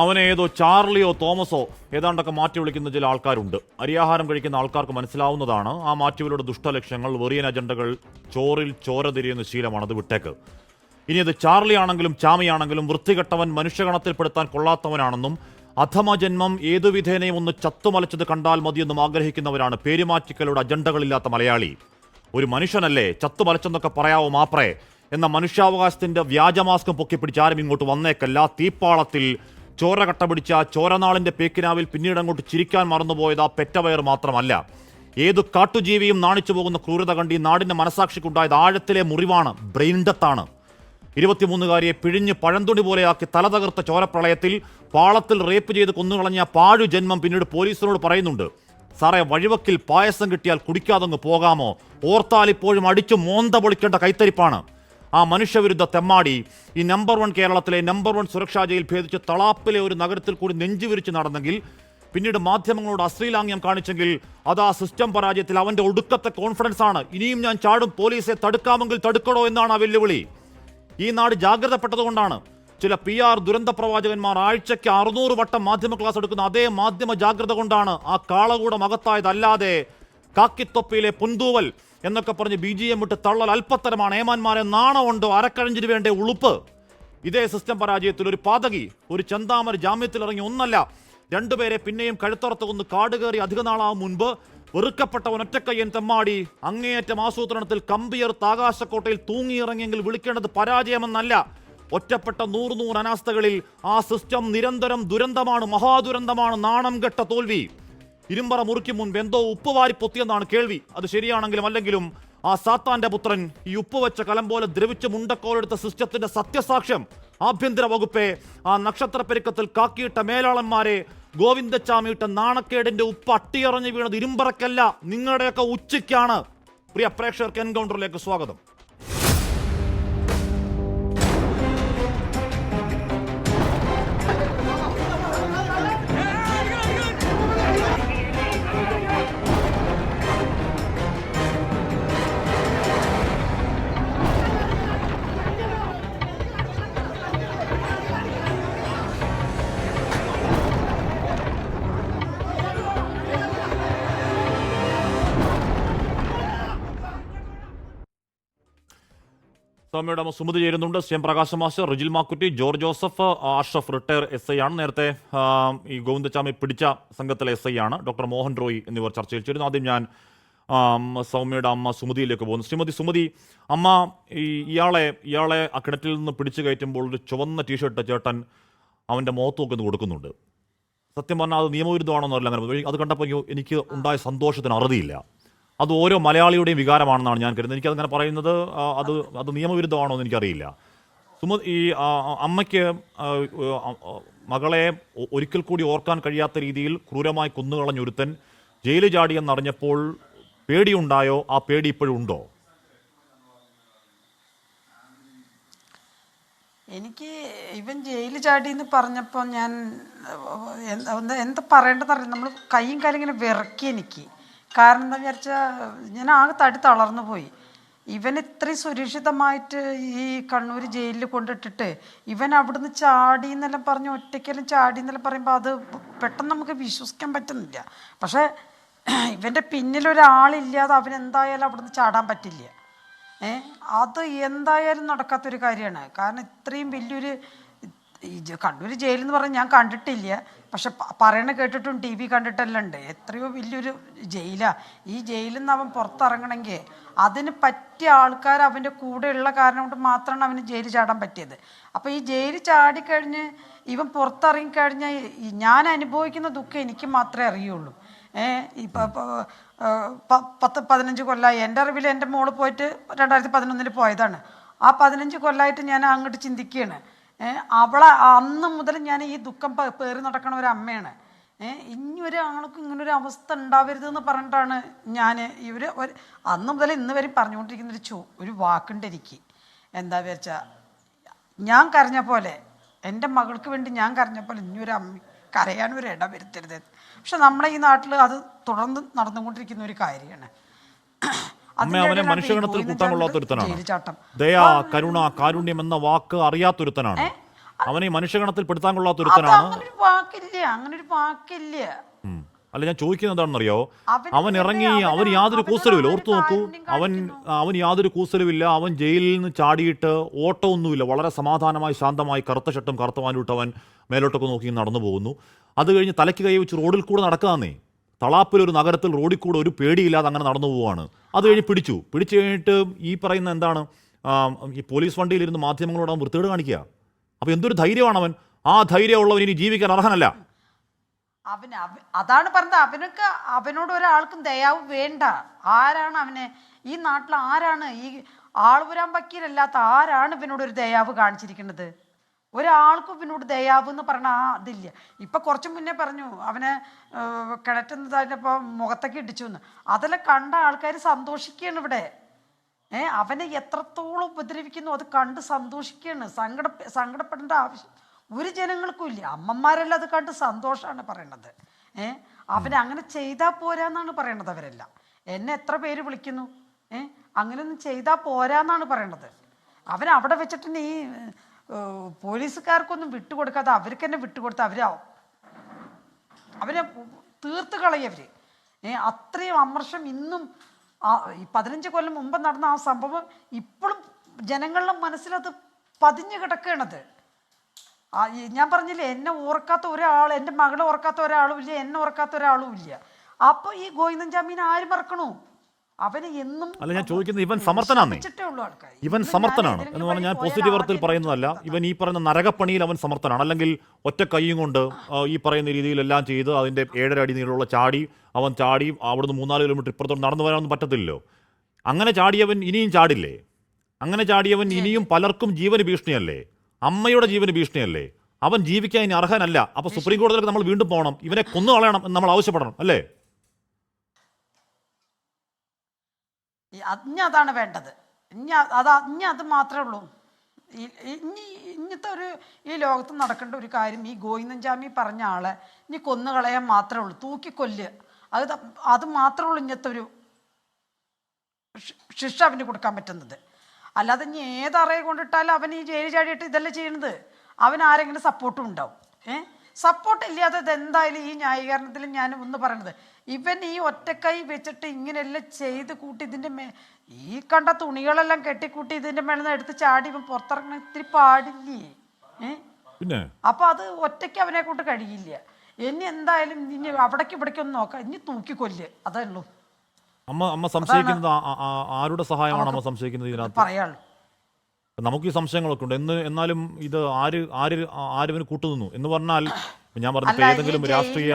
അവനെ ഏതോ ചാർലിയോ തോമസോ ഏതാണ്ടൊക്കെ മാറ്റി വിളിക്കുന്ന ചില ആൾക്കാരുണ്ട്. അരിയാഹാരം കഴിക്കുന്ന ആൾക്കാർക്ക് മനസ്സിലാവുന്നതാണ് ആ മാറ്റിവിലയുടെ ദുഷ്ടലക്ഷ്യങ്ങൾ, വെറിയൻ അജണ്ടകൾ, ചോറിൽ ചോര തിരിയുന്ന ശീലമാണ്. അത് വിട്ടേക്ക്. ഇനി അത് ചാർലി ആണെങ്കിലും ചാമിയാണെങ്കിലും വൃത്തികെട്ടവൻ, മനുഷ്യഗണത്തിൽപ്പെടുത്താൻ കൊള്ളാത്തവനാണെന്നും അധമജന്മം ഏതു വിധേനയും ഒന്ന് ചത്തുമലച്ചത് കണ്ടാൽ മതിയെന്നും ആഗ്രഹിക്കുന്നവരാണ് പേരുമാറ്റിക്കലുടെ അജണ്ടകളില്ലാത്ത മലയാളി. ഒരു മനുഷ്യനല്ലേ ചത്തുമലച്ചെന്നൊക്കെ പറയാവോ മാപ്രേ എന്ന മനുഷ്യാവകാശത്തിന്റെ വ്യാജമാസ്കം പൊക്കിപ്പിടിച്ച് ആരും ഇങ്ങോട്ട് വന്നേക്കല്ല. തീപ്പാളത്തിൽ ചോര കട്ട പിടിച്ച ചോരനാളിന്റെ പേക്കിനാവിൽ പിന്നീട് അങ്ങോട്ട് ചിരിക്കാൻ മറന്നുപോയത് ആ പെറ്റവയർ മാത്രമല്ല. ഏതു കാട്ടുജീവിയും നാണിച്ചു പോകുന്ന ക്രൂരത കണ്ട് ഈ നാടിന്റെ മനസാക്ഷിക്കുണ്ടായത് ആഴത്തിലെ മുറിവാണ്, ബ്രെയിൻ ഡെത്താണ്. 23-കാരിയെ പിഴിഞ്ഞ് പഴന്തുണി പോലെയാക്കി തലതകർത്ത ചോരപ്രളയത്തിൽ പാളത്തിൽ റേപ്പ് ചെയ്ത് കൊന്നുകളഞ്ഞ പാഴു ജന്മം പിന്നീട് പോലീസിനോട് പറയുന്നുണ്ട്, സാറേ വഴിവക്കിൽ പായസം കിട്ടിയാൽ കുടിക്കാതങ്ങ് പോകാമോ, ഓർത്താൽ ഇപ്പോഴും അടിച്ചു മോന്ത പൊളിക്കേണ്ട കൈത്തരിപ്പാണ്. ആ മനുഷ്യവിരുദ്ധ തെമ്മാടി ഈ നമ്പർ 1 കേരളത്തിലെ നമ്പർ 1 സുരക്ഷാ ജയിൽ ഭേദിച്ച് തളാപ്പിലെ ഒരു നഗരത്തിൽ കൂടി നെഞ്ചുവിരിച്ച് നടന്നെങ്കിൽ, പിന്നീട് മാധ്യമങ്ങളോട് അശ്ലീലാംഗ്യം കാണിച്ചെങ്കിൽ അത് ആ സിസ്റ്റം പരാജയത്തിൽ അവന്റെ ഒടുക്കത്തെ കോൺഫിഡൻസ് ആണ്. ഇനിയും ഞാൻ ചാടും, പോലീസെ തടുക്കാമെങ്കിൽ തടുക്കണോ എന്നാണ് ആ വെല്ലുവിളി. ഈ നാട് ജാഗ്രതപ്പെട്ടതുകൊണ്ടാണ് ചില PR ദുരന്ത പ്രവാചകന്മാർ ആഴ്ചയ്ക്ക് 600 വട്ടം മാധ്യമ ക്ലാസ് എടുക്കുന്ന അതേ മാധ്യമ ജാഗ്രത കൊണ്ടാണ് ആ കാളകൂടം അകത്തായതല്ലാതെ കാക്കിത്തൊപ്പിയിലെ പുന്തൂവൽ എന്നൊക്കെ പറഞ്ഞ് BGM വിട്ട് തള്ളൽ അല്പത്തരമാണ്. ഏമാന്മാരെ നാണമുണ്ടോ? അരക്കഴഞ്ചിന് വേണ്ട ഉളുപ്പ്. ഇതേ സിസ്റ്റം പരാജയത്തിൽ ഒരു പാതകി, ഒരു ചെന്താമര ജാമ്യത്തിലിറങ്ങി ഒന്നല്ല 2 പേരെ പിന്നെയും കഴുത്തറത്ത് കൊന്ന് കാട് കയറി അധിക നാളാവും മുൻപ് വെറുക്കപ്പെട്ടവൻ ഒറ്റക്കയ്യൻ തെമ്മാടി അങ്ങേയറ്റം ആസൂത്രണത്തിൽ കമ്പിയർത്ത് ആകാശക്കോട്ടയിൽ തൂങ്ങിയിറങ്ങിയെങ്കിൽ വിളിക്കേണ്ടത് പരാജയമെന്നല്ല. ഒറ്റപ്പെട്ട 100 അനാസ്ഥകളിൽ ആ സിസ്റ്റം നിരന്തരം ദുരന്തമാണ്, മഹാദുരന്തമാണ്, നാണം കെട്ട തോൽവി. ഇരുമ്പറ മുറിക്കും മുൻപ് എന്തോ ഉപ്പ് വാരി പൊത്തിയെന്നാണ് കേൾവി. അത് ശരിയാണെങ്കിലും അല്ലെങ്കിലും ആ സാത്താന്റെ പുത്രൻ ഈ ഉപ്പ് വെച്ച കലം പോലെ ദ്രവിച്ച് മുണ്ടക്കോലെടുത്ത സിസ്റ്റത്തിന്റെ സത്യസാക്ഷ്യം ആഭ്യന്തര വകുപ്പെ, ആ നക്ഷത്രപ്പെരുക്കത്തിൽ കാക്കിയിട്ട മേലാളന്മാരെ, ഗോവിന്ദച്ചാമിയിട്ട നാണക്കേടിന്റെ ഉപ്പ് അട്ടിയറഞ്ഞു വീണത് ഇരുമ്പറക്കല്ല, നിങ്ങളുടെയൊക്കെ ഉച്ചയ്ക്കാണ്. പ്രിയ പ്രേക്ഷകർക്ക് എൻകൗണ്ടറിലേക്ക് സ്വാഗതം. സൗമ്യയുടെ അമ്മ സുമതി ചേരുന്നുണ്ട്. CM Prakash master, Rijil Makkutty, George Joseph, Ashraf retire SI ആണ്. നേരത്തെ ഈ ഗോവിന്ദച്ചാമി പിടിച്ച സംഘത്തിലെ SI ആണ്. ഡോക്ടർ മോഹൻ റോയ് എന്നിവർ ചർച്ചയിൽ ചേരുന്നു. ആദ്യം ഞാൻ സൗമ്യയുടെ അമ്മ സുമതിയിലേക്ക് പോകുന്നു. ശ്രീമതി സുമതി, അമ്മ ഇയാളെ ആ കിണറ്റിൽ നിന്ന് പിടിച്ചു കയറ്റുമ്പോൾ ഒരു ചുവന്ന ടീഷർട്ട് ചേട്ടൻ അവൻ്റെ മുഖത്ത് നോക്കി കൊടുക്കുന്നുണ്ട്. സത്യം പറഞ്ഞാൽ അത് നിയമവിരുദ്ധമാണെന്നോ അല്ല, അങ്ങനെ അത് കണ്ടപ്പോൾ എനിക്ക് ഉണ്ടായ സന്തോഷത്തിന് അറുതിയില്ല. അത് ഓരോ മലയാളിയുടെയും വികാരമാണെന്നാണ് ഞാൻ കരുതുന്നത്. എനിക്കതങ്ങനെ പറയുന്നത് അത് നിയമവിരുദ്ധമാണോ എന്ന് എനിക്കറിയില്ല. ഈ അമ്മയ്ക്ക് മകളെ ഒരിക്കൽ കൂടി ഓർക്കാൻ കഴിയാത്ത രീതിയിൽ ക്രൂരമായി കൊന്നുകളഞ്ഞൊരുത്തൻ ജയിലിൽ ചാടിയെന്നറിഞ്ഞപ്പോൾ പേടിയുണ്ടായോ? ആ പേടി ഇപ്പോഴും ഉണ്ടോ? എനിക്ക് ഇവൻ ജയിലിൽ ചാടി എന്ന് പറഞ്ഞപ്പോൾ ഞാൻ എന്താ പറയേണ്ടതെന്നറിയാം. നമ്മൾ കൈയും കാലും ഇങ്ങനെ വിറക്കി എനിക്ക്. കാരണം എന്താ വിചാരിച്ചാൽ ഞാൻ ആകെ തളർന്നു പോയി. ഇവൻ ഇത്രയും സുരക്ഷിതമായിട്ട് ഈ കണ്ണൂർ ജയിലിൽ കൊണ്ടിട്ടിട്ട് ഇവൻ അവിടുന്ന് ചാടി എന്നെല്ലാം പറഞ്ഞ് ഒറ്റയ്ക്കെല്ലാം ചാടി എന്നെല്ലാം പറയുമ്പോൾ അത് പെട്ടെന്ന് നമുക്ക് വിശ്വസിക്കാൻ പറ്റുന്നില്ല. പക്ഷേ ഇവൻ്റെ പിന്നിലൊരാളില്ലാതെ അവനെന്തായാലും അവിടുന്ന് ചാടാൻ പറ്റില്ല. അത് എന്തായാലും നടക്കാത്തൊരു കാര്യമാണ്. കാരണം ഇത്രയും വലിയൊരു കണ്ണൂർ ജയിലെന്ന് പറഞ്ഞാൽ ഞാൻ കണ്ടിട്ടില്ല, പക്ഷെ പറയണ കേട്ടിട്ടും TV കണ്ടിട്ടെല്ലാം ഉണ്ട്. എത്രയോ വലിയൊരു ജയിലാണ്. ഈ ജയിലിൽ നിന്ന് അവൻ പുറത്തിറങ്ങണമെങ്കിൽ അതിന് പറ്റിയ ആൾക്കാർ അവൻ്റെ കൂടെയുള്ള കാരണം കൊണ്ട് മാത്രമാണ് അവന് ജയിലിൽ ചാടാൻ പറ്റിയത്. അപ്പോൾ ഈ ജയിലിൽ ചാടിക്കഴിഞ്ഞ് ഇവൻ പുറത്തിറങ്ങിക്കഴിഞ്ഞാൽ ഞാൻ അനുഭവിക്കുന്ന ദുഃഖം എനിക്ക് മാത്രമേ അറിയുള്ളൂ. ഇപ്പോൾ 10-15 കൊല്ലമായി. എൻ്റെ അറിവിൽ എൻ്റെ മോള് പോയിട്ട് 2011 പോയതാണ്. ആ 15 കൊല്ലമായിട്ട് ഞാൻ അങ്ങോട്ട് ചിന്തിക്കുകയാണ്. അവളെ അന്ന് മുതൽ ഞാൻ ഈ ദുഃഖം പേറി നടക്കണ ഒരു അമ്മയാണ്. ഇനി ഒരാൾക്കും ഇങ്ങനൊരു അവസ്ഥ ഉണ്ടാവരുതെന്ന് പറഞ്ഞിട്ടാണ് ഞാൻ അന്ന് മുതൽ ഇന്ന് വരെ പറഞ്ഞുകൊണ്ടിരിക്കുന്ന ഒരു വാക്കുണ്ട് എനിക്ക്. എന്താ വെച്ചാൽ, ഞാൻ കരഞ്ഞ പോലെ, എൻ്റെ മകൾക്ക് വേണ്ടി ഞാൻ കരഞ്ഞ പോലെ ഇനിയൊരു അമ്മ കരയാനൊരു ഇട വരുത്തരുത്. പക്ഷെ നമ്മളെ ഈ നാട്ടിൽ അത് തുടർന്ന് നടന്നുകൊണ്ടിരിക്കുന്ന ഒരു കാര്യമാണ്. അവനെ മനുഷ്യഗണത്തിൽ കൂട്ടാൻ കൊള്ളാത്തൊരുത്തനാണ്. ദയ, കരുണ, കാരുണ്യം എന്ന വാക്ക് അറിയാത്തൊരുത്തനാണ്. അവനെ ഈ മനുഷ്യഗണത്തിൽ പെടുത്താൻ കൊള്ളാത്ത അത് ഒരുത്തനാണ്. അങ്ങനൊരു വാക്കില്ല, അങ്ങനൊരു വാക്കില്ല. അല്ല, ഞാൻ ചോദിക്കുന്നത് എന്താണെന്നറിയോ, അവന് അവൻ ഇറങ്ങി, അവന് അവൻ യാതൊരു അവനോട് കൂസലുമില്ല. അവനൊരു ഓർത്തു നോക്കൂ, കാരുണ്യം അവൻ കാണിക്കുന്നു. അവൻ യാതൊരു കൂസലുമില്ല. അവൻ ജയിലിൽ നിന്ന് ചാടിയിട്ട് ഓട്ടമൊന്നുമില്ല, വളരെ സമാധാനമായി ശാന്തമായി കറുത്ത ഷർട്ടും കറുത്ത വാനിട്ട് അവൻ മേലോട്ടൊക്കെ നോക്കി നടന്നു പോകുന്നു. അത് കഴിഞ്ഞ് തലയ്ക്ക് കൈ വെച്ച് റോഡിൽ കൂടെ നടക്കാന്നേ, തളാപ്പിലൊരു നഗരത്തിൽ റോഡിൽ കൂടെ ഒരു പേടിയില്ലാതെ അങ്ങനെ നടന്നു പോവുകയാണ്. അത് കഴിഞ്ഞ് പിടിച്ചു കഴിഞ്ഞിട്ട് ഈ പറയുന്ന എന്താണ്, ഈ പോലീസ് വണ്ടിയിലിരുന്ന് മാധ്യമങ്ങളോട് അവൻ വൃത്തികേട് കാണിക്കുക. അപ്പോൾ എന്തൊരു ധൈര്യമാണ് അവൻ. ആ ധൈര്യമുള്ളവൻ ഇനി ജീവിക്കാൻ അർഹനല്ല. അതാണ് പറഞ്ഞത്. അവനോട് ഒരാൾക്കും ദയാവ് വേണ്ട. ആരാണ് അവനെ ഈ നാട്ടിൽ ആരാണ് ഈ ആൾപുരാൻ വക്കീലല്ലാത്ത ആരാണ് ഇവനോട് ഒരു ദയാവ് കാണിച്ചിരിക്കുന്നത്? ഒരാൾക്കും ഇവനോട് ദയാവ് എന്ന് പറഞ്ഞ അതില്ല. ഇപ്പൊ കുറച്ചു മുന്നേ പറഞ്ഞു അവനെ കിണറ്റുന്നതിനപ്പോ മുഖത്തൊക്കെ ഇടിച്ചു എന്ന്. അതെല്ലാം കണ്ട ആൾക്കാർ സന്തോഷിക്കുകയാണ് ഇവിടെ. അവനെ എത്രത്തോളം ഉപദ്രവിക്കുന്നു അത് കണ്ട് സന്തോഷിക്കുകയാണ്. സങ്കടപ്പെടേണ്ട ആവശ്യം ഒരു ജനങ്ങൾക്കും ഇല്ല. അമ്മമാരെല്ലാം അത് കണ്ട് സന്തോഷമാണ് പറയണത്. അവനെ അങ്ങനെ ചെയ്താൽ പോരാന്നാണ് പറയണത് അവരെല്ലാം. എന്നെ എത്ര പേര് വിളിക്കുന്നു, അങ്ങനെയൊന്നും ചെയ്താൽ പോരാന്നാണ് പറയണത്. അവൻ അവിടെ വെച്ചിട്ട് ഈ പോലീസുകാർക്കൊന്നും വിട്ടുകൊടുക്കാതെ അവർക്ക് തന്നെ വിട്ടുകൊടുത്ത് അവനെ തീർത്ത് കളയവര്. അത്രയും അമർഷം ഇന്നും ഈ 15 കൊല്ലം മുമ്പ് നടന്ന ആ സംഭവം ഇപ്പോഴും ജനങ്ങളുടെ മനസ്സിലത് പതിഞ്ഞു കിടക്കണത്. ഞാൻ പറഞ്ഞില്ലേ, എന്നെ ഓർക്കാത്ത ഒരാൾ, എൻ്റെ മകളെ ഓർക്കാത്ത ഒരാളും ഇല്ല, എന്നെ ഓർക്കാത്ത ഒരാളും ഇല്ല. അപ്പൊ ഈ ഗോവിന്ദൻ ജാമീൻ ആര് മറക്കണു? അവന് എന്നും അല്ല, ഞാൻ ചോദിക്കുന്നത് ഇവൻ സമർത്ഥനാണ്. ഇവൻ സമർത്ഥനാണ് എന്ന് പറഞ്ഞാൽ ഞാൻ പോസിറ്റീവ് അർത്ഥത്തിൽ പറയുന്നതല്ല. ഇവൻ ഈ പറയുന്ന നരകപ്പണിയിൽ അവൻ സമർത്ഥനാണ്. അല്ലെങ്കിൽ ഒറ്റ കൈയും കൊണ്ട് ഈ പറയുന്ന രീതിയിലെല്ലാം ചെയ്ത് അതിൻ്റെ 7.5 അടി നീളമുള്ള അവൻ ചാടി അവിടുന്ന് 3-4 കിലോമീറ്റർ ഇപ്പുറത്തോട്ട് നടന്നു വരാനൊന്നും പറ്റത്തില്ലല്ലോ. അങ്ങനെ ചാടിയവൻ ഇനിയും ചാടില്ലേ? അങ്ങനെ ചാടിയവൻ ഇനിയും പലർക്കും ജീവന് ഭീഷണിയല്ലേ? അമ്മയുടെ ജീവന് ഭീഷണിയല്ലേ? അവൻ ജീവിക്കാൻ ഇനി അർഹനല്ല. അപ്പൊ സുപ്രീം കോടതിയിലേക്ക് നമ്മൾ വീണ്ടും പോകണം, ഇവനെ കൊന്നു കളയണം എന്ന് നമ്മൾ ആവശ്യപ്പെടണം അല്ലേ? അതാണ് വേണ്ടത്. അത് മാത്രമേ ഉള്ളൂ. ഇന്നത്തെ ഈ ലോകത്ത് നടക്കേണ്ട ഒരു കാര്യം, ഈ ഗോവിന്ദൻ ജാമി പറഞ്ഞ ആളെ ഇനി കൊന്നുകളയാൻ മാത്രമേ ഉള്ളൂ. തൂക്കിക്കൊല്ലുക, അത് മാത്രമേ ഉള്ളൂ ഇന്നത്തെ ഒരു ശിക്ഷ അവന് കൊടുക്കാൻ പറ്റുന്നത്. അല്ലാതെ ഇനി ഏതറയെ കൊണ്ടിട്ടാലും അവൻ ഈ ജയിൽ ചാടിയിട്ട് ഇതെല്ലാം ചെയ്യണത് അവൻ ആരെങ്കിലും സപ്പോർട്ടും ഉണ്ടാവും. സപ്പോർട്ട് ഇല്ലാതെ എന്തായാലും ഈ ന്യായീകരണത്തിൽ ഞാൻ ഒന്ന് പറയണത്, ഇവൻ ഈ ഒറ്റക്കൈ വെച്ചിട്ട് ഇങ്ങനെയെല്ലാം ചെയ്ത് കൂട്ടി ഇതിൻ്റെ ഈ കണ്ട തുണികളെല്ലാം കെട്ടിക്കൂട്ടി ഇതിൻ്റെ മേളിൽ നിന്ന് എടുത്ത് ചാടി ഇവൻ പുറത്തിറങ്ങണ ഇത്തിരി പാടില്ലേ? അപ്പൊ അത് ഒറ്റയ്ക്ക് അവനെ കൊണ്ട് കഴിയില്ല. ഇനി എന്തായാലും ഇനി അവിടേക്ക് ഇവിടേക്ക് ഒന്ന് നോക്കാം, ഇനി തൂക്കിക്കൊല്ല്, അതേ ഉള്ളൂ. അമ്മ സംശയിക്കുന്നത് ആരുടെ സഹായമാണ് അമ്മ സംശയിക്കുന്നത് ഇതിനകത്ത്? പറയാളൂ, നമുക്ക് ഈ സംശയങ്ങളൊക്കെ ഉണ്ട്. എന്നാലും ഇത് ആരിവന് കൂട്ടുനിന്നു എന്ന് പറഞ്ഞാൽ, ഞാൻ പറഞ്ഞ ഏതെങ്കിലും രാഷ്ട്രീയ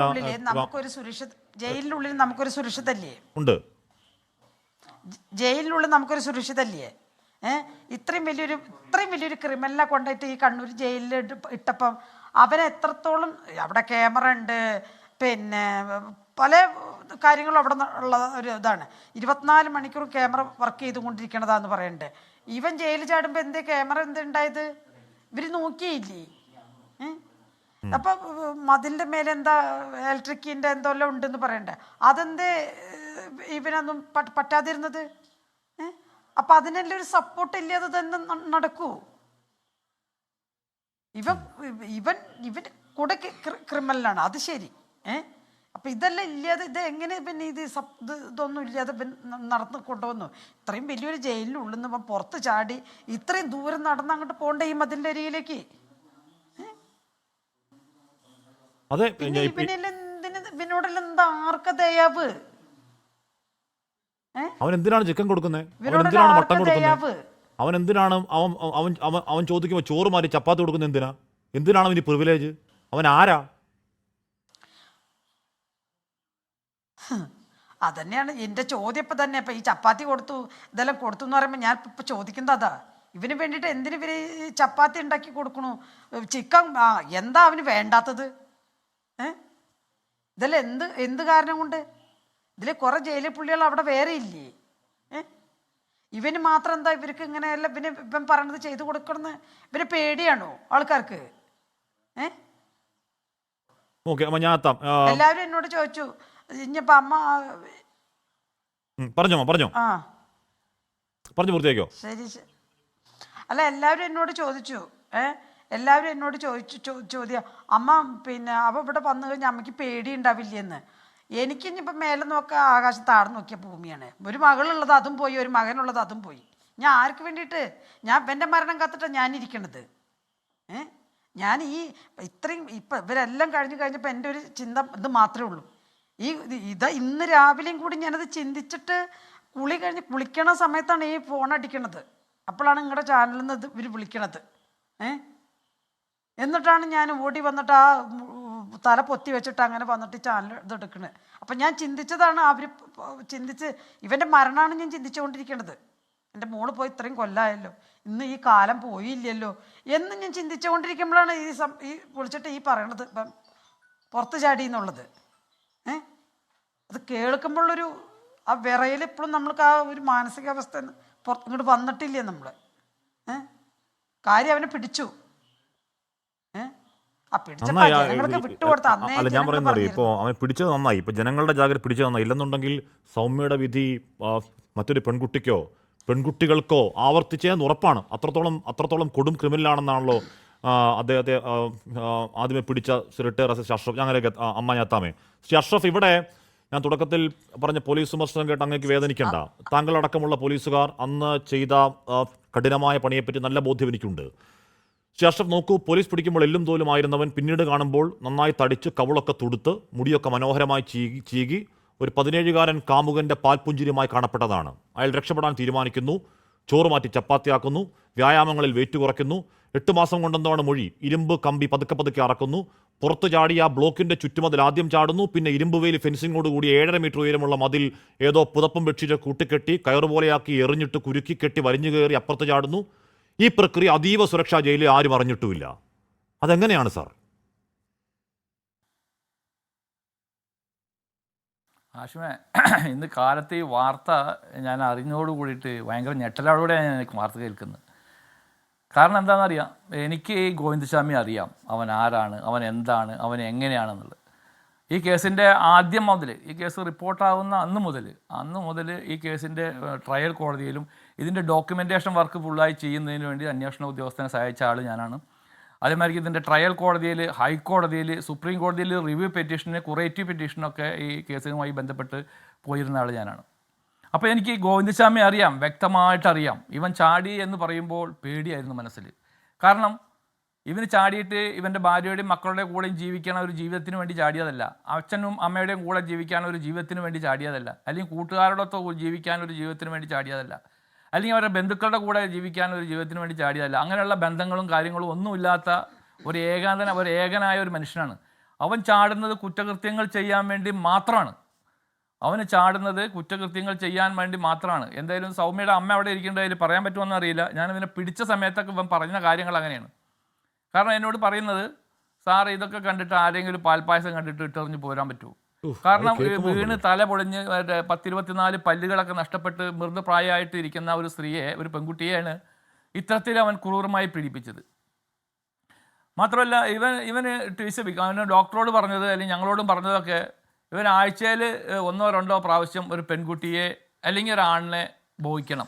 ജയിലിനുള്ളിൽ നമുക്കൊരു സുരക്ഷിതല്ലേ ഉണ്ട്. ജയിലിനുള്ളിൽ നമുക്കൊരു സുരക്ഷിതല്ലേ? ഇത്രയും വലിയൊരു ക്രിമിനലിനെ കൊണ്ടുപോയിട്ട് ഈ കണ്ണൂർ ജയിലിൽ ഇട്ടപ്പം അവനെ എത്രത്തോളം, അവിടെ ക്യാമറ ഉണ്ട്, പിന്നെ പല കാര്യങ്ങളും അവിടെ ഉള്ള ഒരു ഇതാണ്. 24 മണിക്കൂർ ക്യാമറ വർക്ക് ചെയ്തുകൊണ്ടിരിക്കണതാന്ന് പറയണ്ടേ. ഇവൻ ജയിലിൽ ചാടുമ്പോൾ എന്തേ ക്യാമറ എന്തുണ്ടായത്? ഇവര് നോക്കിയില്ലേ? അപ്പൊ മതിലിന്റെ മേലെ എന്താ ഇലക്ട്രിക്കിന്റെ എന്തെല്ലാം ഉണ്ടെന്ന് പറയണ്ടേ, അതെന്തേ ഇവനൊന്നും പറ്റാതിരുന്നത്? അപ്പൊ അതിനെല്ലാം ഒരു സപ്പോർട്ട് ഇല്ലാതെ തന്നെ നടക്കൂ. ഇവൻ കൂടെ ക്രിമിനലാണ്, അത് ശരി. അപ്പൊ ഇതെല്ലാം ഇല്ലാതെ ഇത് എങ്ങനെ പിന്നെ ഇതൊന്നും ഇല്ലാതെ നടന്ന് കൊണ്ടുവന്നു? ഇത്രയും വലിയൊരു ജയിലിനുള്ളിൽ നിന്ന് പുറത്ത് ചാടി ഇത്രയും ദൂരം നടന്ന് അങ്ങോട്ട് പോകണ്ടേ ഈ മതിലിന്റെ അരികിലേക്ക്? ഇവനോടെല്ലാം എന്താ ആർക്ക ദയാവ്? അവൻ എന്തിനാണ് ചിക്കൻ കൊടുക്കുന്നത്? എന്തിനാണ് മട്ടൻ കൊടുക്കുന്നത്? അവൻ എന്തിനാണ് അവൻ ചോദിക്കുമ്പോൾ ചോറ് മാറി ചപ്പാത്തി കൊടുക്കുന്നത്? എന്തിനാണ് അവന് പ്രിവിലേജ്? അവൻ ആരാ? അതന്നെയാണ് എൻ്റെ ചോദ്യം. ഇപ്പം തന്നെ ഇപ്പം ഈ ചപ്പാത്തി കൊടുത്തു ഇതെല്ലാം കൊടുത്തു എന്ന് പറയുമ്പോൾ ഞാൻ ഇപ്പം ചോദിക്കുന്നത് അതാ. ഇവന് വേണ്ടിയിട്ട് എന്തിനു ഇവര് ചപ്പാത്തി ഉണ്ടാക്കി കൊടുക്കണു? ചിക്കൻ എന്താ അവന് വേണ്ടാത്തത്? ഇതെല്ലാം എന്ത് കാരണം കൊണ്ട്? ഇതിൽ കുറെ ജയിലിൽ പുള്ളികൾ അവിടെ വേറെ ഇല്ലേ? ഇവന് മാത്രം എന്താ ഇവർക്ക് ഇങ്ങനെയല്ല ഇവൻ പറയണത് ചെയ്തു കൊടുക്കണമെന്ന് ഇവന് പേടിയാണോ ആൾക്കാർക്ക്? എല്ലാവരും എന്നോട് ചോദിച്ചു, ഇനിയിപ്പോ അമ്മ പറഞ്ഞോ പൂർത്തിയാക്കോ. ശരി. അല്ല, എല്ലാവരും എന്നോട് ചോദിച്ചു, എല്ലാവരും എന്നോട് ചോദ്യം, അമ്മ പിന്നെ അവ ഇവിടെ വന്നു കഴിഞ്ഞാൽ അമ്മയ്ക്ക് പേടി ഉണ്ടാവില്ലെന്ന്. എനിക്കിനിയിപ്പോൾ മേലെ നോക്കുക ആകാശം താഴെ നോക്കിയ ഭൂമിയാണ്. ഒരു മകളുള്ളത് അതും പോയി, ഒരു മകനുള്ളത് അതും പോയി. ഞാൻ ആർക്ക് വേണ്ടിയിട്ട്? ഞാൻ എൻ്റെ മരണം കാത്തിട്ടാണ് ഞാനിരിക്കണത്. ഞാൻ ഈ ഇത്രയും ഇപ്പം ഇവരെല്ലാം കഴിഞ്ഞപ്പോൾ എൻ്റെ ഒരു ചിന്ത ഇത് മാത്രമേ ഉള്ളൂ. ഇന്ന് രാവിലെയും കൂടി ഞാനത് ചിന്തിച്ചിട്ട് കുളി കഴിഞ്ഞ് കുളിക്കണ സമയത്താണ് ഈ ഫോൺ അടിക്കണത്. അപ്പോഴാണ് നിങ്ങളുടെ ചാനലിൽ നിന്ന് ഇത് ഇവർ വിളിക്കണത്. എന്നിട്ടാണ് ഞാൻ ഓടി വന്നിട്ട് ആ തല പൊത്തി വെച്ചിട്ട് അങ്ങനെ വന്നിട്ട് ചാനൽ ഇതെടുക്കണത്. അപ്പം ഞാൻ ചിന്തിച്ചതാണ്, അവർ ചിന്തിച്ച് ഇവൻ്റെ മരണമാണ് ഞാൻ ചിന്തിച്ചുകൊണ്ടിരിക്കണത്. എൻ്റെ മോള് പോയി ഇത്രയും കൊല്ലമായല്ലോ, ഇന്ന് ഈ കാലം പോയില്ലല്ലോ എന്ന് ഞാൻ ചിന്തിച്ചുകൊണ്ടിരിക്കുമ്പോഴാണ് ഈ വിളിച്ചിട്ട് ഈ പറയണത് ഇപ്പം പുറത്ത് ചാടി എന്നുള്ളത്. അത് കേൾക്കുമ്പോഴൊരു ആ വിറയിൽ ഇപ്പോഴും നമ്മൾക്ക് ആ ഒരു മാനസികാവസ്ഥ ഇങ്ങോട്ട് വന്നിട്ടില്ലേ നമ്മൾ. കാര്യം അവനെ പിടിച്ചു. അല്ല, ഞാൻ പറയുന്നത് ഇപ്പോൾ അവൻ പിടിച്ചത് നന്നായി, ഇപ്പോൾ ജനങ്ങളുടെ ജാഗ്രത പിടിച്ചത് നന്നായി. ഇല്ലെന്നുണ്ടെങ്കിൽ സൗമ്യയുടെ വിധി മറ്റൊരു പെൺകുട്ടിക്കോ പെൺകുട്ടികൾക്കോ ആവർത്തിച്ചതെന്ന് ഉറപ്പാണ്. അത്രത്തോളം കൊടും ക്രിമിനലാണെന്നാണല്ലോ അദ്ദേഹത്തെ ആദ്യമേ പിടിച്ച റിട്ടയർ അഷ്റഫ്. ഞാൻ അങ്ങനെ അമ്മ ഞാത്താമേ അഷ്റഫ്, ഇവിടെ ഞാൻ തുടക്കത്തിൽ പറഞ്ഞ പോലീസ് വിമർശനം കേട്ട് അങ്ങേക്ക് വേദനിക്കേണ്ട. താങ്കളടക്കമുള്ള പോലീസുകാർ അന്ന് ചെയ്ത കഠിനമായ പണിയെപ്പറ്റി നല്ല ബോധ്യം എനിക്കുണ്ട്. അഷ്റഫ് നോക്കൂ, പോലീസ് പിടിക്കുമ്പോൾ എല്ലും തോലുമായിരുന്നവൻ പിന്നീട് കാണുമ്പോൾ നന്നായി തടിച്ച് കവിളൊക്കെ തുടുത്ത് മുടിയൊക്കെ മനോഹരമായി ചീകി ഒരു 17-കാരൻ കാമുകൻ്റെ പാൽപുഞ്ചിരിയുമായി കാണപ്പെട്ടതാണ്. അയാൾ രക്ഷപ്പെടാൻ തീരുമാനിക്കുന്നു, ചോറ് മാറ്റി ചപ്പാത്തിയാക്കുന്നു, വ്യായാമങ്ങളിൽ വെയിറ്റ് കുറയ്ക്കുന്നു. 8 മാസം കൊണ്ടെന്താണ് മൊഴി. ഇരുമ്പ് കമ്പി പതുക്കെ അറക്കുന്നു, പുറത്തു ചാടി ആ ബ്ലോക്കിൻ്റെ ചുറ്റുമതിൽ ആദ്യം ചാടുന്നു, പിന്നെ ഇരുമ്പ് വേലി ഫെൻസിങ്ങോടുകൂടി 7.5 മീറ്റർ ഉയരമുള്ള മതിൽ ഏതോ പുതപ്പം ബെഡ്ഷീറ്റ് കൂട്ടിക്കെട്ടി കയറുപോലെയാക്കി എറിഞ്ഞിട്ട് കുരുക്കി കെട്ടി വരിഞ്ഞു കയറി അപ്പുറത്ത് ചാടുന്നു. ഈ പ്രക്രിയ അതീവ സുരക്ഷാ ജയിലിൽ ആരും അറിഞ്ഞിട്ടുമില്ല. അതെങ്ങനെയാണ് സാർ? ആശുമേ, ഇന്ന് കാലത്ത് ഈ വാർത്ത ഞാൻ അറിഞ്ഞോട് കൂടിയിട്ട് ഭയങ്കര ഞെട്ടലോടെയാണ് ഞാൻ വാർത്ത കേൾക്കുന്നത്. കാരണം എന്താണെന്നറിയാം, എനിക്ക് ഈ ഗോവിന്ദസ്വാമി അറിയാം. അവൻ ആരാണ്, അവൻ എന്താണ്, അവൻ എങ്ങനെയാണെന്നുള്ളത്. ഈ കേസിൻ്റെ ആദ്യം മുതൽ, ഈ കേസ് റിപ്പോർട്ടാവുന്ന അന്ന് മുതൽ ഈ കേസിൻ്റെ ട്രയൽ കോടതിയിലും ഇതിൻ്റെ ഡോക്യുമെൻറ്റേഷൻ വർക്ക് ഫുള്ളായി ചെയ്യുന്നതിന് വേണ്ടി അന്വേഷണ ഉദ്യോഗസ്ഥനെ സഹായിച്ച ആൾ ഞാനാണ്. അതേമാതിരി ഇതിൻ്റെ ട്രയൽ കോടതിയിൽ, ഹൈക്കോടതിയിൽ, സുപ്രീം കോടതിയിൽ റിവ്യൂ പെറ്റീഷന്, കുറേറ്റീവ് പെറ്റീഷനൊക്കെ ഈ കേസുമായി ബന്ധപ്പെട്ട് പോയിരുന്ന ആൾ ഞാനാണ്. അപ്പോൾ എനിക്ക് ഗോവിന്ദസ്വാമി അറിയാം, വ്യക്തമായിട്ടറിയാം. ഇവൻ ചാടി എന്ന് പറയുമ്പോൾ പേടിയായിരുന്നു മനസ്സിൽ. കാരണം ഇവന് ചാടിയിട്ട് ഇവൻ്റെ ഭാര്യയുടെയും മക്കളുടെ കൂടെയും ജീവിക്കാൻ ഒരു ജീവിതത്തിന് വേണ്ടി ചാടിയതല്ല, അച്ഛനും അമ്മയുടെയും കൂടെ ജീവിക്കാൻ ഒരു ജീവിതത്തിന് വേണ്ടി ചാടിയതല്ല, അല്ലെങ്കിൽ കൂട്ടുകാരോടൊത്ത് ജീവിക്കാൻ ഒരു ജീവിതത്തിന് വേണ്ടി ചാടിയതല്ല, അല്ലെങ്കിൽ അവരുടെ ബന്ധുക്കളുടെ കൂടെ ജീവിക്കാൻ ഒരു ജീവിതത്തിന് വേണ്ടി ചാടിയതല്ല. അങ്ങനെയുള്ള ബന്ധങ്ങളും കാര്യങ്ങളും ഒന്നുമില്ലാത്ത ഒരു ഏകനായ ഒരു മനുഷ്യനാണ്. അവൻ ചാടുന്നത് കുറ്റകൃത്യങ്ങൾ ചെയ്യാൻ വേണ്ടി മാത്രമാണ്. എന്തായാലും സൗമ്യയുടെ അമ്മ അവിടെ ഇരിക്കേണ്ടതിൽ പറയാൻ പറ്റുമെന്ന് അറിയില്ല. ഞാൻ ഇവനെ പിടിച്ച സമയത്തൊക്കെ ഇവൻ പറഞ്ഞ കാര്യങ്ങൾ അങ്ങനെയാണ്. കാരണം എന്നോട് പറയുന്നത്, സാർ ഇതൊക്കെ കണ്ടിട്ട് ആരെങ്കിലും പാൽപ്പായസം കണ്ടിട്ട് ഇട്ടെറിഞ്ഞ് പോരാൻ പറ്റുമോ? കാരണം വീണ് തല പൊളിഞ്ഞ് 10-24 പല്ലുകളൊക്കെ നഷ്ടപ്പെട്ട് മൃതപ്രായമായിട്ട് ഇരിക്കുന്ന ഒരു സ്ത്രീയെ, ഒരു പെൺകുട്ടിയെയാണ് ഇത്തരത്തിൽ അവൻ ക്രൂരമായി പീഡിപ്പിച്ചത്. മാത്രമല്ല ഇവന് അവന് ഡോക്ടറോട് പറഞ്ഞത്, അല്ലെങ്കിൽ ഞങ്ങളോടും പറഞ്ഞതൊക്കെ, ഇവൻ ആഴ്ചയിൽ 1-2 പ്രാവശ്യം ഒരു പെൺകുട്ടിയെ അല്ലെങ്കിൽ ഒരാണിനെ ഭോഗിക്കണം,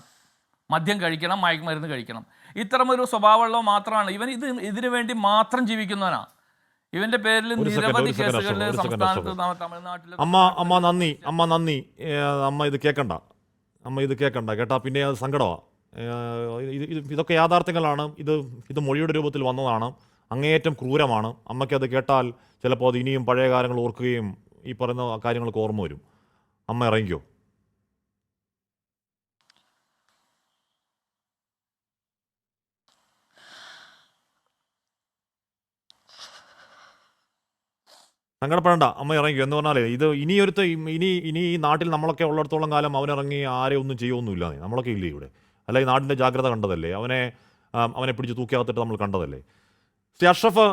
മദ്യം കഴിക്കണം, മയക്കുമരുന്ന് കഴിക്കണം. ഇത്തരമൊരു സ്വഭാവമുള്ള മാത്രമാണ് ഇവൻ. ഇതിനു വേണ്ടി മാത്രം ജീവിക്കുന്നവനാണ്. ഇവന്റെ പേരിൽ നിരവധി കേസുകളിൽ സംസ്ഥാനത്ത്, തമിഴ്നാട്ടിൽ. അമ്മ നന്ദി. അമ്മ ഇത് കേൾക്കണ്ട കേട്ടാ പിന്നെ അത് സങ്കടമാണ്. ഇതൊക്കെ യാഥാർത്ഥ്യങ്ങളാണ്. ഇത് മൊഴിയുടെ രൂപത്തിൽ വന്നതാണ്. അങ്ങേയറ്റം ക്രൂരമാണ്. അമ്മയ്ക്കത് കേട്ടാൽ ചിലപ്പോൾ അത് ഇനിയും പഴയ കാര്യങ്ങൾ ഓർക്കുകയും ഈ പറയുന്ന കാര്യങ്ങൾക്ക് ഓർമ്മ വരും. അമ്മ ഇറങ്ങിക്കോ. സങ്കടപ്പെടേണ്ട, അമ്മ ഇറങ്ങിക്കോ. എന്ന് പറഞ്ഞാലേ ഇത് ഇനി ഈ നാട്ടിൽ നമ്മളൊക്കെ ഉള്ളിടത്തോളം കാലം അവനിറങ്ങി ആരെ ഒന്നും ചെയ്യുമൊന്നുമില്ല. നമ്മളൊക്കെ ഇല്ലേ ഇവിടെ? അല്ല, ഈ നാടിൻ്റെ ജാഗ്രത കണ്ടതല്ലേ, അവനെ പിടിച്ച് തൂക്കിയാകത്തിട്ട് നമ്മൾ കണ്ടതല്ലേ. ശ്രീ അഷ്റഫ്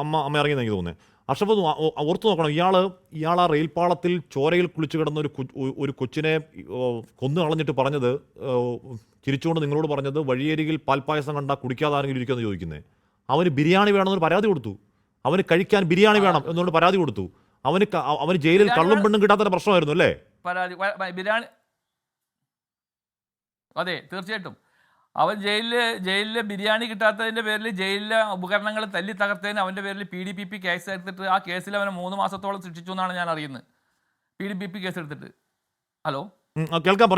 അമ്മ ഇറങ്ങിയെന്ന് എനിക്ക് തോന്നുന്നത്. അഷ്റഫ് ഓർത്തു നോക്കണം, ഇയാൾ ആ റെയിൽപാളത്തിൽ ചോരയിൽ കുളിച്ചു കിടന്ന ഒരു കൊച്ചിനെ കൊന്നു കളഞ്ഞിട്ട് പറഞ്ഞത്, ചിരിച്ചുകൊണ്ട് നിങ്ങളോട് പറഞ്ഞത്, വഴിയരികിൽ പാൽപ്പായസം കണ്ടാൽ കുടിക്കാതെ ആരെങ്കിലും ഇരിക്കുമെന്ന് ചോദിക്കുന്നത്. അവന് ബിരിയാണി വേണമെന്നൊരു പരാതി കൊടുത്തു. അവന് കഴിക്കാൻ ബിരിയാണി വേണം എന്നുകൊണ്ട് പരാതി കൊടുത്തു. അവന് ജയിലിൽ കള്ളും പെണ്ണും കിട്ടാത്ത പ്രശ്നമായിരുന്നു അല്ലേ? ബിരിയാണി, അതെ തീർച്ചയായിട്ടും. അവൻ ജയിലിൽ ബിരിയാണി കിട്ടാത്തതിൻ്റെ പേരിൽ ജയിലിലെ ഉപകരണങ്ങൾ തല്ലി തകർത്തതിന് അവൻ്റെ പേരിൽ PDPP കേസ് എടുത്തിട്ട് ആ കേസിൽ അവനെ 3 മാസത്തോളം ശിക്ഷിച്ചു എന്നാണ് ഞാൻ അറിയുന്നത്. PDPP കേസ് എടുത്തിട്ട്. ഹലോ, കേൾക്കാം,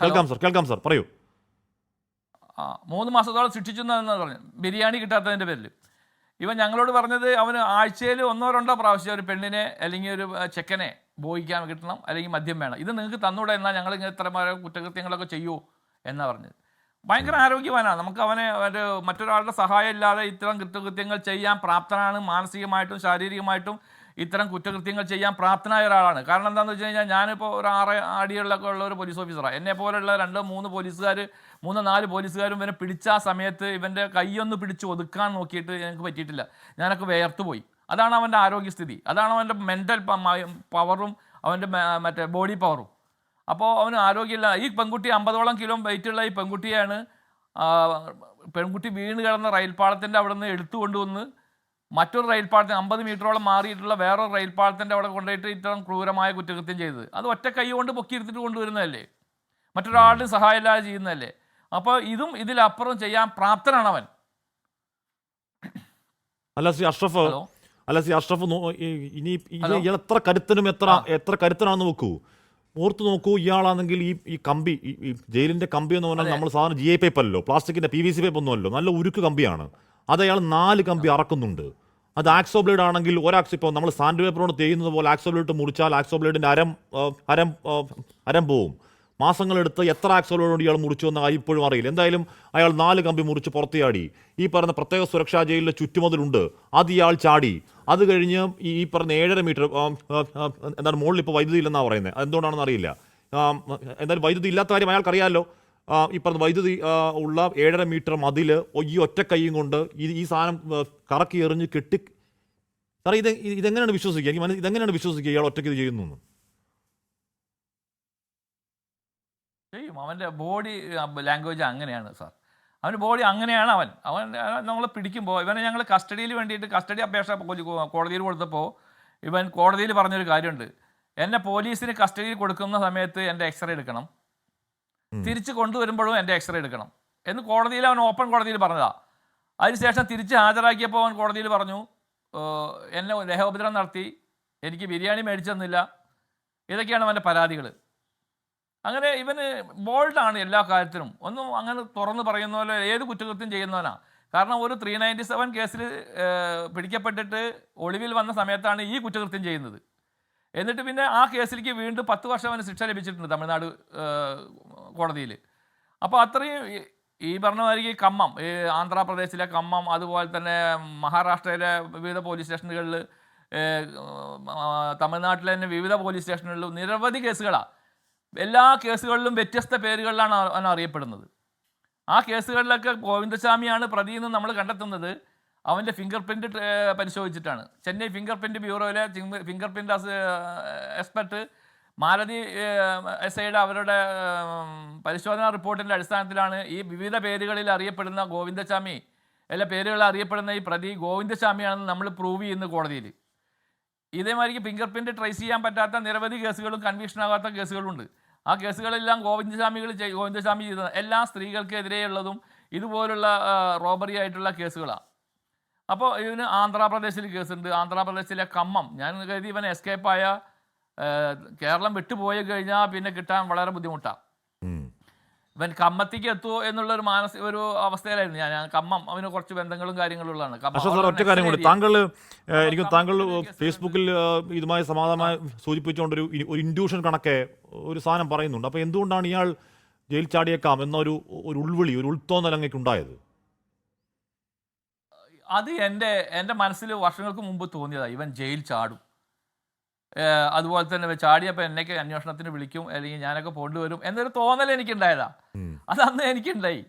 കേൾക്കാം സർ, പറയൂ. 3 മാസത്തോളം ശിക്ഷിച്ചു എന്നാണ് പറഞ്ഞു ബിരിയാണി കിട്ടാത്തതിൻ്റെ പേരിൽ. ഇവൻ ഞങ്ങളോട് പറഞ്ഞത് അവന് ആഴ്ചയിൽ 1-2 പ്രാവശ്യം ഒരു പെണ്ണിനെ അല്ലെങ്കിൽ ഒരു ചെക്കനെ ബോയിക്കാൻ കിട്ടണം, അല്ലെങ്കിൽ മദ്യം വേണം. ഇത് നിങ്ങൾക്ക് തന്നൂടെ, എന്നാൽ ഞങ്ങൾ ഇങ്ങനെ ഇത്ര കുറ്റകൃത്യങ്ങളൊക്കെ ചെയ്യൂ എന്നാണ് പറഞ്ഞത്. ഭയങ്കര ആരോഗ്യവാനാണ്. നമുക്ക് അവനെ മറ്റൊരാളുടെ സഹായം ഇല്ലാതെ ഇത്തരം കുറ്റകൃത്യങ്ങൾ ചെയ്യാൻ പ്രാപ്തനാണ്. മാനസികമായിട്ടും ശാരീരികമായിട്ടും ഇത്തരം കുറ്റകൃത്യങ്ങൾ ചെയ്യാൻ പ്രാപ്തനായ ഒരാളാണ്. കാരണം എന്താണെന്ന് വെച്ച് കഴിഞ്ഞാൽ ഞാനിപ്പോൾ ഒരു 6 അടികളിലൊക്കെ ഉള്ള ഒരു പോലീസ് ഓഫീസറാണ്. എന്നെ പോലുള്ള 2-3 പോലീസുകാർ 3-4 പോലീസുകാരും ഇവനെ പിടിച്ച ആ സമയത്ത് ഇവൻ്റെ കൈയൊന്ന് പിടിച്ച് ഒതുക്കാൻ നോക്കിയിട്ട് എനിക്ക് പറ്റിയിട്ടില്ല. ഞാനൊക്കെ വേർത്തു പോയി. അതാണ് അവൻ്റെ ആരോഗ്യസ്ഥിതി, അതാണ് അവൻ്റെ മെൻ്റൽ പവറും അവൻ്റെ മറ്റേ ബോഡി പവറും. അപ്പോൾ അവന് ആരോഗ്യമില്ല. ഈ പെൺകുട്ടി 50ഓളം കിലോ വെയിറ്റുള്ള ഈ പെൺകുട്ടിയാണ് പെൺകുട്ടി വീണ് കിടന്ന റെയിൽപ്പാളത്തിൻ്റെ അവിടെ നിന്ന് എടുത്തു കൊണ്ടുവന്ന് മറ്റൊരു റെയിൽപ്പാളത്തിന് 50 മീറ്ററോളം മാറിയിട്ടുള്ള വേറൊരു റെയിൽപ്പാളത്തിൻ്റെ അവിടെ കൊണ്ടുപോയിട്ട് ഇത്തരം ക്രൂരമായ കുറ്റകൃത്യം ചെയ്തത്. അത് ഒറ്റ കൈ കൊണ്ട് പൊക്കിയെടുത്തിട്ട് കൊണ്ടുവരുന്നതല്ലേ, മറ്റൊരാളുടെ സഹായം ഇല്ലാതെ ചെയ്യുന്നതല്ലേ. അപ്പോൾ ഇതിലപ്പുറം ചെയ്യാൻ പ്രാപ്തനാണ് അവൻ. അല്ല സി അഷ്റഫ്, ഇനി ഇയാൾ എത്ര കരുത്തനാണെന്ന് നോക്കൂ. ഓർത്ത് നോക്കൂ, ഇയാളാണെങ്കിൽ ഈ കമ്പി, ഈ ജയിലിന്റെ കമ്പി എന്ന് പറഞ്ഞാൽ നമ്മൾ സാധാരണ GI പൈപ്പ് അല്ലല്ലോ, പ്ലാസ്റ്റിക്കിന്റെ PVC പൈപ്പ് ഒന്നുമല്ലോ, നല്ല ഉരുക്ക് കമ്പിയാണ്. അത് അയാൾ 4 കമ്പി അറക്കുന്നുണ്ട്. അത് ആക്സോ ബ്ലേഡ് ആണെങ്കിൽ ഇപ്പോൾ നമ്മൾ സാൻഡ് പേപ്പർ കൊണ്ട് ചെയ്യുന്നത് പോലെ ആക്സോ ബ്ലേഡ് മുറിച്ചാൽ ആക്സോ ബ്ലേഡിന്റെ അരം പോവും. മാസങ്ങളെടുത്ത് എത്ര ആക്സോ ബ്ലേഡ് കൊണ്ട് ഇയാൾ മുറിച്ചു എന്ന് ഇപ്പോഴും അറിയില്ല. എന്തായാലും അയാൾ 4 കമ്പി മുറിച്ച് പുറത്തിയാടി. ഈ പറഞ്ഞ പ്രത്യേക സുരക്ഷാ ജയിലിലെ ചുറ്റുമതിലുണ്ട്, അത് ഇയാൾ ചാടി. അത് കഴിഞ്ഞ് ഈ പറഞ്ഞ 7.5 മീറ്റർ എന്താണ് മുകളിൽ ഇപ്പോൾ വൈദ്യുതി ഇല്ലെന്നാണ് പറയുന്നത്. എന്തുകൊണ്ടാണെന്ന് അറിയില്ല. എന്തായാലും വൈദ്യുതി ഇല്ലാത്ത കാര്യം അയാൾക്കറിയാമല്ലോ. ഈ പറഞ്ഞ വൈദ്യുതി ഉള്ള 7.5 മീറ്റർ മതിൽ ഈ ഒറ്റ കൈയും കൊണ്ട് ഈ സാധനം കറക്കി എറിഞ്ഞ് കെട്ടി. സാറേ, ഇതെങ്ങനെയാണ് വിശ്വസിക്കുക? എനിക്ക് ഇതെങ്ങനെയാണ് വിശ്വസിക്കുക ഇയാൾ ഒറ്റയ്ക്ക് ഇത് ചെയ്യുന്നു? ചെയ്യും. അവൻ്റെ ബോഡി ലാംഗ്വേജ് അങ്ങനെയാണ് സാർ. അവൻ്റെ ബോഡി അങ്ങനെയാണ്. അവൻ നമ്മൾ പിടിക്കുമ്പോൾ ഇവനെ ഞങ്ങൾ കസ്റ്റഡിയിൽ വേണ്ടിയിട്ട് കസ്റ്റഡി അപേക്ഷ കോടതിയിൽ കൊടുത്തപ്പോൾ ഇവൻ കോടതിയിൽ പറഞ്ഞൊരു കാര്യമുണ്ട്. എന്നെ പോലീസിന് കസ്റ്റഡിയിൽ കൊടുക്കുന്ന സമയത്ത് എൻ്റെ എക്സ്റേ എടുക്കണം, തിരിച്ച് കൊണ്ടുവരുമ്പോഴും എൻ്റെ എക്സ്റേ എടുക്കണം എന്ന് കോടതിയിൽ അവൻ ഓപ്പൺ കോടതിയിൽ പറഞ്ഞതാണ്. അതിനുശേഷം തിരിച്ച് ഹാജരാക്കിയപ്പോൾ അവൻ കോടതിയിൽ പറഞ്ഞു, എന്നെ ദേഹോപദ്രവം നടത്തി, എനിക്ക് ബിരിയാണി മേടിച്ചു തന്നില്ല. ഇതൊക്കെയാണ് അവൻ്റെ പരാതികൾ. അങ്ങനെ ഇവന് ബോൾഡാണ് എല്ലാ കാര്യത്തിലും. ഒന്നും അങ്ങനെ തുറന്ന് പറയുന്ന പോലെ ഏത് കുറ്റകൃത്യം ചെയ്യുന്നവനാണ്. കാരണം ഒരു 397 കേസിൽ പിടിക്കപ്പെട്ടിട്ട് ഒളിവിൽ വന്ന സമയത്താണ് ഈ കുറ്റകൃത്യം ചെയ്യുന്നത്. എന്നിട്ട് പിന്നെ ആ കേസിലേക്ക് വീണ്ടും 10 വർഷം അവന് ശിക്ഷ ലഭിച്ചിട്ടുണ്ട് തമിഴ്നാട് കോടതിയിൽ. അപ്പോൾ അത്രയും ഈ പറഞ്ഞ മാതിരി കമ്മം, ആന്ധ്രാപ്രദേശിലെ കമ്മം, അതുപോലെ തന്നെ മഹാരാഷ്ട്രയിലെ വിവിധ പോലീസ് സ്റ്റേഷനുകളിൽ, തമിഴ്നാട്ടിലെ തന്നെ വിവിധ പോലീസ് സ്റ്റേഷനുകളിലും നിരവധി കേസുകളാണ്. എല്ലാ കേസുകളിലും വ്യത്യസ്ത പേരുകളിലാണ് അവൻ അറിയപ്പെടുന്നത്. ആ കേസുകളിലൊക്കെ ഗോവിന്ദസ്വാമിയാണ് പ്രതി എന്ന് നമ്മൾ കണ്ടെത്തുന്നത് അവൻ്റെ ഫിംഗർ പ്രിൻ്റ് പരിശോധിച്ചിട്ടാണ്. ചെന്നൈ ഫിംഗർ പ്രിൻ്റ് ബ്യൂറോയിലെ ഫിംഗർ പ്രിൻ്റ് എക്സ്പെർട്ട് മാലതി SIയുടെ അവരുടെ പരിശോധനാ റിപ്പോർട്ടിൻ്റെ അടിസ്ഥാനത്തിലാണ് ഈ വിവിധ പേരുകളിൽ അറിയപ്പെടുന്ന ഗോവിന്ദസ്വാമി, എല്ലാ പേരുകളിൽ അറിയപ്പെടുന്ന ഈ പ്രതി ഗോവിന്ദസ്വാമിയാണെന്ന് നമ്മൾ പ്രൂവ് ചെയ്യുന്ന കോടതിയിൽ. ഇതേമാതിരി ഫിംഗർ പ്രിൻ്റ് ട്രേസ് ചെയ്യാൻ പറ്റാത്ത നിരവധി കേസുകളും കൺവിക്ഷനാകാത്ത കേസുകളുണ്ട്. ആ കേസുകളെല്ലാം ഗോവിന്ദസ്വാമി ചെയ്തത് എല്ലാ സ്ത്രീകൾക്കെതിരെയുള്ളതും ഇതുപോലുള്ള റോബറി ആയിട്ടുള്ള കേസുകളാണ്. അപ്പോൾ ഇവന് ആന്ധ്രാപ്രദേശിൽ കേസുണ്ട്. ആന്ധ്രാപ്രദേശിലെ കമ്മം, ഞാൻ കരുതി ഇവൻ എസ്കേപ്പായ കേരളം വിട്ടുപോയി കഴിഞ്ഞാൽ പിന്നെ കിട്ടാൻ വളരെ ബുദ്ധിമുട്ടാണ്. ഇവൻ കമ്മത്തേക്ക് എത്തുമോ എന്നുള്ളൊരു ഒരു അവസ്ഥയിലായിരുന്നു ഞാൻ. കമ്മം അവന് കുറച്ച് ബന്ധങ്ങളും കാര്യങ്ങളും ഉള്ളതാണ്. ഒറ്റ കാര്യം കൂടി, താങ്കൾ ഫേസ്ബുക്കിൽ ഇതുമായി സമാധാനമായി സൂചിപ്പിച്ചുകൊണ്ടൊരു ഇൻഡ്യൂഷൻ കണക്കെ ഒരു സാധനം പറയുന്നുണ്ട്. അപ്പോൾ എന്തുകൊണ്ടാണ് ഇയാൾ ജയിൽ ചാടിയേക്കാം എന്നൊരു ഉൾവിളി, ഒരു ഉൾത്തോന്നൽ അങ്ങേക്ക് ഉണ്ടായത്? അത് എൻ്റെ മനസ്സിൽ വർഷങ്ങൾക്ക് മുമ്പ് തോന്നിയതാണ്. ഇവൻ ജയിൽ ചാടും, അതുപോലെ തന്നെ ചാടിയപ്പോൾ എന്നൊക്കെ അന്വേഷണത്തിന് വിളിക്കും, അല്ലെങ്കിൽ ഞാനൊക്കെ കൊണ്ടുവരും എന്നൊരു തോന്നൽ എനിക്കുണ്ടായതാ. അത് അന്ന് എനിക്കുണ്ടായി.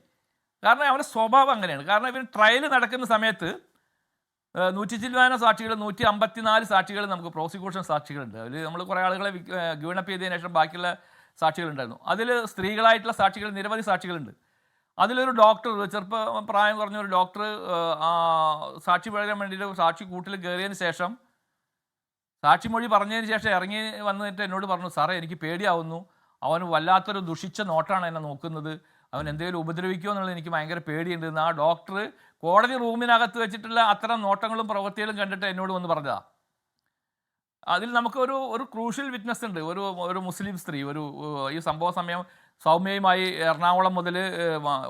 കാരണം അവൻ്റെ സ്വഭാവം അങ്ങനെയാണ്. കാരണം ഇവൻ ട്രയൽ നടക്കുന്ന സമയത്ത് 100 ചില്ലാനം സാക്ഷികൾ, 154 സാക്ഷികൾ, നമുക്ക് പ്രോസിക്യൂഷൻ സാക്ഷികളുണ്ട്. അതിൽ നമ്മൾ കുറേ ആളുകളെ ഗീവണപ്പ് ചെയ്തതിനു ശേഷം ബാക്കിയുള്ള സാക്ഷികളുണ്ടായിരുന്നു. അതിൽ സ്ത്രീകളായിട്ടുള്ള സാക്ഷികൾ നിരവധി സാക്ഷികളുണ്ട്. അതിലൊരു ഡോക്ടർ, പ്രായം കുറഞ്ഞൊരു ഡോക്ടർ സാക്ഷി പറയാൻ വേണ്ടിയിട്ട് സാക്ഷി കൂട്ടിൽ കയറിയതിന് ശേഷം, സാക്ഷിമൊഴി പറഞ്ഞതിന് ശേഷം ഇറങ്ങി വന്നിട്ട് എന്നോട് പറഞ്ഞു, സാറേ എനിക്ക് പേടിയാവുന്നു, അവന് വല്ലാത്തൊരു ദുഷിച്ച നോട്ടാണ് എന്നെ നോക്കുന്നത്, അവൻ എന്തെങ്കിലും ഉപദ്രവിക്കുമോ എന്നുള്ളത് എനിക്ക് ഭയങ്കര പേടിയുണ്ട് എന്ന് ആ ഡോക്ടർ കോടതി റൂമിനകത്ത് വെച്ചിട്ടുള്ള അത്തരം നോട്ടങ്ങളും പ്രവൃത്തികളും കണ്ടിട്ട് എന്നോട് വന്ന് പറഞ്ഞതാണ്. അതിൽ നമുക്കൊരു ക്രൂഷ്യൽ വിറ്റ്നസ് ഉണ്ട്. ഒരു മുസ്ലിം സ്ത്രീ ഈ സംഭവ സമയം സൗമ്യയുമായി എറണാകുളം മുതൽ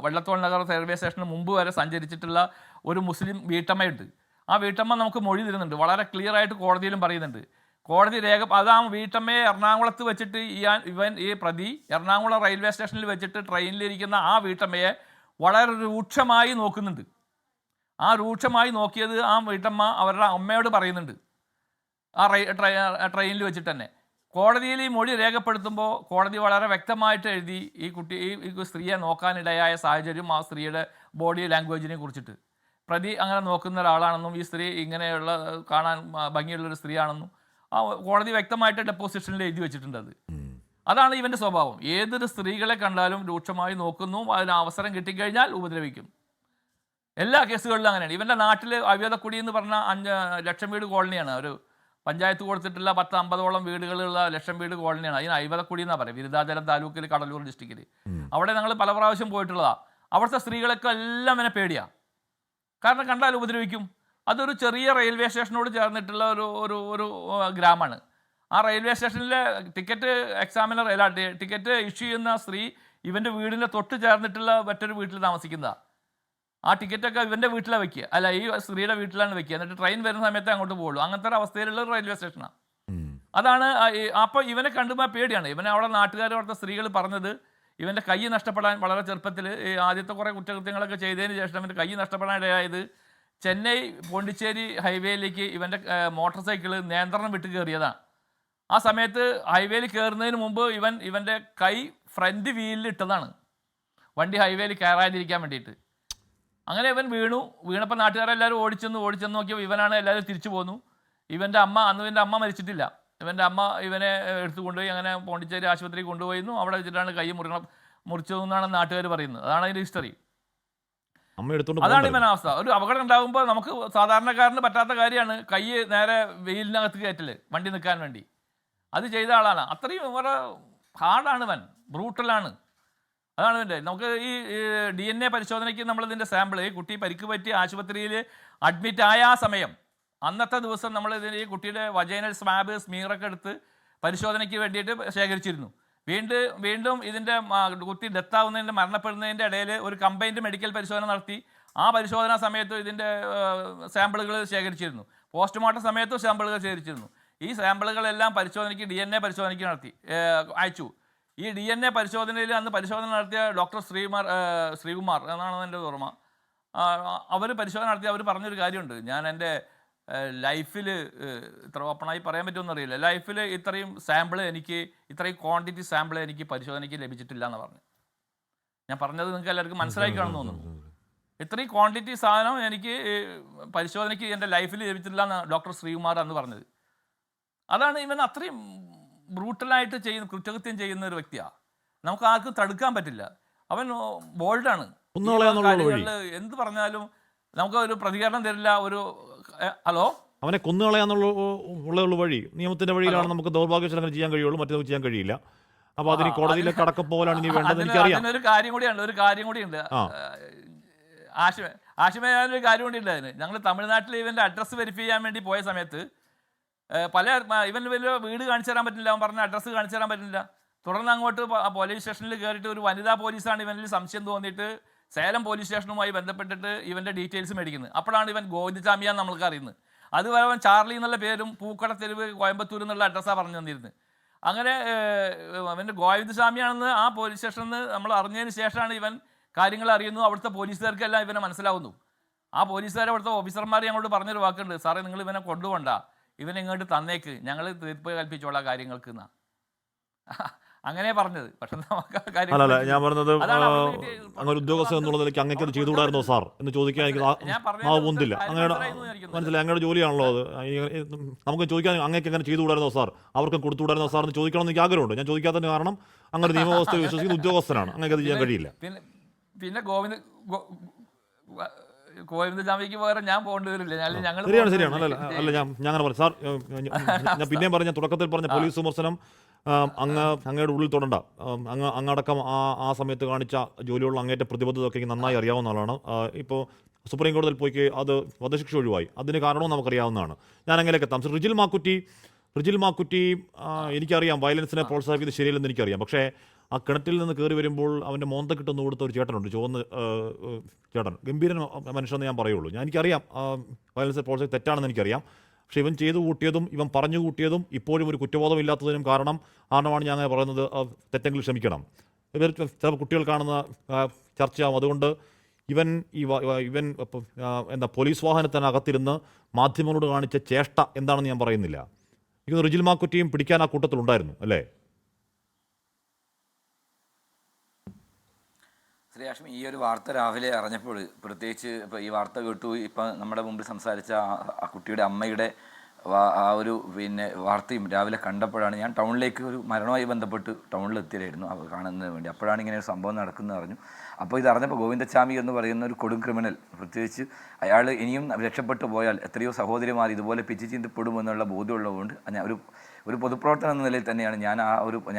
വള്ളത്തോൾ നഗർ റെയിൽവേ സ്റ്റേഷന് മുമ്പ് വരെ സഞ്ചരിച്ചിട്ടുള്ള ഒരു മുസ്ലിം വീട്ടമ്മയുണ്ട്. ആ വീട്ടമ്മ നമുക്ക് മൊഴി തരുന്നുണ്ട്, വളരെ ക്ലിയർ ആയിട്ട് കോടതിയിലും പറയുന്നുണ്ട്. കോടതി അത് ആ വീട്ടമ്മയെ എറണാകുളത്ത് വെച്ചിട്ട് ഈ പ്രതി എറണാകുളം റെയിൽവേ സ്റ്റേഷനിൽ വെച്ചിട്ട് ട്രെയിനിലിരിക്കുന്ന ആ വീട്ടമ്മയെ വളരെ രൂക്ഷമായി നോക്കുന്നുണ്ട്. ആ രൂക്ഷമായി നോക്കിയത് ആ വീട്ടമ്മ അവരുടെ അമ്മയോട് പറയുന്നുണ്ട് ആ ട്രെയിനിൽ വെച്ചിട്ട് തന്നെ. കോടതിയിൽ ഈ മൊഴി രേഖപ്പെടുത്തുമ്പോൾ കോടതി വളരെ വ്യക്തമായിട്ട് എഴുതി ഈ സ്ത്രീയെ നോക്കാനിടയായ സാഹചര്യം, ആ സ്ത്രീയുടെ ബോഡി ലാംഗ്വേജിനെ കുറിച്ചിട്ട്. പ്രതി അങ്ങനെ നോക്കുന്ന ഒരാളാണെന്നും ഈ സ്ത്രീ ഇങ്ങനെയുള്ള കാണാൻ ഭംഗിയുള്ളൊരു സ്ത്രീയാണെന്നും ആ കോടതി വ്യക്തമായിട്ട് ഡെപ്പോസിഷനിൽ എഴുതി വെച്ചിട്ടുണ്ട്. അതാണ് ഇവൻ്റെ സ്വഭാവം. ഏതൊരു സ്ത്രീകളെ കണ്ടാലും രൂക്ഷമായി നോക്കുന്നു, അതിന് അവസരം കിട്ടിക്കഴിഞ്ഞാൽ ഉപദ്രവിക്കും. എല്ലാ കേസുകളിലും അങ്ങനെയാണ്. ഇവൻ്റെ നാട്ടിൽ അവ്യതക്കുടി എന്ന് പറഞ്ഞ 5 ലക്ഷം വീട് കോളനിയാണ്. ഒരു പഞ്ചായത്ത് കൊടുത്തിട്ടുള്ള 10-50ഓളം വീടുകളുള്ള ലക്ഷം വീട് കോളനിയാണ്. അതിന് അയ്വതക്കുടി എന്നാണ് പറയുക. വിരുദ്ധാചലം താലൂക്കിൽ, കടലൂർ ഡിസ്ട്രിക്റ്റിൽ. അവിടെ ഞങ്ങൾ പല പ്രാവശ്യം പോയിട്ടുള്ളതാണ്. അവിടുത്തെ സ്ത്രീകളൊക്കെ എല്ലാം എന്നെ പേടിയാണ്. കാരണം കണ്ടാൽ ഉപദ്രവിക്കും. അതൊരു ചെറിയ റെയിൽവേ സ്റ്റേഷനോട് ചേർന്നിട്ടുള്ള ഒരു ഗ്രാമമാണ്. ആ റെയിൽവേ സ്റ്റേഷനിലെ ടിക്കറ്റ് എക്സാമിനർ ടിക്കറ്റ് ഇഷ്യൂ ചെയ്യുന്ന സ്ത്രീ ഇവൻ്റെ വീടിൻ്റെ തൊട്ട് ചേർന്നിട്ടുള്ള മറ്റൊരു വീട്ടിൽ താമസിക്കുന്നതാണ്. ആ ടിക്കറ്റൊക്കെ ഇവൻ്റെ വീട്ടിലാണ് വെക്കുക, അല്ല ഈ സ്ത്രീയുടെ വീട്ടിലാണ് വെക്കുക. എന്നിട്ട് ട്രെയിൻ വരുന്ന സമയത്ത് അങ്ങോട്ട് പോകുള്ളൂ. അങ്ങനത്തെ ഒരു അവസ്ഥയിലുള്ള റെയിൽവേ സ്റ്റേഷനാണ്. അതാണ്. അപ്പോൾ ഇവനെ കണ്ടുമ്പോൾ പേടിയാണ്. ഇവനെ അവിടെ അവിടുത്തെ സ്ത്രീകൾ പറഞ്ഞത് ഇവൻ്റെ കൈ നഷ്ടപ്പെടാൻ വളരെ ചെറുപ്പത്തിൽ ആദ്യത്തെ കുറേ കുറ്റകൃത്യങ്ങളൊക്കെ ചെയ്തതിന് ശേഷം ഇവൻ്റെ കൈ നഷ്ടപ്പെടാൻ ഇടയായത് ചെന്നൈ പോണ്ടിച്ചേരി ഹൈവേയിലേക്ക് ഇവൻ്റെ മോട്ടോർ സൈക്കിൾ നിയന്ത്രണം വിട്ട് കയറിയതാണ്. ആ സമയത്ത് ഹൈവേയിൽ കയറുന്നതിന് മുമ്പ് ഇവൻ്റെ കൈ ഫ്രണ്ട് വീലിൽ ഇട്ടതാണ്, വണ്ടി ഹൈവേയിൽ കയറാതിരിക്കാൻ വേണ്ടിയിട്ട്. അങ്ങനെ ഇവൻ വീണപ്പോൾ നാട്ടുകാരെല്ലാവരും ഓടിച്ചെന്ന് നോക്കിയപ്പോൾ ഇവനാണ് എല്ലാവരും തിരിച്ചു പോന്നു. ഇവൻ്റെ അമ്മ മരിച്ചിട്ടില്ല. ഇവൻ്റെ അമ്മ ഇവനെ എടുത്തു കൊണ്ടുപോയി അങ്ങനെ പോണ്ടിച്ചേരി ആശുപത്രിയിൽ കൊണ്ടുപോയിരുന്നു. അവിടെ വെച്ചിട്ടാണ് കൈ മുറിച്ചതെന്നാണ് നാട്ടുകാർ പറയുന്നത്. അതാണ് അതിൻ്റെ ഹിസ്റ്ററി. അതാണ് ഇവൻ അവസ്ഥ. ഒരു അപകടം ഉണ്ടാകുമ്പോൾ നമുക്ക് സാധാരണക്കാരന് പറ്റാത്ത കാര്യമാണ് കൈ നേരെ വെയിലിനകത്ത് കയറ്റല്, വണ്ടി നിൽക്കാൻ വേണ്ടി. അത് ചെയ്ത ആളാണ്. അത്രയും വളരെ ഹാർഡാണ് ഇവൻ, ബ്രൂട്ടലാണ്. അതാണ് ഇതിൻ്റെ. നമുക്ക് ഈ DNA പരിശോധനയ്ക്ക് നമ്മളിതിൻ്റെ സാമ്പിൾ, കുട്ടി പരിക്ക് പറ്റി ആശുപത്രിയിൽ അഡ്മിറ്റ് ആയ ആ സമയം അന്നത്തെ ദിവസം നമ്മൾ ഈ കുട്ടിയുടെ വജൈനൽ സ്വാബ്, സ്മീറൊക്കെ എടുത്ത് പരിശോധനയ്ക്ക് വേണ്ടിയിട്ട് ശേഖരിച്ചിരുന്നു. വീണ്ടും ഇതിൻ്റെ കുട്ടി ഡെത്താവുന്നതിൻ്റെ, മരണപ്പെടുന്നതിൻ്റെ ഇടയിൽ ഒരു കമ്പൈൻഡ് മെഡിക്കൽ പരിശോധന നടത്തി. ആ പരിശോധനാ സമയത്ത് ഇതിൻ്റെ സാമ്പിളുകൾ ശേഖരിച്ചിരുന്നു. പോസ്റ്റ്മോർട്ടം സമയത്തും സാമ്പിളുകൾ ശേഖരിച്ചിരുന്നു. ഈ സാമ്പിളുകളെല്ലാം പരിശോധനയ്ക്ക് DNA പരിശോധനയ്ക്ക് അയച്ചു. ഈ DNA പരിശോധനയിൽ അന്ന് പരിശോധന നടത്തിയ ഡോക്ടർ ശ്രീകുമാർ എന്നാണ് എൻ്റെ ഓർമ്മ. അവർ പരിശോധന നടത്തി അവർ പറഞ്ഞൊരു കാര്യമുണ്ട്. ഞാൻ എൻ്റെ ലൈഫിൽ ഇത്ര ഓപ്പണായി പറയാൻ പറ്റുമെന്ന് അറിയില്ല, ലൈഫിൽ ഇത്രയും ക്വാണ്ടിറ്റി സാമ്പിൾ എനിക്ക് പരിശോധനയ്ക്ക് ലഭിച്ചിട്ടില്ല എന്ന് പറഞ്ഞു. ഞാൻ പറഞ്ഞത് നിങ്ങൾക്ക് എല്ലാവർക്കും മനസ്സിലാക്കി കാണുന്നു തോന്നുന്നു. ഇത്രയും ക്വാണ്ടിറ്റി സാധനം എനിക്ക് പരിശോധനയ്ക്ക് എൻ്റെ ലൈഫിൽ ലഭിച്ചിട്ടില്ല എന്ന് ഡോക്ടർ ശ്രീകുമാർ അന്ന് പറഞ്ഞത്. അതാണ് ഇവൻ അത്രയും ബ്രൂട്ടലായിട്ട് കുറ്റകൃത്യം ചെയ്യുന്ന ഒരു വ്യക്തിയാണ്. നമുക്ക് ആർക്കും തടുക്കാൻ പറ്റില്ല. അവൻ ബോൾഡാണ്. എന്ത് പറഞ്ഞാലും നമുക്ക് ഒരു പ്രതികരണം തരില്ല. ഹലോ, അവനെ കൊന്നുകളയാന്നുള്ള വഴി നിയമത്തിന്റെ വഴിയിലാണ് നമുക്ക് ദൗർഭാഗ്യവശാൽ ചെയ്യാൻ കഴിയുള്ളൂ, മറ്റേ ചെയ്യാൻ കഴിയില്ല. അപ്പൊ അതിന് കോടതിയിലേക്ക് അടക്കം പോലാണ് ഇനി വേണ്ടത്. എനിക്കറിയാം. ഒരു കാര്യം കൂടിയുണ്ട് ആഷിമ, ഞാനൊരു കാര്യം കൂടി ഉണ്ട് അതിന്. ഞങ്ങൾ തമിഴ്നാട്ടിൽ ഇവൻ്റെ അഡ്രസ്സ് വെരിഫൈ ചെയ്യാൻ വേണ്ടി പോയ സമയത്ത് ഇവന് വലിയ വീട് കാണിച്ചു തരാൻ പറ്റില്ല. അവൻ പറഞ്ഞ അഡ്രസ്സ് കാണിച്ചു തരാൻ പറ്റില്ല. തുടർന്ന് അങ്ങോട്ട് പോലീസ് സ്റ്റേഷനിൽ കയറിയിട്ട് ഒരു വനിതാ പോലീസാണ് ഇവനിൽ സംശയം തോന്നിയിട്ട് സേലം പോലീസ് സ്റ്റേഷനുമായി ബന്ധപ്പെട്ടിട്ട് ഇവൻ്റെ ഡീറ്റെയിൽസ് മേടിക്കുന്നത്. അപ്പോഴാണ് ഇവൻ ഗോവിന്ദസ്വാമിയാന്ന് നമ്മൾക്ക് അറിയുന്നത്. അതുവരെ അവൻ ചാർലി എന്നുള്ള പേരും പൂക്കട തെരുവ് കോയമ്പത്തൂർ എന്നുള്ള അഡ്രസ്സാണ് പറഞ്ഞു തന്നിരുന്നത്. അങ്ങനെ അവൻ്റെ ഗോവിന്ദസ്വാമിയാണെന്ന് ആ പോലീസ് സ്റ്റേഷനിൽ നിന്ന് നമ്മൾ അറിഞ്ഞതിന് ശേഷമാണ് ഇവൻ കാര്യങ്ങൾ അറിയുന്നു. അവിടുത്തെ പോലീസുകാർക്കെല്ലാം ഇവനെ മനസ്സിലാവുന്നു. ആ പോലീസുകാർ അവിടുത്തെ ഓഫീസർമാർ ഞങ്ങളോട് പറഞ്ഞൊരു വാക്കുണ്ട്, സാറേ നിങ്ങൾ ഇവനെ കൊണ്ടുപോകണ്ട, ഇവനെ ഇങ്ങോട്ട് തന്നേക്ക്, ഞങ്ങൾ തീർപ്പ് കൽപ്പിച്ചോളാം കാര്യങ്ങൾക്ക് എന്നാ അങ്ങനെ പറഞ്ഞത്. പക്ഷെ അല്ല, ഞാൻ പറഞ്ഞത് അങ്ങനെ ഉദ്യോഗസ്ഥൻ എന്നുള്ള നിലയ്ക്ക് അങ്ങേക്ക് ചെയ്തുകൂടായിരുന്നോ സാർ എന്ന് ചോദിക്കാൻ എനിക്ക് ഒന്നില്ല. അങ്ങനെ മനസ്സിലായി, അങ്ങയുടെ ജോലിയാണല്ലോ അത്. നമുക്ക് ചോദിക്കാൻ അങ്ങേക്ക് അങ്ങനെ ചെയ്തുകൂടായിരുന്നോ സാർ, അവർക്ക് കൊടുത്തുകൂടായിരുന്നോ സാർ എന്ന് ചോദിക്കണം എന്ന് എനിക്ക് ആഗ്രഹമുണ്ട്. ഞാൻ ചോദിക്കാത്തതിന് കാരണം അങ്ങനെ നിയമവ്യവസ്ഥ വിശ്വസിക്കുന്ന ഉദ്യോഗസ്ഥനാണ്, അങ്ങേക്ക് അത് ചെയ്യാൻ കഴിയില്ല. പിന്നെ ഗോവിന്ദസ്വാമിക്ക് പകരം ഞാൻ പോകേണ്ടി വരില്ല. ശരിയാണ്. അല്ല ഞാൻ അങ്ങനെ പറഞ്ഞു സാർ. ഞാൻ പിന്നെയും പറഞ്ഞ തുടക്കത്തിൽ പറഞ്ഞ പോലീസ് വിമർശനം അങ്ങയുടെ ഉള്ളിൽ തൊടണ്ട. അങ്ങടക്കം ആ സമയത്ത് കാണിച്ച ജോലിയുള്ള അങ്ങേറ്റ പ്രതിബദ്ധതയൊക്കെ എനിക്ക് നന്നായി അറിയാവുന്ന ആളാണ്. ഇപ്പോൾ സുപ്രീം കോടതിയിൽ പോയി അത് വധശിക്ഷ ഒഴിവായി. അതിന് കാരണവും നമുക്കറിയാവുന്നതാണ്. ഞാൻ അങ്ങനെയൊക്കെ എത്താം. റിജിൽ മാക്കുറ്റി എനിക്കറിയാം വയലൻസിനെ പ്രോത്സാഹിപ്പിക്കുന്നത് ശരിയല്ലെന്ന് എനിക്കറിയാം. പക്ഷേ ആ കിണറ്റിൽ നിന്ന് കയറി വരുമ്പോൾ അവൻ്റെ മോന്തക്കിട്ടൊന്ന് കൊടുത്ത ഒരു ചേട്ടനുണ്ട്, ചുവന്ന് ചേട്ടൻ, ഗംഭീരൻ മനുഷ്യനെന്ന് ഞാൻ പറയുള്ളൂ. എനിക്കറിയാം വയലൻസിനെ പ്രോത്സാഹിപ്പിക്കുന്നത് തെറ്റാണെന്ന് എനിക്കറിയാം. പക്ഷേ ഇവൻ ചെയ്തു കൂട്ടിയതും ഇവൻ പറഞ്ഞു കൂട്ടിയതും ഇപ്പോഴും ഒരു കുറ്റബോധമില്ലാത്തതിനും കാരണമാണ് ഞാൻ അങ്ങനെ പറയുന്നത്. തെറ്റെങ്കിൽ ക്ഷമിക്കണം. ഇവർ ചില കുട്ടികൾ കാണുന്ന ചർച്ചയാവും. അതുകൊണ്ട് ഇവൻ എന്താ പോലീസ് വാഹനത്തിനകത്തിരുന്ന് മാധ്യമങ്ങളോട് കാണിച്ച ചേഷ്ട എന്താണെന്ന് ഞാൻ പറയുന്നില്ല. എനിക്ക് റിജിൽ മാക്കുറ്റിയും പിടിക്കാൻ ആ കൂട്ടത്തിലുണ്ടായിരുന്നു അല്ലേ? ശ്രീ ഹാഷ്മി, ഈ ഒരു വാർത്ത രാവിലെ അറിഞ്ഞപ്പോൾ, പ്രത്യേകിച്ച് ഇപ്പോൾ ഈ വാർത്ത കേട്ടു, ഇപ്പം നമ്മുടെ മുമ്പിൽ സംസാരിച്ച ആ കുട്ടിയുടെ അമ്മയുടെ ആ ഒരു വാർത്തയും രാവിലെ കണ്ടപ്പോഴാണ് ഞാൻ ടൗണിലേക്ക് ഒരു മരണവുമായി ബന്ധപ്പെട്ട് ടൗണിലെത്തിയായിരുന്നു അത് കാണുന്നതിന് വേണ്ടി. അപ്പോഴാണ് ഇങ്ങനെ ഒരു സംഭവം നടക്കുന്നത് അറിഞ്ഞു. അപ്പോൾ ഇത് അറിഞ്ഞപ്പോൾ ഗോവിന്ദച്ചാമി എന്ന് പറയുന്ന ഒരു കൊടും ക്രിമിനൽ, പ്രത്യേകിച്ച് അയാൾ ഇനിയും രക്ഷപ്പെട്ടു പോയാൽ എത്രയോ സഹോദരിമാർ ഇതുപോലെ പിച്ചു ചീന്തപ്പെടുമെന്നുള്ള ബോധ്യമുള്ളതുകൊണ്ട് ഒരു പൊതുപ്രവർത്തനം എന്ന നിലയിൽ തന്നെയാണ്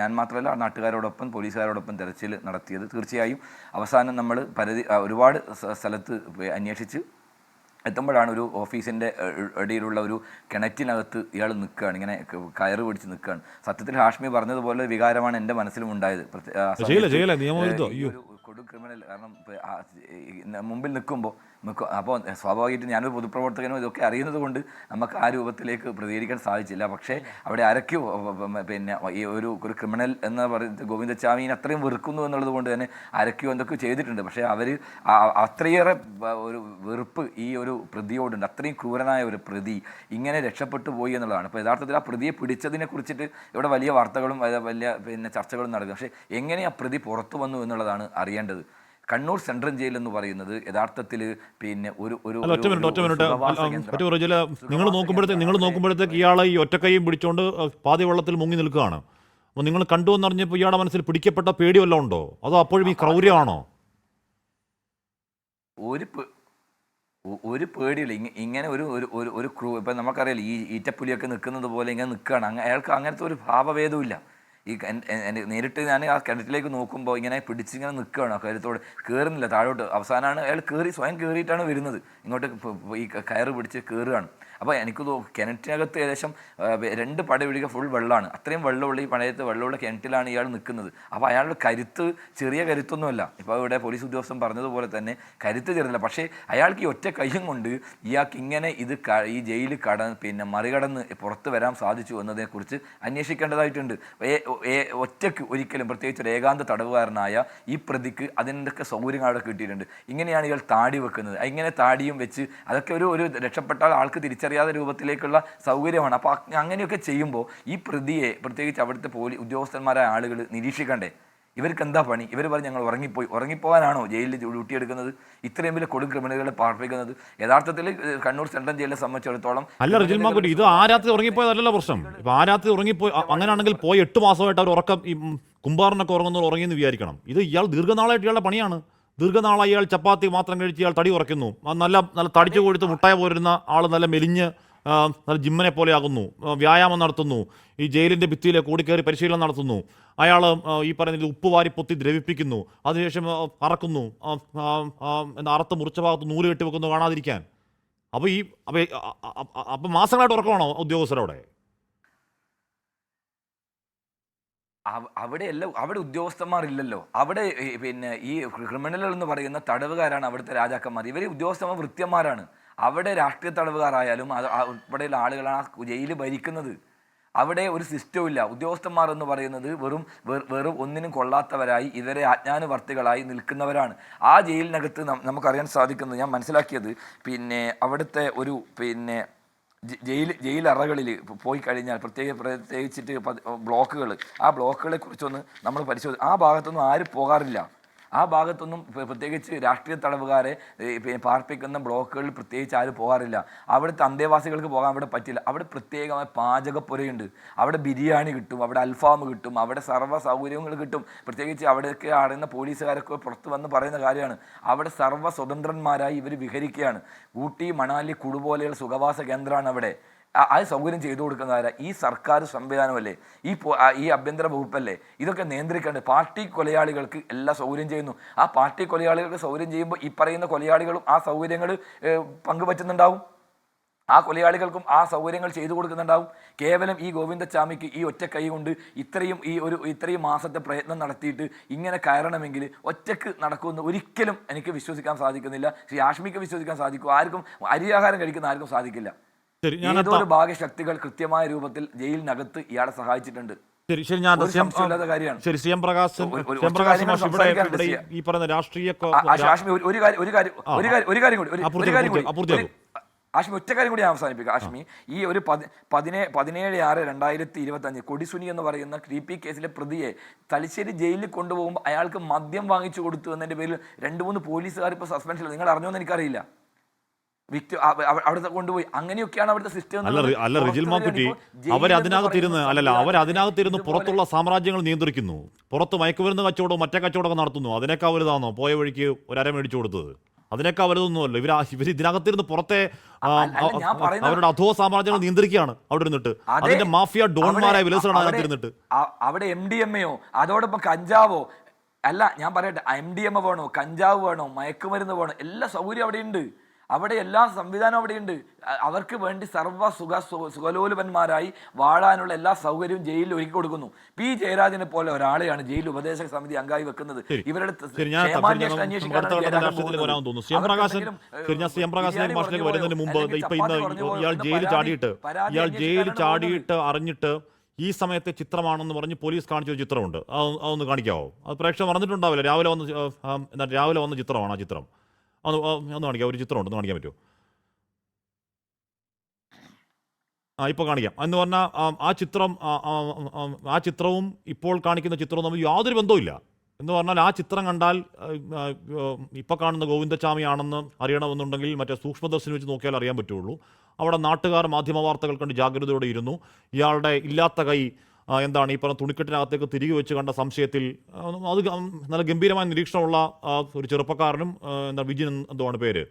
ഞാൻ മാത്രമല്ല നാട്ടുകാരോടൊപ്പം പോലീസുകാരോടൊപ്പം തെരച്ചിൽ നടത്തിയത്. തീർച്ചയായും അവസാനം നമ്മൾ ഒരുപാട് സ്ഥലത്ത് അന്വേഷിച്ച് എത്തുമ്പോഴാണ് ഒരു ഓഫീസിൻ്റെ ഇടയിലുള്ള ഒരു കിണറ്റിനകത്ത് ഇയാൾ നിൽക്കുകയാണ്, ഇങ്ങനെ കയറ് പിടിച്ച് നിൽക്കുകയാണ്. സത്യത്തിൽ ഹാഷ്മി പറഞ്ഞതുപോലെ വികാരമാണ് എൻ്റെ മനസ്സിലും ഉണ്ടായത്. കൊടും ക്രിമിനൽ, കാരണം മുമ്പിൽ നിൽക്കുമ്പോൾ അപ്പോൾ സ്വാഭാവികമായിട്ട് ഞാനൊരു പൊതുപ്രവർത്തകനും ഇതൊക്കെ അറിയുന്നത് കൊണ്ട് നമുക്ക് ആ രൂപത്തിലേക്ക് പ്രതികരിക്കാൻ സാധിച്ചില്ല. പക്ഷേ അവിടെ ആരൊക്കെയോ ഈ ഒരു ക്രിമിനൽ എന്ന് പറയുന്നത് ഗോവിന്ദച്ചാമിനെ അത്രയും വെറുക്കുന്നു എന്നുള്ളത് കൊണ്ട് തന്നെ ആരൊക്കെയോ എന്തൊക്കെ ചെയ്തിട്ടുണ്ട്. പക്ഷേ അവർ അത്രയേറെ ഒരു വെറുപ്പ് ഈ ഒരു പ്രതിയോടുണ്ട്. അത്രയും ക്രൂരനായ ഒരു പ്രതി ഇങ്ങനെ രക്ഷപ്പെട്ടു പോയി എന്നുള്ളതാണ്. അപ്പോൾ യഥാർത്ഥത്തിൽ ആ പ്രതിയെ പിടിച്ചതിനെ കുറിച്ചിട്ട് ഇവിടെ വലിയ വാർത്തകളും വലിയ ചർച്ചകളും നടക്കും. പക്ഷേ എങ്ങനെ ആ പ്രതി പുറത്തു വന്നു എന്നുള്ളതാണ് അറിയേണ്ടത്. കണ്ണൂർ സെൻട്രൽ ജയിൽ എന്ന് പറയുന്നത് യഥാർത്ഥത്തിൽ നിങ്ങൾ നോക്കുമ്പോഴത്തേക്ക് ഇയാളെ ഈ ഒറ്റക്കൈയും പിടിച്ചോണ്ട് പാതി വെള്ളത്തിൽ മുങ്ങി നിൽക്കുകയാണ്. അപ്പോൾ നിങ്ങൾ കണ്ടുവെന്നറിഞ്ഞപ്പോൾ ഇയാളുടെ മനസ്സിൽ പിടിക്കപ്പെട്ട പേടി വല്ലതും ഉണ്ടോ? അതോ അപ്പോഴും ഈ ക്രൗര്യമാണോ? ഒരു പേടിയില്ല. ഇങ്ങനെ ഒരു ഇപ്പം നമുക്കറിയാലോ, ഈ ഈറ്റപ്പുലിയൊക്കെ നിൽക്കുന്നത് പോലെ ഇങ്ങനെ നിൽക്കുകയാണ്. അയാൾക്ക് അങ്ങനത്തെ ഒരു ഭാവഭേദവും ഇല്ല. നേരിട്ട് ഞാൻ ആ കിണറ്റിലേക്ക് നോക്കുമ്പോൾ ഇങ്ങനെ പിടിച്ചിങ്ങനെ നിൽക്കുകയാണ്, ആ കയറത്തോടെ കയറുന്നില്ല താഴോട്ട്. അവസാനമാണ് അയാൾ സ്വയം കയറിയിട്ടാണ് വരുന്നത്, ഇങ്ങോട്ട് ഈ കയറ് പിടിച്ച് കയറുകയാണ്. അപ്പോൾ എനിക്ക് കിണറ്റിനകത്ത് ഏകദേശം 2 പടയൊഴിക ഫുൾ വെള്ളമാണ്. അത്രയും വെള്ളമുള്ള ഈ പഴയത്ത് വെള്ളമുള്ള കിണറ്റിലാണ് ഇയാൾ നിൽക്കുന്നത്. അപ്പോൾ അയാളുടെ കരുത്ത് ചെറിയ കരുത്തൊന്നുമല്ല. ഇപ്പോൾ ഇവിടെ പോലീസ് ഉദ്യോഗസ്ഥൻ പറഞ്ഞതുപോലെ തന്നെ കരുത്ത് ചെറുതില്ല. പക്ഷേ അയാൾക്ക് ഈ ഒറ്റ കയ്യും കൊണ്ട് ഇയാൾക്ക് ഇങ്ങനെ ഈ ജയിൽ മറികടന്ന് പുറത്ത് വരാൻ സാധിച്ചു എന്നതിനെക്കുറിച്ച് അന്വേഷിക്കേണ്ടതായിട്ടുണ്ട്. ഒറ്റയ്ക്ക് ഒരിക്കലും, പ്രത്യേകിച്ച് ഒരു ഏകാന്ത തടവുകാരനായ ഈ പ്രതിക്ക് അതിൻ്റെയൊക്കെ സൗകര്യങ്ങൾ അവിടെ കിട്ടിയിട്ടുണ്ട്. ഇങ്ങനെയാണ് ഇയാൾ താടി വെക്കുന്നത്. ഇങ്ങനെ താടിയും വെച്ച് അതൊക്കെ ഒരു രക്ഷപ്പെട്ട ആൾക്ക് തിരിച്ചറിയാത്ത രൂപത്തിലേക്കുള്ള സൗകര്യമാണ്. അപ്പോൾ അങ്ങനെയൊക്കെ ചെയ്യുമ്പോൾ ഈ പ്രതിയെ, പ്രത്യേകിച്ച് അവിടുത്തെ ഉദ്യോഗസ്ഥന്മാരായ ആളുകൾ നിരീക്ഷിക്കണ്ടേ? ഇവർക്ക് എന്താ പണി? ഇവർ പറഞ്ഞ് ഞങ്ങൾ ഉറങ്ങിപ്പോകാനാണോ ജയിലിൽ ഡ്യൂട്ടി എടുക്കുന്നത്? ഇത്രയും വലിയ കൊടും ക്രിമിനലുകളെ പാർപ്പിക്കുന്നത്? യഥാർത്ഥത്തിൽ കണ്ണൂർ സെൻട്രൽ ജയിലിനെ സംബന്ധിച്ചിടത്തോളം അല്ല റിജിൽ മാക്കുറ്റി, ഇത് ആ രാത്രി ഉറങ്ങിപ്പോയതല്ലല്ലോ പ്രശ്നം. ഇപ്പം ആ രാത്രി ഉറങ്ങിപ്പോയി, അങ്ങനെയാണെങ്കിൽ പോയി 8 മാസമായിട്ട് അവർ ഉറക്കം, ഈ കുമ്പാറിനൊക്കെ ഉറങ്ങിയെന്ന് വിചാരിക്കണം. ഇത് ഇയാൾ ദീർഘനാളായിട്ട് ഇയാളുടെ പണിയാണ്. ദീർഘനാളായി ഇയാൾ ചപ്പാത്തി മാത്രം കഴിച്ച് ഇയാൾ തടി ഉറയ്ക്കുന്നു. നല്ല തടിച്ചു കൊഴുത്ത് മുട്ടായ പോരുന്ന ആൾ നല്ല മെലിഞ്ഞ് നല്ല ജിമ്മനെ പോലെ ആകുന്നു, വ്യായാമം നടത്തുന്നു, ഈ ജയിലിൻ്റെ ഭിത്തിയിലേക്ക് ഓടിക്കയറി പരിശീലനം നടത്തുന്നു. അയാൾ ഈ പറയുന്ന ഉപ്പ് വാരി പൊത്തി ദ്രവിപ്പിക്കുന്നു, അതിനുശേഷം അറക്കുന്നു, അറുത്ത് മുറിച്ച ഭാഗത്ത് നൂല് കെട്ടി വെക്കുന്നു കാണാതിരിക്കാൻ. അപ്പോൾ മാസങ്ങളായിട്ട് ഉറക്കമാണോ ഉദ്യോഗസ്ഥരവിടെ? അവിടെ ഉദ്യോഗസ്ഥന്മാരില്ലല്ലോ. അവിടെ ഈ ക്രിമിനലുകൾ എന്ന് പറയുന്ന തടവുകാരാണ് അവിടുത്തെ രാജാക്കന്മാർ. ഇവർ ഉദ്യോഗസ്ഥന്മാർ വൃത്യന്മാരാണ്. അവിടെ രാഷ്ട്രീയ തടവുകാരായാലും ഉൾപ്പെടെയുള്ള ആളുകളാണ് ആ ജയിൽ ഭരിക്കുന്നത്. അവിടെ ഒരു സിസ്റ്റവും ഇല്ല. ഉദ്യോഗസ്ഥന്മാർ എന്ന് പറയുന്നത് വെറും ഒന്നിനും കൊള്ളാത്തവരായി ഇവരെ ആജ്ഞാനുവർത്തികളായി നിൽക്കുന്നവരാണ്. ആ ജയിലിനകത്ത് നമുക്കറിയാൻ സാധിക്കുന്നത്, ഞാൻ മനസ്സിലാക്കിയത്, അവിടുത്തെ ഒരു ജയിലറകളിൽ പോയി കഴിഞ്ഞാൽ പ്രത്യേകിച്ചിട്ട് ബ്ലോക്കുകൾ, ആ ബ്ലോക്കുകളെ കുറിച്ചൊന്ന് നമ്മൾ പരിശോധിച്ച്, ആ ഭാഗത്തൊന്നും ആരും പോകാറില്ല. ആ ഭാഗത്തൊന്നും പ്രത്യേകിച്ച് രാഷ്ട്രീയ തടവുകാരെ പാർപ്പിക്കുന്ന ബ്ലോക്കുകളിൽ പ്രത്യേകിച്ച് ആരും പോകാറില്ല. അവിടുത്തെ അന്തേവാസികൾക്ക് പോകാൻ അവിടെ പറ്റില്ല. അവിടെ പ്രത്യേകമായ പാചകപ്പുരയുണ്ട്. അവിടെ ബിരിയാണി കിട്ടും, അവിടെ അൽഫാം കിട്ടും, അവിടെ സർവ്വ സൗകര്യങ്ങൾ കിട്ടും. പ്രത്യേകിച്ച് അവിടെയൊക്കെ അറിയുന്ന പോലീസുകാരൊക്കെ പുറത്ത് വന്ന് പറയുന്ന കാര്യമാണ്, അവിടെ സർവ്വ സ്വതന്ത്രന്മാരായി ഇവർ വിഹരിക്കുകയാണ്. ഊട്ടി, മണാലി, കുടു പോലെയുള്ള സുഖവാസ കേന്ദ്രമാണ് അവിടെ. ആ സൗകര്യം ചെയ്തു കൊടുക്കുന്ന ആരാ? ഈ സർക്കാർ സംവിധാനമല്ലേ, ഈ ആഭ്യന്തര വകുപ്പല്ലേ? ഇതൊക്കെ നിയന്ത്രിക്കേണ്ടത്. പാർട്ടി കൊലയാളികൾക്ക് എല്ലാ സൗകര്യം ചെയ്യുന്നു. ആ പാർട്ടി കൊലയാളികൾക്ക് സൗകര്യം ചെയ്യുമ്പോൾ ഈ പറയുന്ന കൊലയാളികളും ആ സൗകര്യങ്ങൾ പങ്കുപറ്റുന്നുണ്ടാവും. ആ കൊലയാളികൾക്കും ആ സൗകര്യങ്ങൾ ചെയ്തു കൊടുക്കുന്നുണ്ടാവും. കേവലം ഈ ഗോവിന്ദച്ചാമിക്ക് ഈ ഒറ്റ കൈ കൊണ്ട് ഇത്രയും മാസത്തെ പ്രയത്നം നടത്തിയിട്ട് ഇങ്ങനെ കയറണമെങ്കിൽ ഒറ്റക്ക് നടക്കുമെന്ന് ഒരിക്കലും എനിക്ക് വിശ്വസിക്കാൻ സാധിക്കുന്നില്ല. ശ്രീ ആഷ്മിക്ക് വിശ്വസിക്കാൻ സാധിക്കും, ആർക്കും അരിയാഹാരം കഴിക്കുന്ന ആർക്കും സാധിക്കില്ല. ഏതോ ഒരു ഭാഗ്യശക്തികൾ കൃത്യമായ രൂപത്തിൽ ജയിലിനകത്ത് ഇയാളെ സഹായിച്ചിട്ടുണ്ട്. ആഷ്മി ഒറ്റ കാര്യം കൂടി ഞാൻ അവസാനിപ്പിക്കുക. ആഷ്മി, ഈ ഒരു 17/6/2025 കൊടിസുനി എന്ന് പറയുന്ന ക്രീപ്പി കേസിലെ പ്രതിയെ തലശ്ശേരി ജയിലിൽ കൊണ്ടുപോകുമ്പോൾ അയാൾക്ക് മദ്യം വാങ്ങിച്ചു കൊടുത്തു എന്നതിന്റെ പേരിൽ 2-3 പോലീസുകാർ ഇപ്പോൾ സസ്പെൻഷൻ. നിങ്ങൾ അറിഞ്ഞോന്ന് എനിക്കറിയില്ല. അവിടുത്തെ കൊണ്ടുപോയി അങ്ങനെയൊക്കെയാണ് അവിടുത്തെ സിസ്റ്റം. അല്ല റിജിൽ മാക്കുറ്റി, അവരതിനകത്തിരുന്ന് പുറത്തുള്ള സാമ്രാജ്യങ്ങൾ നിയന്ത്രിക്കുന്നു. പുറത്ത് മയക്കുമരുന്ന് കച്ചവടവും മറ്റേ കച്ചവടമൊക്കെ നടത്തുന്നു. അതിനേക്കാൾ വലുതാണോ പോയ വഴിക്ക് ഒരര മേടിച്ചു കൊടുത്തത്? അതിനേക്കാൾ വലുതൊന്നുമല്ല. ഇവർ ഇതിനകത്തിരുന്ന് പുറത്തെ അവരുടെ അധോ സാമ്രാജ്യങ്ങൾ നിയന്ത്രിക്കുകയാണ് അവിടെ ഇരുന്നിട്ട്. അതിന്റെ മാഫിയ ഡോൺമാരായ വിലസാണ് അതിനകത്തിരുന്നിട്ട്. അവിടെ MDMA അതോടൊപ്പം കഞ്ചാവോ അല്ല, ഞാൻ പറയട്ടെ, MDMA വേണോ, കഞ്ചാവ് വേണോ, മയക്കുമരുന്ന് വേണോ, എല്ലാ സൗകര്യം അവിടെയുണ്ട്. അവിടെ എല്ലാ സംവിധാനവും അവിടെയുണ്ട്. അവർക്ക് വേണ്ടി സുഖലോലുപന്മാരായി വാഴാനുള്ള എല്ലാ സൗകര്യവും ജയിലിൽ ഒരുക്കി കൊടുക്കുന്നു. പി ജയരാജനെ പോലെ ഒരാളെയാണ് ജയിൽ ഉപദേശക സമിതി അംഗമായി വെക്കുന്നത്. ഇവരുടെ വരുന്നതിന് മുമ്പ് ഇയാൾ ജയിൽ ചാടിയിട്ട് അറിഞ്ഞിട്ട് ഈ സമയത്തെ ചിത്രമാണെന്ന് പറഞ്ഞ് പോലീസ് കാണിച്ചൊരു ചിത്രമുണ്ട്. അതൊന്ന് കാണിക്കാവോ? അത് പ്രേക്ഷകർ പറഞ്ഞിട്ടുണ്ടാവില്ല. രാവിലെ വന്ന ചിത്രമാണ് ആ ചിത്രം. ഒന്ന് കാണിക്കാം. ഒരു ചിത്രം ഉണ്ട്, ഒന്ന് കാണിക്കാൻ പറ്റുമോ? ഇപ്പോൾ കാണിക്കാം. എന്ന് പറഞ്ഞാൽ ആ ചിത്രവും ഇപ്പോൾ കാണിക്കുന്ന ചിത്രവും തമ്മിൽ യാതൊരു ബന്ധവുമില്ല. എന്ന് പറഞ്ഞാൽ ആ ചിത്രം കണ്ടാൽ ഇപ്പോൾ കാണുന്ന ഗോവിന്ദച്ചാമിയാണെന്ന് അറിയണമെന്നുണ്ടെങ്കിൽ മറ്റേ സൂക്ഷ്മദർശിനി വെച്ച് നോക്കിയാൽ അറിയാൻ പറ്റുള്ളൂ. അവിടെ നാട്ടുകാർ മാധ്യമ വാർത്തകൾ കണ്ട് ജാഗ്രതയോടെ ഇരുന്നു. ഇയാളുടെ ഇല്ലാത്ത കൈ എന്താണ് ഈ പറഞ്ഞ തുണിക്കെട്ടിനകത്തേക്ക് തിരികെ വെച്ച് കണ്ട സംശയത്തിൽ അത് നല്ല ഗംഭീരമായ നിരീക്ഷണമുള്ള ഒരു ചെറുപ്പക്കാരനും വിജിൻ എന്തുവാണ് പേര്,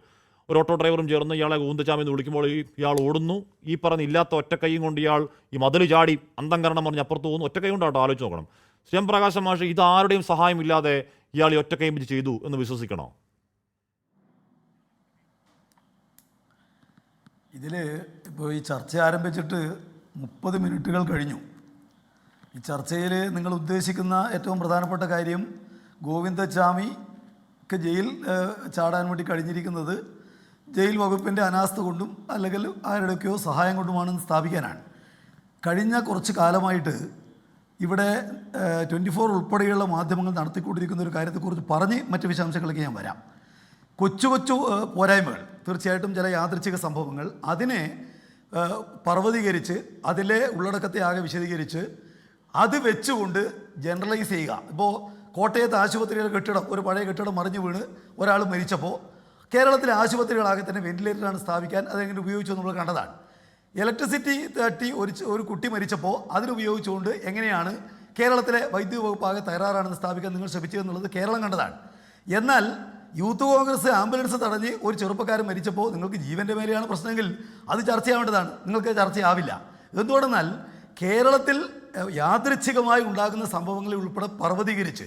ഒരു ഓട്ടോ ഡ്രൈവറും ചേർന്ന് ഇയാളെ ഗോവിന്ദച്ചാമി എന്ന് വിളിക്കുമ്പോൾ ഇയാൾ ഓടുന്നു. ഈ പറഞ്ഞ ഇല്ലാത്ത ഒറ്റക്കൈയും കൊണ്ട് ഇയാൾ ഈ മതിൽ ചാടി അന്തംകരണം പറഞ്ഞ് അപ്പുറത്ത് പോകുന്നു. ഒറ്റക്കൈ കൊണ്ടാട്ടോ, ആലോചിച്ച് നോക്കണം. ശ്രീപ്രകാശ മാഷ്, ഇതാരുടെയും സഹായമില്ലാതെ ഇയാൾ ഈ ഒറ്റക്കൈ വെച്ച് ചെയ്തു എന്ന് വിശ്വസിക്കണോ? ഇതിൽ ഇപ്പോൾ ഈ ചർച്ച ആരംഭിച്ചിട്ട് 30 മിനിറ്റുകൾ കഴിഞ്ഞു. ഈ ചർച്ചയിൽ നിങ്ങൾ ഉദ്ദേശിക്കുന്ന ഏറ്റവും പ്രധാനപ്പെട്ട കാര്യം ഗോവിന്ദച്ചാമിക്ക് ജയിൽ ചാടാൻ വേണ്ടി കഴിഞ്ഞിരിക്കുന്നത് ജയിൽ വകുപ്പിൻ്റെ അനാസ്ഥ കൊണ്ടും അല്ലെങ്കിൽ ആരുടെയൊക്കെയോ സഹായം കൊണ്ടുമാണെന്ന് സ്ഥാപിക്കാനാണ്. കഴിഞ്ഞ കുറച്ച് കാലമായിട്ട് ഇവിടെ 24 ഉൾപ്പെടെയുള്ള മാധ്യമങ്ങൾ നടത്തിക്കൊണ്ടിരിക്കുന്ന ഒരു കാര്യത്തെക്കുറിച്ച് പറഞ്ഞ് മറ്റ് വിശദാംശങ്ങളിലേക്ക് ഞാൻ വരാം. കൊച്ചു പോരായ്മകൾ, തീർച്ചയായിട്ടും ചില യാദൃച്ഛിക സംഭവങ്ങൾ, അതിനെ പർവ്വതീകരിച്ച് അതിലെ ഉള്ളടക്കത്തെ ആകെ വിശദീകരിച്ച് അത് വെച്ചുകൊണ്ട് ജനറലൈസ് ചെയ്യുക. ഇപ്പോൾ കോട്ടയത്ത് ആശുപത്രിയുടെ കെട്ടിടം, ഒരു പഴയ കെട്ടിടം മറിഞ്ഞു വീണ് ഒരാൾ മരിച്ചപ്പോൾ കേരളത്തിലെ ആശുപത്രികളാകെ തന്നെ വെന്റിലേറ്ററാണ് സ്ഥാപിക്കാൻ അതെങ്ങനെ ഉപയോഗിച്ചു നമ്മൾ കണ്ടതാണ്. ഇലക്ട്രിസിറ്റി തട്ടി ഒരു കുട്ടി മരിച്ചപ്പോൾ അതിനുപയോഗിച്ചുകൊണ്ട് എങ്ങനെയാണ് കേരളത്തിലെ വൈദ്യുതി വകുപ്പാകെ തകരാറാണെന്ന് സ്ഥാപിക്കാൻ നിങ്ങൾ ശ്രമിച്ചതെന്നുള്ളത് കേരളം കണ്ടതാണ്. എന്നാൽ യൂത്ത് കോൺഗ്രസ് ആംബുലൻസ് തടഞ്ഞ് ഒരു ചെറുപ്പക്കാരൻ മരിച്ചപ്പോൾ നിങ്ങൾക്ക് ജീവൻ്റെ മേലെയാണ് പ്രശ്നമെങ്കിൽ അത് ചർച്ചയാവേണ്ടതാണ്. നിങ്ങൾക്ക് ചർച്ചയാവില്ല. എന്തുകൊണ്ടെന്നാൽ കേരളത്തിൽ യാദൃച്ഛികമായി ഉണ്ടാകുന്ന സംഭവങ്ങളെ ഉൾപ്പെടെ പർവ്വതീകരിച്ച്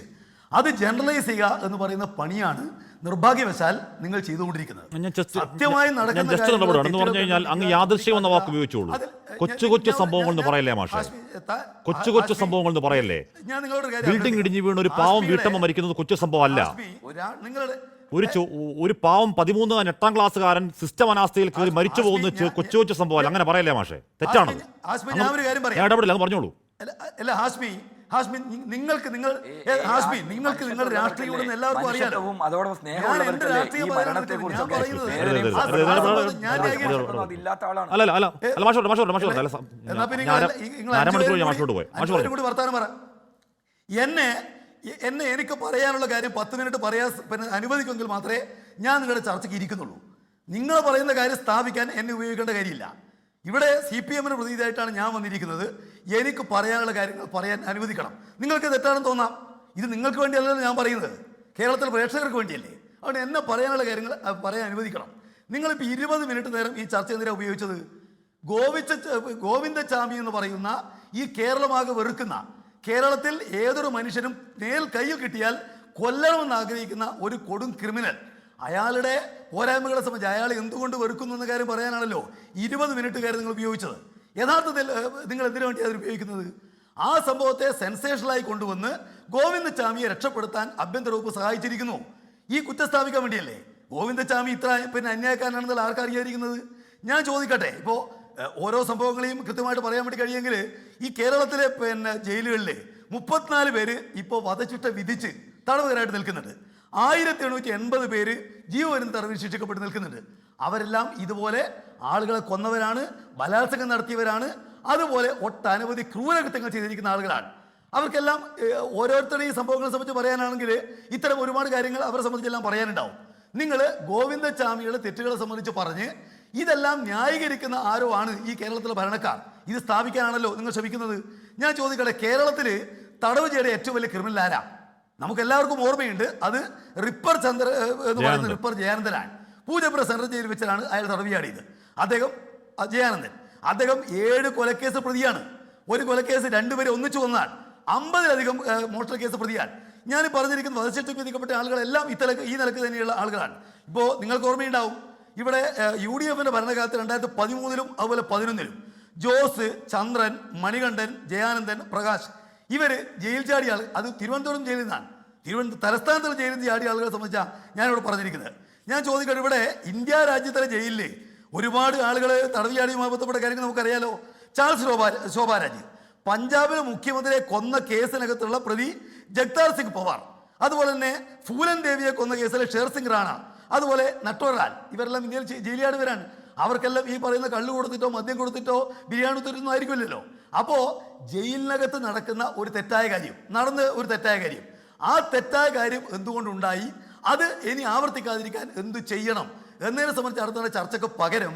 അത് ജനറലൈസ് ചെയ്യുക എന്ന് പറയുന്ന പണിയാണ് നിർഭാഗ്യവശാൽ നിങ്ങൾ ചെയ്തുകൊണ്ടിരിക്കുന്നത്. സത്യമായി നടക്കുന്ന അങ്ങ് യാദൃശ്യം എന്ന വാക്ക് ഉപയോഗിച്ചോളൂ. കൊച്ചു സംഭവങ്ങൾ എന്ന് പറയല്ലേ മാഷേ? കൊച്ചു സംഭവങ്ങൾ എന്ന് പറയല്ലേ? ബിൽഡിംഗ് ഇടിഞ്ഞു വീണ് ഒരു പാവം വീട്ടമ്മ മരിക്കുന്നത് കൊച്ചു സംഭവം അല്ല. ഒരു പാവം 8ാം ക്ലാസ്സുകാരൻ സിസ്റ്റം അനാസ്ഥയിൽ കയറി മരിച്ചു പോകുന്ന കൊച്ചു സംഭവം അങ്ങനെ പറയല്ലേ മാഷേ? തെറ്റാണ്. ഇടപെടില്ല, അത് പറഞ്ഞോളൂ. അല്ല ഹാഷ്മി, നിങ്ങൾക്ക് നിങ്ങളുടെ രാഷ്ട്രീയം എല്ലാവർക്കും അറിയാം. വർത്താനം പറ. എന്നെ എനിക്ക് പറയാനുള്ള കാര്യം 10 മിനിറ്റ് പറയാൻ അനുവദിക്കുമെങ്കിൽ മാത്രമേ ഞാൻ നിങ്ങളുടെ ചർച്ചയ്ക്ക് ഇരിക്കുന്നുള്ളൂ. നിങ്ങൾ പറയുന്ന കാര്യം സ്ഥാപിക്കാൻ എന്നെ ഉപയോഗിക്കേണ്ട കാര്യമില്ല. ഇവിടെ CPM-ന് പ്രതിനിധിയായിട്ടാണ് ഞാൻ വന്നിരിക്കുന്നത്. എനിക്ക് പറയാനുള്ള കാര്യങ്ങൾ പറയാൻ അനുവദിക്കണം. നിങ്ങൾക്ക് തെറ്റാണെന്ന് തോന്നാം, ഇത് നിങ്ങൾക്ക് വേണ്ടിയല്ലല്ലോ ഞാൻ പറയുന്നത്, കേരളത്തിലെ പ്രേക്ഷകർക്ക് വേണ്ടിയല്ലേ. അതുകൊണ്ട് എന്നെ പറയാനുള്ള കാര്യങ്ങൾ പറയാൻ അനുവദിക്കണം. നിങ്ങളിപ്പോൾ 20 മിനിറ്റ് നേരം ഈ ചർച്ച എന്തിനാണ് ഉപയോഗിച്ചത്? ഗോവിന്ദചാമി എന്ന് പറയുന്ന ഈ കേരളമാകെ വെറുക്കുന്ന, കേരളത്തിൽ ഏതൊരു മനുഷ്യനും നേൽ കയ്യിൽ കിട്ടിയാൽ കൊല്ലണമെന്ന് ആഗ്രഹിക്കുന്ന ഒരു കൊടും ക്രിമിനൽ, അയാളുടെ പോരായ്മകളെ സംബന്ധിച്ച് അയാൾ എന്തുകൊണ്ട് വെറുക്കുന്നു എന്ന കാര്യം പറയാനാണല്ലോ 20 മിനിറ്റ് കാര്യം നിങ്ങൾ ഉപയോഗിച്ചത്. യഥാർത്ഥത്തിൽ നിങ്ങൾ എന്തിനു വേണ്ടി അത് ഉപയോഗിക്കുന്നത്? ആ സംഭവത്തെ സെൻസേഷണലായി കൊണ്ടുവന്ന് ഗോവിന്ദചാമിയെ രക്ഷപ്പെടുത്താൻ ആഭ്യന്തര വകുപ്പ് സഹായിച്ചിരിക്കുന്നു. ഈ കുറ്റം സ്ഥാപിക്കാൻ വേണ്ടിയല്ലേ? ഗോവിന്ദചാമി ഇത്ര അന്യായക്കാരനാണെന്നുള്ള ആർക്കറിയാതിരിക്കുന്നത്? ഞാൻ ചോദിക്കട്ടെ, ഇപ്പോൾ ഓരോ സംഭവങ്ങളെയും കൃത്യമായിട്ട് പറയാൻ വേണ്ടി കഴിയുമെങ്കിൽ ഈ കേരളത്തിലെ ജയിലുകളിലെ 34 പേര് ഇപ്പോൾ വധശിക്ഷ വിധിച്ച് തടവുകാരായിട്ട് നിൽക്കുന്നുണ്ട്. 1880 പേര് ജീവപര്യന്തം തടവിൽ ശിക്ഷിക്കപ്പെട്ട് നിൽക്കുന്നുണ്ട്. അവരെല്ലാം ഇതുപോലെ ആളുകളെ കൊന്നവരാണ്, ബലാത്സംഗം നടത്തിയവരാണ്, അതുപോലെ ഒട്ടനവധി ക്രൂരകൃത്യങ്ങൾ ചെയ്തിരിക്കുന്ന ആളുകളാണ്. അവർക്കെല്ലാം ഓരോരുത്തരുടെയും സംഭവങ്ങളെ സംബന്ധിച്ച് പറയാനാണെങ്കിൽ ഇത്തരം ഒരുപാട് കാര്യങ്ങൾ അവരെ സംബന്ധിച്ചെല്ലാം പറയാനുണ്ടാവും. നിങ്ങൾ ഗോവിന്ദചാമിയുടെ തെറ്റുകളെ സംബന്ധിച്ച് പറഞ്ഞ് ഇതെല്ലാം ന്യായീകരിക്കുന്ന ആരോ ആണ് ഈ കേരളത്തിലെ ഭരണക്കാർ. ഇത് സ്ഥാപിക്കാനാണല്ലോ നിങ്ങൾ ശ്രമിക്കുന്നത്. ഞാൻ ചോദിക്കട്ടെ, കേരളത്തിൽ തടവ് ചെയ്ത ഏറ്റവും വലിയ ക്രിമിനൽ ആരാ? നമുക്ക് എല്ലാവർക്കും ഓർമ്മയുണ്ട്, അത് റിപ്പർ ചന്ദ്ര എന്ന് പറയുന്ന റിപ്പർ ജയാനന്ദനാണ്. പൂജപ്പുര സെൻട്രൽ ജയിലിൽ വെച്ചാണ് അയാൾ തടവ് ചാടിയത്. ജയാനന്ദൻ 7 കൊലക്കേസ് പ്രതിയാണ്. ഒരു കൊലക്കേസ് 2 പേരെ ഒന്നിച്ചു കൊന്നാണ്. 50-ലധികം മോഷണ കേസ് പ്രതിയാണ്. ഞാൻ പറഞ്ഞിരിക്കുന്ന വധശിക്ഷയ്ക്ക് വിധിക്കപ്പെട്ട ആളുകളെല്ലാം ഈ നിലക്ക് തന്നെയുള്ള ആളുകളാണ്. ഇപ്പോൾ നിങ്ങൾക്ക് ഓർമ്മയുണ്ടാവും, ഇവിടെ UDFിൻ്റെ ഭരണകാലത്ത് 2013-ലും അതുപോലെ 2011-ലും ജോസ്, ചന്ദ്രൻ, മണികണ്ഠൻ, ജയാനന്ദൻ, പ്രകാശ് ഇവർ ജയിൽ ചാടിയ ആൾ, അത് തിരുവനന്തപുരം ജയിലിൽ നിന്നാണ്. തലസ്ഥാനത്തുള്ള ജയിലിൽ നിന്ന് ചാടിയ ആളുകളെ സംബന്ധിച്ചാണ് ഞാനിവിടെ പറഞ്ഞിരിക്കുന്നത്. ഞാൻ ചോദിക്കട്ടെ, ഇവിടെ ഇന്ത്യ രാജ്യത്തിലെ ജയിലിൽ ഒരുപാട് ആളുകൾ തടവ് ചാടിയുമായി ബന്ധപ്പെട്ട കാര്യങ്ങൾ നമുക്കറിയാലോ. ചാൾസ് ശോഭാരാജ്, പഞ്ചാബിലെ മുഖ്യമന്ത്രിയെ കൊന്ന കേസിനകത്തുള്ള പ്രതി ജഗ്താർ സിംഗ് പവാർ, അതുപോലെ തന്നെ ഫൂലൻ ദേവിയെ കൊന്ന കേസിലെ ഷേർ സിംഗ് റാണ, അതുപോലെ നട്ടോറാൽ, ഇവരെല്ലാം ഇന്ത്യയിൽ ജയിലിയാടുവരാണ്. അവർക്കെല്ലാം ഈ പറയുന്ന കള്ളു കൊടുത്തിട്ടോ മദ്യം കൊടുത്തിട്ടോ ബിരിയാണി കൊടുത്തിട്ടൊന്നും ആയിരിക്കില്ലല്ലോ. അപ്പോൾ ജയിലിനകത്ത് നടക്കുന്ന ഒരു തെറ്റായ കാര്യം, ആ തെറ്റായ കാര്യം എന്തുകൊണ്ടുണ്ടായി, അത് ഇനി ആവർത്തിക്കാതിരിക്കാൻ എന്തു ചെയ്യണം എന്നതിനെ സംബന്ധിച്ച് അടുത്ത ചർച്ചയ്ക്ക് പകരം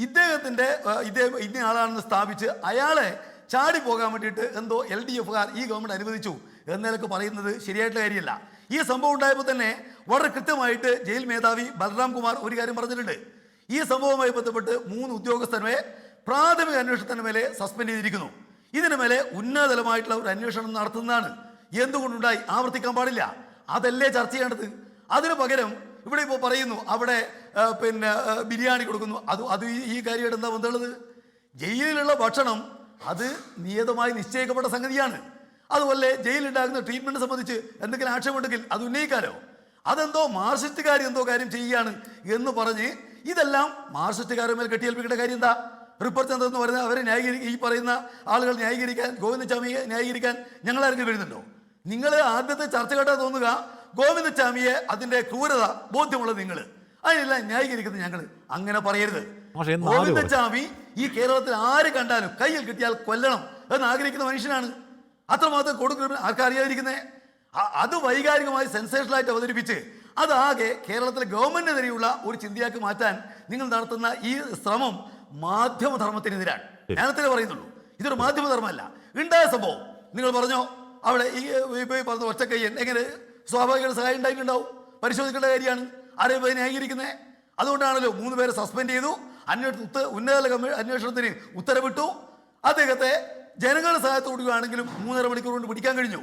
ഇദ്ദേഹം ഇന്ന ആളാണെന്ന് സ്ഥാപിച്ച് അയാളെ ചാടി പോകാൻ വേണ്ടിയിട്ട് എന്തോ LDFകാർ ഈ ഗവൺമെൻറ് അനുവദിച്ചു എന്നതിലൊക്കെ പറയുന്നത് ശരിയായിട്ടുള്ള കാര്യമല്ല. ഈ സംഭവം ഉണ്ടായപ്പോൾ തന്നെ വളരെ കൃത്യമായിട്ട് ജയിൽ മേധാവി ബൽറാം കുമാർ ഒരു കാര്യം പറഞ്ഞിട്ടുണ്ട്. ഈ സംഭവവുമായി ബന്ധപ്പെട്ട് 3 ഉദ്യോഗസ്ഥരെ പ്രാഥമിക അന്വേഷണത്തിന് മേലെ സസ്പെൻഡ് ചെയ്തിരിക്കുന്നു. ഇതിന് മേലെ ഉന്നതതലമായിട്ടുള്ള ഒരു അന്വേഷണം നടത്തുന്നതാണ്. എന്തുകൊണ്ടുണ്ടായി, ആവർത്തിക്കാൻ പാടില്ല. അതല്ലേ ചർച്ച ചെയ്യേണ്ടത്. അതിന് പകരം ഇവിടെ ഇപ്പോൾ പറയുന്നു അവിടെ ബിരിയാണി കൊടുക്കുന്നു. അത് ഈ കാര്യമായിട്ട് എന്താ ബന്ധമുള്ളത്? ജയിലിലുള്ള ഭക്ഷണം അത് നിയതമായി നിശ്ചയിക്കപ്പെട്ട സംഗതിയാണ്. അതുപോലെ ജയിലുണ്ടാകുന്ന ട്രീറ്റ്മെൻറ്റ് സംബന്ധിച്ച് എന്തെങ്കിലും ആക്ഷേപമുണ്ടെങ്കിൽ അത് ഉന്നയിക്കാലോ. അതെന്തോ മാർക്സിസ്റ്റുകാർ എന്തോ കാര്യം ചെയ്യുകയാണ് എന്ന് പറഞ്ഞ് ഇതെല്ലാം മാർക്സിസ്റ്റുകാരുടെ മേൽ കെട്ടിയേൽപ്പിക്കേണ്ട കാര്യം എന്താ? റിപ്പർ ചന്ദ്രൻ എന്ന് പറയുന്ന അവരെ ഈ പറയുന്ന ആളുകൾ ന്യായീകരിക്കാൻ, ഗോവിന്ദചാമിയെ ന്യായീകരിക്കാൻ ഞങ്ങളാരെങ്കിലും വരുന്നുണ്ടോ? നിങ്ങൾ ആദ്യത്തെ ചർച്ച കേട്ടാൽ തോന്നുക ഗോവിന്ദചാമിയെ അതിൻ്റെ ക്രൂരത ബോധ്യമുള്ളത് നിങ്ങൾ, അതിനെല്ലാം ന്യായീകരിക്കുന്നത് ഞങ്ങൾ. അങ്ങനെ പറയരുത്. ഗോവിന്ദചാമി ഈ കേരളത്തിൽ ആര് കണ്ടാലും കയ്യിൽ കിട്ടിയാൽ കൊല്ലണം എന്ന് ആഗ്രഹിക്കുന്ന മനുഷ്യനാണ്. അത്രമാത്രം കൊടുക്കുന്ന ആർക്കറിയാതിരിക്കുന്നേ? അത് വൈകാരികമായി സെൻസേഷണലായിട്ട് അവതരിപ്പിച്ച് അതാകെ കേരളത്തിലെ ഗവൺമെന്റിനെതിരെയുള്ള ഒരു ചിന്തയാക്കി മാറ്റാൻ നിങ്ങൾ നടത്തുന്ന ഈ ശ്രമം മാധ്യമധർമ്മത്തിനെതിരാണ്. ഞാനത്തേ പറയുന്നുള്ളൂ, ഇതൊരു മാധ്യമധർമ്മമല്ല. ഉണ്ടായ സംഭവം നിങ്ങൾ പറഞ്ഞോ, അവിടെ ഈ പറഞ്ഞ ഒറ്റക്കയ്യൻ എങ്ങനെ സ്വാഭാവിക സഹായം ഉണ്ടായിട്ടുണ്ടാവും? പരിശോധിക്കേണ്ട കാര്യമാണ്. ആരെയും അതിനെ ന്യായീകരിക്കുന്നത്? അതുകൊണ്ടാണല്ലോ 3 പേരെ സസ്പെൻഡ് ചെയ്തു, ഉന്നതതല അന്വേഷണത്തിന് ഉത്തരവിട്ടു. അദ്ദേഹത്തെ ജനങ്ങളുടെ സഹായത്തോടുകയാണെങ്കിലും 3.5 മണിക്കൂർ കൊണ്ട് പിടിക്കാൻ കഴിഞ്ഞു.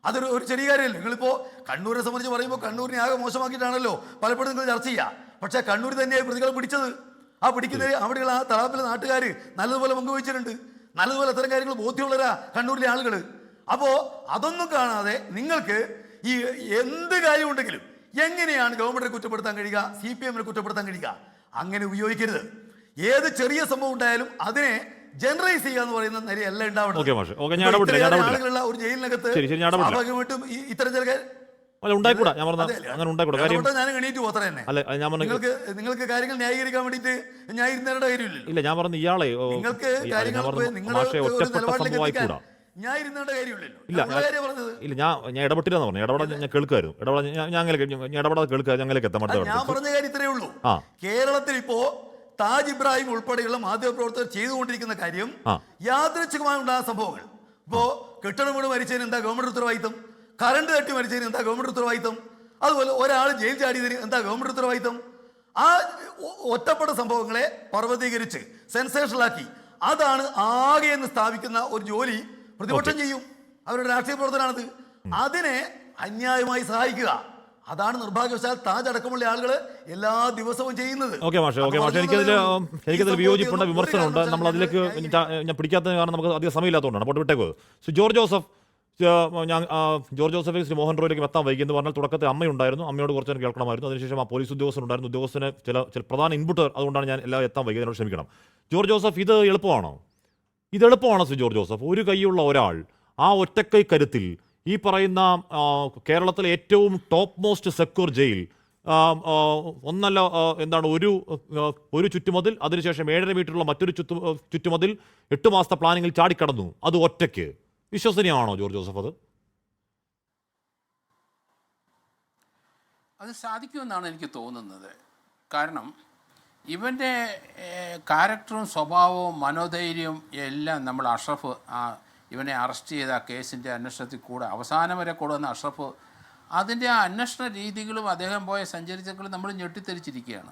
അതൊരു ചെറിയ കാര്യമല്ലേ. നിങ്ങളിപ്പോൾ കണ്ണൂരിനെ സംബന്ധിച്ച് പറയുമ്പോൾ കണ്ണൂരിനെ ആകെ മോശമാക്കിയിട്ടാണല്ലോ പലപ്പോഴും നിങ്ങൾ ചർച്ച ചെയ്യുക. പക്ഷേ കണ്ണൂർ തന്നെയായി പ്രതികളെ പിടിച്ചത്. ആ പിടിക്കുന്നതിൽ അവിടെയുള്ള ആ തളാപ്പിലെ നാട്ടുകാർ നല്ലതുപോലെ പങ്കുവച്ചിട്ടുണ്ട്. നല്ലതുപോലെ അത്തരം കാര്യങ്ങൾ ബോധ്യമുള്ളവരാ കണ്ണൂരിലെ ആളുകൾ. അപ്പോൾ അതൊന്നും കാണാതെ നിങ്ങൾക്ക് ഈ എന്ത് കാര്യമുണ്ടെങ്കിലും എങ്ങനെയാണ് ഗവൺമെന്റിനെ കുറ്റപ്പെടുത്താൻ കഴിയുക, CPM-നെ കുറ്റപ്പെടുത്താൻ കഴിയുക? അങ്ങനെ ഉപയോഗിക്കരുത്. ഏത് ചെറിയ സംഭവം ഉണ്ടായാലും അതിനെ ജനറലൈസ് ചെയ്യുക എന്ന് പറയുന്ന നിലയല്ല ഉണ്ടാവണം. ആളുകളുള്ള ഒരു ജയിലിനകത്ത് സ്വാഭാവികമായിട്ടും ഇത്തരം ചില ഞാൻ എണീറ്റ് പോത്ര തന്നെ. നിങ്ങൾക്ക് കാര്യങ്ങൾ ന്യായീകരിക്കാൻ വേണ്ടിയിട്ട് ന്യായീകരിക്കേണ്ട കാര്യമില്ലല്ലോ. ഞാൻ പറഞ്ഞു ഇയാളെ നിങ്ങൾക്ക് കാര്യങ്ങൾ നിലപാടിലേക്ക് എത്തിക്കാൻ ന്യായീകരിക്കേണ്ട കാര്യമില്ലല്ലോ. ഇല്ല, ഞാൻ ഇടപെട്ടില്ലെന്ന് പറഞ്ഞു. ഇടപെടാൻ ഞാൻ കേൾക്കായിരുന്നു. ഇടപെടാതെ കേൾക്കുക ഞങ്ങൾക്ക് എത്താൻ. ഞാൻ പറഞ്ഞ കാര്യം ഇത്രയേ ഉള്ളൂ. കേരളത്തിൽ ഇപ്പോ താജ് ഇബ്രാഹിം ഉൾപ്പെടെയുള്ള മാധ്യമപ്രവർത്തകർ ചെയ്തുകൊണ്ടിരിക്കുന്ന കാര്യം യാദൃച്ഛികമായി ഉണ്ടാകുന്ന സംഭവങ്ങൾ. ഇപ്പോ കെട്ടിടം വീട് മരിച്ചതിന് എന്താ ഗവൺമെന്റ് ഉത്തരവാദിത്തം? കറണ്ട് തട്ടി മരിച്ചതിന് എന്താ ഗവൺമെന്റ് ഉത്തരവാദിത്തം? അതുപോലെ ഒരാൾ ജയിൽ ചാടിയതിന് എന്താ ഗവൺമെന്റ് ഉത്തരവാദിത്തം? ആ ഒറ്റപ്പെട്ട സംഭവങ്ങളെ പർവ്വതീകരിച്ച് സെൻസേഷണലാക്കി അതാണ് ആകെ എന്ന് സ്ഥാപിക്കുന്ന ഒരു ജോലി പ്രതിപക്ഷം ചെയ്യും. അവരുടെ രാഷ്ട്രീയ പ്രവർത്തനമാണത്. അതിനെ അന്യായമായി സഹായിക്കുക, അതാണ് നിർഭാഗ്യവശാൽ താജ് അടക്കമുള്ള ആളുകൾ എല്ലാ ദിവസവും ചെയ്യുന്നത്. ഓക്കെ മാഷെ, എനിക്കതിൽ വിയോജിപ്പുണ്ട്, വിമർശനമുണ്ട്. നമ്മൾ അതിലേക്ക് ഞാൻ പിടിക്കാത്ത കാരണം നമുക്ക് അധികം സമയമില്ലാത്തതുകൊണ്ടാണ്. അപ്പോൾ വിട്ടേക്ക്. George Joseph, George Joseph Shri Mohan റോയിലേക്ക് എത്താൻ വൈകി എന്ന് പറഞ്ഞാൽ തുടക്കത്തിൽ അമ്മയുണ്ടായിരുന്നു, അമ്മയോട് കുറച്ച് നേരം കേൾക്കണമായിരുന്നു. അതിനുശേഷം ആ പോലീസ് ഉദ്യോഗസ്ഥനുണ്ടായിരുന്നു, ഉദ്യോഗസ്ഥന് ചില പ്രധാന ഇൻപുട്ട്, അതുകൊണ്ടാണ് ഞാൻ എല്ലാം എത്താൻ വൈകി, എന്നോട് ക്ഷമിക്കണം. ജോർജ് ജോസഫ്, ഇത് എളുപ്പമാണോ? Shri George Joseph? ഒരു കൈയുള്ള ഒരാൾ ആ ഒറ്റക്കൈ കരുത്തിൽ ഈ പറയുന്ന കേരളത്തിലെ ഏറ്റവും ടോപ്പ് മോസ്റ്റ് സെക്യൂർ ജയിൽ, ഒന്നല്ല എന്താണ്, ഒരു ചുറ്റുമതിൽ, അതിനുശേഷം 7.5 മീറ്ററുള്ള മറ്റൊരു ചുറ്റുമതിൽ 8 മാസത്തെ പ്ലാനിങ്ങിൽ ചാടിക്കടന്നു, അത് ഒറ്റയ്ക്ക്. വിശ്വസനീയമാണോ ജോർജ് ജോസഫ്? അത് സാധിക്കുമെന്നാണ് എനിക്ക് തോന്നുന്നത്. കാരണം ഇവൻ്റെ ക്യാരക്ടറും സ്വഭാവവും മനോധൈര്യവും എല്ലാം നമ്മൾ അഷ്റഫ് ഇവനെ അറസ്റ്റ് ചെയ്ത ആ കേസിൻ്റെ അന്വേഷണത്തിൽ കൂടെ അവസാനം വരെ കൊടുക്കുന്ന അഷ്റഫ് അതിൻ്റെ ആ അന്വേഷണ രീതികളും അദ്ദേഹം പോയ സഞ്ചരിച്ചകളും നമ്മൾ ഞെട്ടിത്തെരിച്ചിരിക്കുകയാണ്.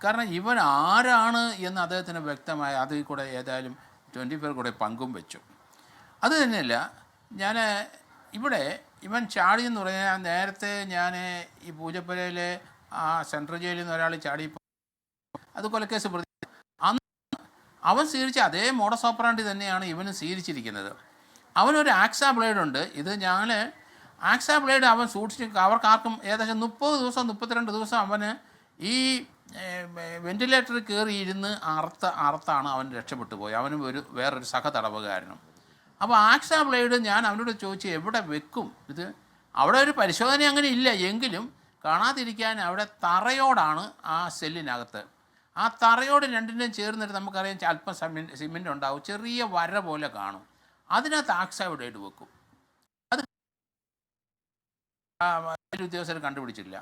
കാരണം ഇവൻ ആരാണ് എന്ന് അദ്ദേഹത്തിന് വ്യക്തമായ അതിൽ കൂടെ ഏതായാലും 24 കൂടെ പങ്കും വെച്ചു. അത് തന്നെയല്ല, ഞാൻ ഇവിടെ ഇവൻ ചാടി എന്ന് പറഞ്ഞാൽ നേരത്തെ ഞാൻ ഈ പൂജപ്പുരയിലെ ആ സെൻട്രൽ ജയിലിൽ നിന്ന് ഒരാൾ ചാടി, അത് കൊലക്കേസ് പ്രതി, അന്ന് അവൻ സ്വീകരിച്ച അതേ മോഡസ് ഓപ്പറാൻഡി തന്നെയാണ് ഇവനും സ്വീകരിച്ചിരിക്കുന്നത്. അവനൊരു ആക്സാ ബ്ലേഡ് ഉണ്ട്. ഇത് ഞങ്ങൾ ആക്സാ ബ്ലേഡ് അവൻ സൂക്ഷിച്ച് അവർക്കാർക്കും ഏകദേശം 30 ദിവസം 32 ദിവസം അവന് ഈ വെന്റിലേറ്ററിൽ കയറി ഇരുന്ന് അറുത്താണ് അവൻ രക്ഷപ്പെട്ടു പോയി, അവനും വേറൊരു സഹതടവുകാരനും. അപ്പോൾ ആക്സാ ബ്ലേഡ് ഞാൻ അവനോട് ചോദിച്ചു എവിടെ വെക്കും ഇത്? അവിടെ ഒരു പരിശോധന അങ്ങനെ ഇല്ല, എങ്കിലും കാണാതിരിക്കാൻ അവിടെ തറയോടാണ് ആ സെല്ലിനകത്ത്. ആ തറയോട് രണ്ടിനും ചേർന്നിട്ട് നമുക്കറിയാം അല്പം സിമെൻ്റ് ഉണ്ടാവും, ചെറിയ വര പോലെ കാണും, അതിനകത്ത് ആക്സാ ബ്ലേഡ് വെക്കും. അത് ഉദ്യോഗസ്ഥർ കണ്ടുപിടിച്ചില്ല.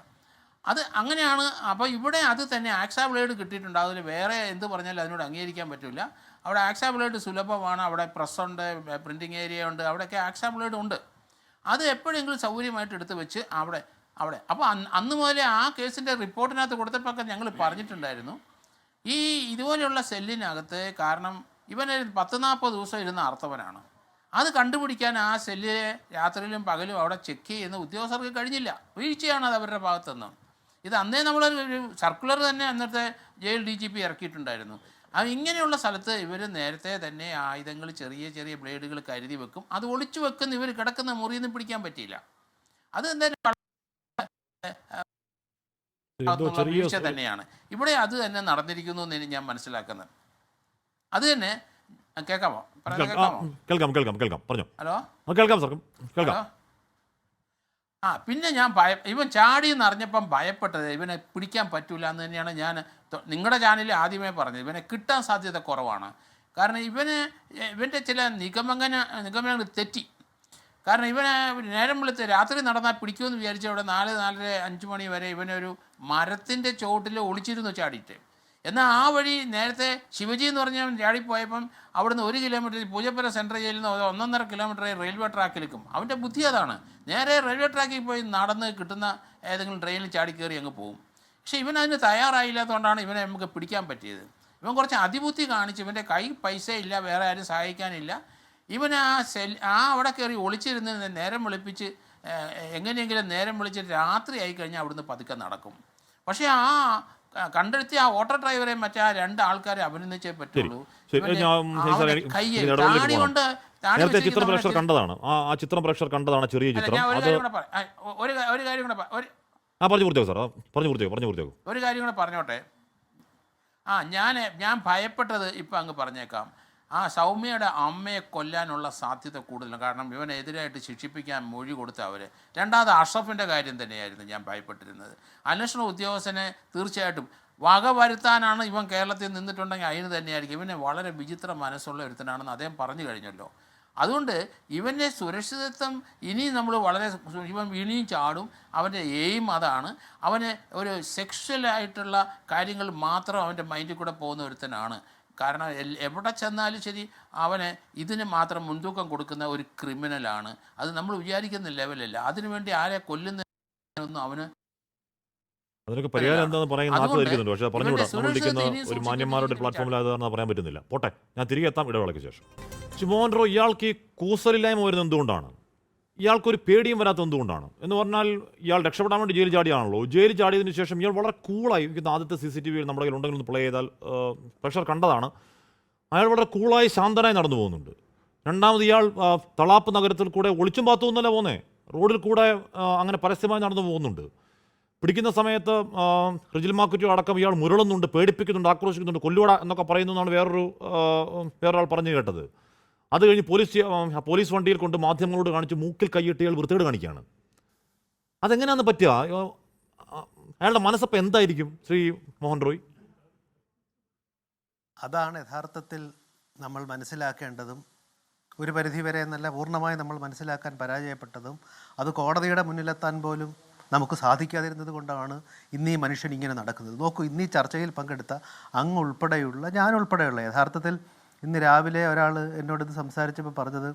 അത് അങ്ങനെയാണ്. അപ്പോൾ ഇവിടെ അത് തന്നെ ആക്സാ ബ്ലേഡ് കിട്ടിയിട്ടുണ്ട്. അതിൽ വേറെ എന്ത് പറഞ്ഞാലും അതിനോട് അംഗീകരിക്കാൻ പറ്റില്ല. അവിടെ ആക്സാ ബ്ലേഡ് സുലഭമാണ്, അവിടെ പ്രസ്സുണ്ട്, പ്രിൻറ്റിങ് ഏരിയ ഉണ്ട്, അവിടെയൊക്കെ ആക്സാ ബ്ലേഡ് ഉണ്ട്. അത് എപ്പോഴെങ്കിലും സൗകര്യമായിട്ട് എടുത്ത് വെച്ച് അവിടെ അപ്പോൾ അന്ന് മുതലേ ആ കേസിൻ്റെ റിപ്പോർട്ടിനകത്ത് കൊടുത്തപ്പോൾ ഞങ്ങൾ പറഞ്ഞിട്ടുണ്ടായിരുന്നു, ഈ ഇതുപോലെയുള്ള സെല്ലിനകത്ത്, കാരണം ഇവന് 10-40 ദിവസം ഇരുന്ന് അർത്ഥവനാണ്, അത് കണ്ടുപിടിക്കാൻ ആ സെല്ലിലെ രാത്രിയിലും പകലും അവിടെ ചെക്ക് ചെയ്യുന്ന ഉദ്യോഗസ്ഥർക്ക് കഴിഞ്ഞില്ല. വീഴ്ചയാണ് അത് അവരുടെ ഭാഗത്തുനിന്ന്. ഇത് അന്നേ നമ്മളൊരു സർക്കുലർ തന്നെ അന്നത്തെ ജയിൽ DGP ഇറക്കിയിട്ടുണ്ടായിരുന്നു. ഇങ്ങനെയുള്ള സ്ഥലത്ത് ഇവർ നേരത്തെ തന്നെ ആയുധങ്ങൾ, ചെറിയ ചെറിയ ബ്ലേഡുകൾ കരുതി വെക്കും. അത് ഒളിച്ചു വെക്കുന്ന ഇവർ കിടക്കുന്ന മുറിയിൽ നിന്ന് പിടിക്കാൻ പറ്റിയില്ല. അത് എന്തായാലും വീഴ്ച തന്നെയാണ്. ഇവിടെ അത് തന്നെ നടന്നിരിക്കുന്നു എന്ന് ഞാൻ മനസ്സിലാക്കുന്നത്. അത് തന്നെ കേൾക്കാമോ? ഹലോ. പിന്നെ ഞാൻ ഇവൻ ചാടി എന്നറിഞ്ഞപ്പം ഭയപ്പെട്ടത് ഇവനെ പിടിക്കാൻ പറ്റൂല എന്ന് തന്നെയാണ് ഞാൻ നിങ്ങളുടെ ചാനലിൽ ആദ്യമേ പറഞ്ഞത്. ഇവനെ കിട്ടാൻ സാധ്യത കുറവാണ്. കാരണം ഇവൻ്റെ ചില നിഗമനങ്ങൾ തെറ്റി. കാരണം ഇവനെ നേരം വെളുത്ത് രാത്രി നടന്നാൽ പിടിക്കുമെന്ന് വിചാരിച്ച അവിടെ 4-4:30-5 മണി വരെ ഇവനൊരു മരത്തിൻ്റെ ചോട്ടിൽ ഒളിച്ചിരുന്നു ചാടിയിട്ട്. എന്നാൽ ആ വഴി നേരത്തെ ശിവജി എന്ന് പറഞ്ഞാൽ ചാടിപ്പോയപ്പം അവിടുന്ന് 1 കിലോമീറ്റർ പൂജപ്പുര സെൻട്രൽ ജയിലിൽ നിന്ന് 1.5 കിലോമീറ്റർ റെയിൽവേ ട്രാക്കിലേക്കും. അവൻ്റെ ബുദ്ധി അതാണ്, നേരെ റെയിൽവേ ട്രാക്കിൽ പോയി നടന്ന് കിട്ടുന്ന ഏതെങ്കിലും ട്രെയിനിൽ ചാടി കയറി അങ്ങ് പോകും. പക്ഷേ ഇവൻ അതിന് തയ്യാറായില്ലാത്തതുകൊണ്ടാണ് ഇവനെ നമുക്ക് പിടിക്കാൻ പറ്റിയത്. ഇവൻ കുറച്ച് അതിബുദ്ധി കാണിച്ച്, ഇവൻ്റെ കൈ പൈസ ഇല്ല, വേറെ ആരും സഹായിക്കാനില്ല. ഇവൻ അവിടെ കയറി ഒളിച്ചിരുന്ന് നേരം വെളുപ്പിച്ച് എങ്ങനെയെങ്കിലും നേരം വിളിച്ചിട്ട് രാത്രി ആയി കഴിഞ്ഞാൽ അവിടുന്ന് പതുക്കെ നടക്കും. പക്ഷേ കണ്ടെടുത്തി ആ ഓട്ടോ ഡ്രൈവറെ മറ്റേ 2 ആൾക്കാരെ അഭിനന്ദിച്ചേ പറ്റുള്ളൂ. ചിത്രം പ്രേക്ഷകർ കണ്ടതാണ്, ആ ചിത്രം പ്രേക്ഷകർ കണ്ടതാണ്, ചെറിയ ചിത്രം. ഒരു കാര്യം കൂടെ ഒരു കാര്യം കൂടെ പറഞ്ഞോട്ടെ. ഞാൻ ഭയപ്പെട്ടത് ഇപ്പം അങ്ങ് പറഞ്ഞേക്കാം. സൗമ്യയുടെ അമ്മയെ കൊല്ലാനുള്ള സാധ്യത കൂടുതലാണ്. കാരണം ഇവനെതിരായിട്ട് ശിക്ഷിപ്പിക്കാൻ മൊഴി കൊടുത്ത അവർ. രണ്ടാമത് അഷ്റഫിൻ്റെ കാര്യം തന്നെയായിരുന്നു ഞാൻ ഭയപ്പെട്ടിരുന്നത്. അന്വേഷണ ഉദ്യോഗസ്ഥനെ തീർച്ചയായിട്ടും വക വരുത്താനാണ് ഇവൻ കേരളത്തിൽ നിന്നിട്ടുണ്ടെങ്കിൽ അതിന് തന്നെയായിരിക്കും. ഇവനെ വളരെ വിചിത്ര മനസ്സുള്ള ഒരുത്തനാണെന്ന് അദ്ദേഹം പറഞ്ഞു കഴിഞ്ഞല്ലോ. അതുകൊണ്ട് ഇവൻ്റെ സുരക്ഷിതത്വം ഇനിയും നമ്മൾ ഇവൻ ഇനിയും ചാടും. അവൻ്റെ എയിം അതാണ്. അവന് ഒരു സെക്ഷലായിട്ടുള്ള കാര്യങ്ങൾ മാത്രം അവൻ്റെ മൈൻഡിൽ കൂടെ പോകുന്ന ഒരുത്തനാണ്. കാരണം എവിടെ ചെന്നാലും ശരി അവന് ഇതിന് മാത്രം മുൻതൂക്കം കൊടുക്കുന്ന ഒരു ക്രിമിനലാണ്. അത് നമ്മൾ വിചാരിക്കുന്ന ലെവലല്ല. അതിനുവേണ്ടി ആരെ കൊല്ലുന്നൊന്നും അവന് അതിനൊക്കെ പരിഹാരം എന്താണെന്ന് പറയാൻ നാക്ക് അതുകൊണ്ട് ധരിക്കുന്നുണ്ട്. പക്ഷേ പറഞ്ഞുകൂടാ, ഇവന്റെ നമ്മൾ സുരക്ഷിതത്വം ഇരിക്കുന്ന ഇനിയും ഒരു സൂക്ഷിക്കേണ്ട മാന്യന്മാരുടെ രീതിയിൽ പ്ലാറ്റ്ഫോമിലായതാണെന്ന് പറയാൻ പറ്റുന്നില്ല. പോട്ടെ, ഞാൻ തിരികെ എത്താം ഇടവേളയ്ക്ക് ശേഷം. മോഹൻറോ, ഇയാൾക്ക് ഈ കൂസലില്ലായ്മ വരുന്നത് എന്തുകൊണ്ടാണ്? ഇയാൾക്കൊരു പേടിയും വരാത്തത് എന്തുകൊണ്ടാണ് എന്ന് പറഞ്ഞാൽ, ഇയാൾ രക്ഷപ്പെടാൻ വേണ്ടി ജയിൽ ചാടിയാണല്ലോ. ജയിൽ ചാടിയതിന് ശേഷം ഇയാൾ വളരെ കൂളായി, ആദ്യത്തെ CCTV നമ്മുടെ കയ്യിൽ ഉണ്ടെങ്കിൽ ഒന്ന് പ്ലേ ചെയ്താൽ പ്രഷർ കണ്ടതാണ്. അയാൾ വളരെ കൂളായി ശാന്തനായി നടന്നു പോകുന്നുണ്ട്. രണ്ടാമത് ഇയാൾ തളാപ്പ് നഗരത്തിൽ കൂടെ ഒളിച്ചും പാത്തുമെന്നല്ല പോകുന്നേ, റോഡിൽ കൂടെ അങ്ങനെ പരസ്യമായി നടന്നു പോകുന്നുണ്ട്. പിടിക്കുന്ന സമയത്ത് റിജിൽ മാക്കുറ്റി അടക്കം ഇയാൾ മുരളുന്നുണ്ട്, പേടിപ്പിക്കുന്നുണ്ട്, ആക്രോശിക്കുന്നുണ്ട്, കൊല്ലുവട എന്നൊക്കെ പറയുന്നു എന്നാണ് വേറൊരാൾ പറഞ്ഞു കേട്ടത്. അത് കഴിഞ്ഞ് പോലീസ് വണ്ടിയിൽ കൊണ്ട് മാധ്യമങ്ങളോട് കാണിച്ച് മൂക്കിൽ കൈയിട്ട് ഇയാൾ വൃത്തികേട് കാണിക്കുകയാണ്. അതെങ്ങനെയാണെന്ന് പറ്റുക? അയാളുടെ മനസ്സപ്പം എന്തായിരിക്കും ശ്രീ മോഹൻ റോയ്? അതാണ് യഥാർത്ഥത്തിൽ നമ്മൾ മനസ്സിലാക്കേണ്ടതും, ഒരു പരിധിവരെ എന്നല്ല പൂർണ്ണമായി നമ്മൾ മനസ്സിലാക്കാൻ പരാജയപ്പെട്ടതും. അത് കോടതിയുടെ മുന്നിലെത്താൻ പോലും നമുക്ക് സാധിക്കാതിരുന്നത് കൊണ്ടാണ് ഇന്ന് ഈ മനുഷ്യൻ ഇങ്ങനെ നടക്കുന്നത്. നോക്കൂ, ഇന്ന് ഈ ചർച്ചയിൽ പങ്കെടുത്ത അങ്ങ് ഉൾപ്പെടെയുള്ള, ഞാൻ ഉൾപ്പെടെയുള്ള, യഥാർത്ഥത്തിൽ ഇന്ന് രാവിലെ ഒരാൾ എന്നോട് ഇത് സംസാരിച്ചപ്പോൾ പറഞ്ഞത്,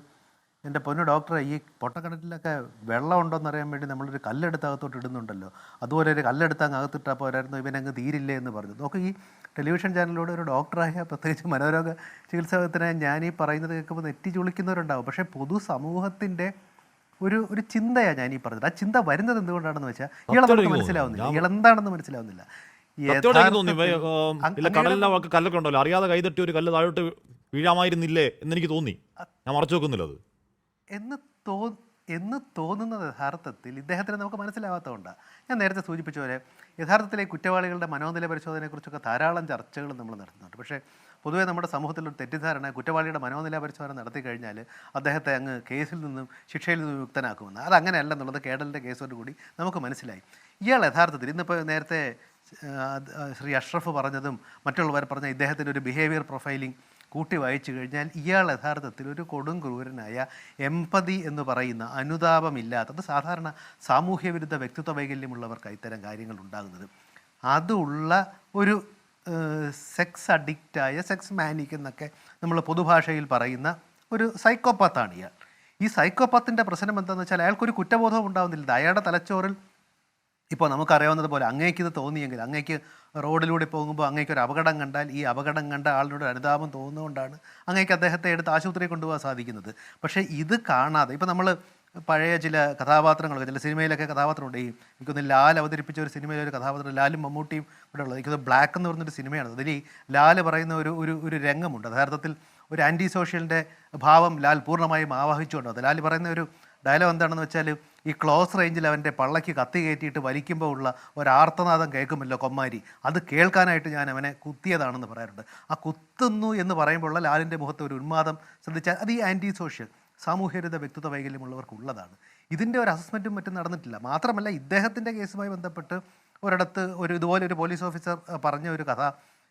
എൻ്റെ പൊന്നു ഡോക്ടറെ, ഈ പൊട്ടക്കിണറ്റിലൊക്കെ വെള്ളം ഉണ്ടോയെന്ന് അറിയാൻ വേണ്ടി നമ്മളൊരു കല്ലെടുത്ത് അകത്തോട്ട് ഇടുന്നുണ്ടല്ലോ, അതുപോലെ ഒരു കല്ലെടുത്ത് അങ്ങ് അകത്തിട്ടാൽ പോരായിരുന്നു, ഇവനങ്ങ് തീരില്ലേ എന്ന് പറഞ്ഞു. നോക്കൂ, ഈ ടെലിവിഷൻ ചാനലിലൂടെ ഒരു ഡോക്ടറായ, പ്രത്യേകിച്ച് മനോരോഗ ചികിത്സകത്തിന് ഞാൻ ഈ പറയുന്നത് കേൾക്കുമ്പോൾ നെറ്റി ചുളിക്കുന്നവരുണ്ടാവും. പക്ഷേ പൊതുസമൂഹത്തിൻ്റെ ഒരു ചിന്തയാണ് ഞാൻ ഈ പറഞ്ഞത്. ആ ചിന്ത വരുന്നത് എന്തുകൊണ്ടാണെന്ന് വെച്ചാൽ ഇയാളെ മനസ്സിലാവുന്നില്ല, ഇയാളെന്താണെന്ന് മനസ്സിലാവുന്നില്ല. കടലിന്റെ കല്ലൊക്കെ ഉണ്ടല്ലോ, അറിയാതെ കൈതട്ടി ഒരു കല്ല് താഴോട്ട് വീഴാമായിരുന്നില്ലേ എന്നെനിക്ക് തോന്നി. ഞാൻ മറച്ചു വെക്കുന്നില്ല അത് എന്ന് തോന്നുന്നത് യഥാർത്ഥത്തിൽ ഇദ്ദേഹത്തിന് നമുക്ക് മനസ്സിലാവാത്തതുകൊണ്ടാണ്. ഞാൻ നേരത്തെ സൂചിപ്പിച്ച പോലെ യഥാർത്ഥത്തിലെ കുറ്റവാളികളുടെ മനോനില പരിശോധനയെക്കുറിച്ചൊക്കെ ധാരാളം ചർച്ചകൾ നമ്മൾ നടത്തുന്നുണ്ട്. പക്ഷേ പൊതുവേ നമ്മുടെ സമൂഹത്തിലൊരു തെറ്റിദ്ധാരണ, കുറ്റവാളിയുടെ മനോനില പരിശോധന നടത്തി കഴിഞ്ഞാൽ അദ്ദേഹത്തെ അങ്ങ് കേസിൽ നിന്നും ശിക്ഷയിൽ നിന്നും മുക്തനാക്കുമെന്ന്. അതങ്ങനെയല്ലെന്നുള്ളത് കേഡലിൻ്റെ കേസോട് കൂടി നമുക്ക് മനസ്സിലായി. ഇയാൾ യഥാർത്ഥത്തിൽ ഇന്നിപ്പോൾ നേരത്തെ ശ്രീ അഷ്റഫ് പറഞ്ഞതും മറ്റുള്ളവർ പറഞ്ഞ ഇദ്ദേഹത്തിൻ്റെ ഒരു ബിഹേവിയർ പ്രൊഫൈലിംഗ് കൂട്ടി വായിച്ചു കഴിഞ്ഞാൽ ഇയാൾ യഥാർത്ഥത്തിൽ ഒരു കൊടും ക്രൂരനായ, എംപതി എന്ന് പറയുന്ന അനുതാപമില്ലാത്തത്, സാധാരണ സാമൂഹ്യ വിരുദ്ധ വ്യക്തിത്വ വൈകല്യമുള്ളവർക്ക് ഇത്തരം കാര്യങ്ങൾ ഉണ്ടാകുന്നത്, അതുള്ള ഒരു സെക്സ് അഡിക്റ്റായ, സെക്സ് മാനിക് എന്നൊക്കെ നമ്മൾ പൊതുഭാഷയിൽ പറയുന്ന ഒരു സൈക്കോപാത്താണ് ഇയാൾ. ഈ സൈക്കോപാത്തിൻ്റെ പ്രശ്നം എന്താണെന്ന് വെച്ചാൽ അയാൾക്കൊരു കുറ്റബോധവും ഉണ്ടാകുന്നില്ല. അയാളുടെ തലച്ചോറിൽ ഇപ്പോൾ നമുക്കറിയാവുന്നത് പോലെ അങ്ങേക്ക് ഇത് തോന്നിയെങ്കിൽ, അങ്ങേക്ക് റോഡിലൂടെ പോകുമ്പോൾ അങ്ങേക്ക് ഒരു അപകടം കണ്ടാൽ ഈ അപകടം കണ്ട ആളിനോട് അനുതാപം തോന്നുന്നതുകൊണ്ടാണ് അങ്ങേക്ക് അദ്ദേഹത്തെ എടുത്ത് ആശുപത്രിയിൽ കൊണ്ടുപോകാൻ സാധിക്കുന്നത്. പക്ഷേ ഇത് കാണാതെ, ഇപ്പോൾ നമ്മൾ പഴയ ചില കഥാപാത്രങ്ങളൊക്കെ, ചില സിനിമയിലൊക്കെ കഥാപാത്രമുണ്ട്. എനിക്കൊന്ന് ലാൽ അവതരിപ്പിച്ച ഒരു സിനിമയിലെ ഒരു കഥാപാത്രം, ലാലും മമ്മൂട്ടിയും ഇവിടെ ഉള്ളത്, എനിക്കത് ബ്ലാക്ക് എന്ന് പറഞ്ഞൊരു സിനിമയാണ്. അതിൽ ഈ ലാൽ പറയുന്ന ഒരു രംഗമുണ്ട്. യഥാർത്ഥത്തിൽ ഒരു ആൻറ്റി സോഷ്യലിൻ്റെ ഭാവം ലാൽ പൂർണ്ണമായും ആവാഹിച്ചുകൊണ്ടോ. അത് ലാൽ പറയുന്ന ഒരു ഡയലോഗ് എന്താണെന്ന് വെച്ചാൽ, ഈ ക്ലോസ് റേഞ്ചിൽ അവൻ്റെ പള്ളയ്ക്ക് കത്തി കയറ്റിയിട്ട് വലിക്കുമ്പോൾ ഉള്ള ഒരാർത്തനാദം കേൾക്കുമല്ലോ കൊമ്മാരി, അത് കേൾക്കാനായിട്ട് ഞാൻ അവനെ കുത്തിയതാണെന്ന് പറയാറുണ്ട്. ആ കുത്തുന്നു എന്ന് പറയുമ്പോഴുള്ള ലാലിൻ്റെ മുഖത്ത് ഒരു ഉന്മാദം ശ്രദ്ധിച്ചാൽ അത് ഈ ആൻറ്റി സോഷ്യൽ, സാമൂഹ്യവിരുദ്ധ വ്യക്തിത്വ വൈകല്യമുള്ളവർക്കുള്ളതാണ്. ഇതിൻ്റെ ഒരു അസസ്മെൻറ്റും മറ്റും നടന്നിട്ടില്ല. മാത്രമല്ല ഇദ്ദേഹത്തിൻ്റെ കേസുമായി ബന്ധപ്പെട്ട് ഒരിടത്ത് ഇതുപോലെ ഒരു പോലീസ് ഓഫീസർ പറഞ്ഞ ഒരു കഥ,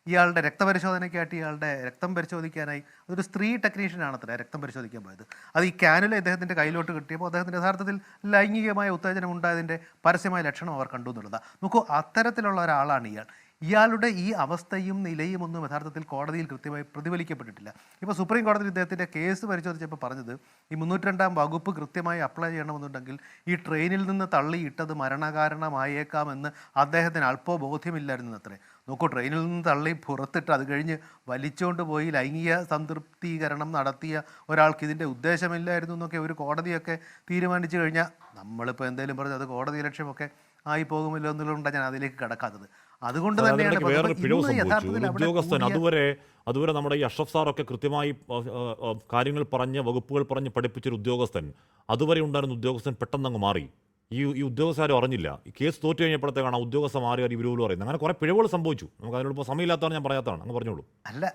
ഇയാളുടെ രക്തപരിശോധനയ്ക്കായിട്ട് ഇയാളുടെ രക്തം പരിശോധിക്കാനായി, അതൊരു സ്ത്രീ ടെക്നീഷ്യനാണത്രേ രക്തം പരിശോധിക്കാൻ പോയത്. അത് ഈ ക്യാനുല ഇദ്ദേഹത്തിൻ്റെ കയ്യിലോട്ട് കിട്ടിയപ്പോൾ അദ്ദേഹത്തിൻ്റെ യഥാർത്ഥത്തിൽ ലൈംഗികമായ ഉത്തേജനം ഉണ്ടായതിൻ്റെ പരസ്യമായ ലക്ഷണം അവർ കണ്ടു എന്നുള്ളതാണ്. നോക്കൂ, അത്തരത്തിലുള്ള ഒരാളാണ് ഇയാൾ. ഇയാളുടെ ഈ അവസ്ഥയും നിലയും ഒന്നും യഥാർത്ഥത്തിൽ കോടതിയിൽ കൃത്യമായി പ്രതിഫലിക്കപ്പെട്ടിട്ടില്ല. ഇപ്പോൾ സുപ്രീം കോടതി ഇദ്ദേഹത്തിൻ്റെ കേസ് പരിശോധിച്ചപ്പോൾ പറഞ്ഞത്, ഈ 302 വകുപ്പ് കൃത്യമായി അപ്ലൈ ചെയ്യണമെന്നുണ്ടെങ്കിൽ ഈ ട്രെയിനിൽ നിന്ന് തള്ളിയിട്ടത് മരണകാരണമായേക്കാമെന്ന് അദ്ദേഹത്തിന് അല്പോ ബോധ്യമില്ലായിരുന്നു അത്രേ. നോക്കൂ, ട്രെയിനിൽ നിന്ന് തള്ളി പുറത്തിട്ട് അത് കഴിഞ്ഞ് വലിച്ചുകൊണ്ട് പോയി ലൈംഗിക സംതൃപ്തീകരണം നടത്തിയ ഒരാൾക്ക് ഇതിൻ്റെ ഉദ്ദേശമില്ലായിരുന്നു എന്നൊക്കെ ഒരു കോടതിയൊക്കെ തീരുമാനിച്ചു കഴിഞ്ഞാൽ നമ്മളിപ്പോൾ എന്തെങ്കിലും പറഞ്ഞ് അത് കോടതി ലക്ഷ്യമൊക്കെ ആയി പോകുമല്ലോ എന്നുള്ളതുകൊണ്ടാണ് ഞാൻ അതിലേക്ക് കടക്കാത്തത്. അതുകൊണ്ട് തന്നെയാണ് ഉദ്യോഗസ്ഥൻ അതുവരെ നമ്മുടെ ഈ അഷ്റഫ് സാറൊക്കെ കൃത്യമായി കാര്യങ്ങൾ പറഞ്ഞ്, വകുപ്പുകൾ പറഞ്ഞ് പഠിപ്പിച്ചൊരു ഉദ്യോഗസ്ഥൻ, അതുവരെ ഉണ്ടായിരുന്ന ഉദ്യോഗസ്ഥൻ പെട്ടെന്ന് അങ്ങ് മാറി. ഈ ഉദ്യോഗസ്ഥരും അറിഞ്ഞില്ല. ഈ കേസ് തോറ്റു കഴിഞ്ഞപ്പോഴത്തേക്കാണ് ഉദ്യോഗസ്ഥ മാറിയാൽ ഇവർ പോലും അറിയുന്നത്. അങ്ങനെ കുറേ പിഴവുകൾ സംഭവിച്ചു. നമുക്ക് അതിനോട് സമയമില്ലാത്തതാണ് ഞാൻ പറയാത്തതാണ്. അങ്ങ് പറഞ്ഞോളൂ. അല്ല,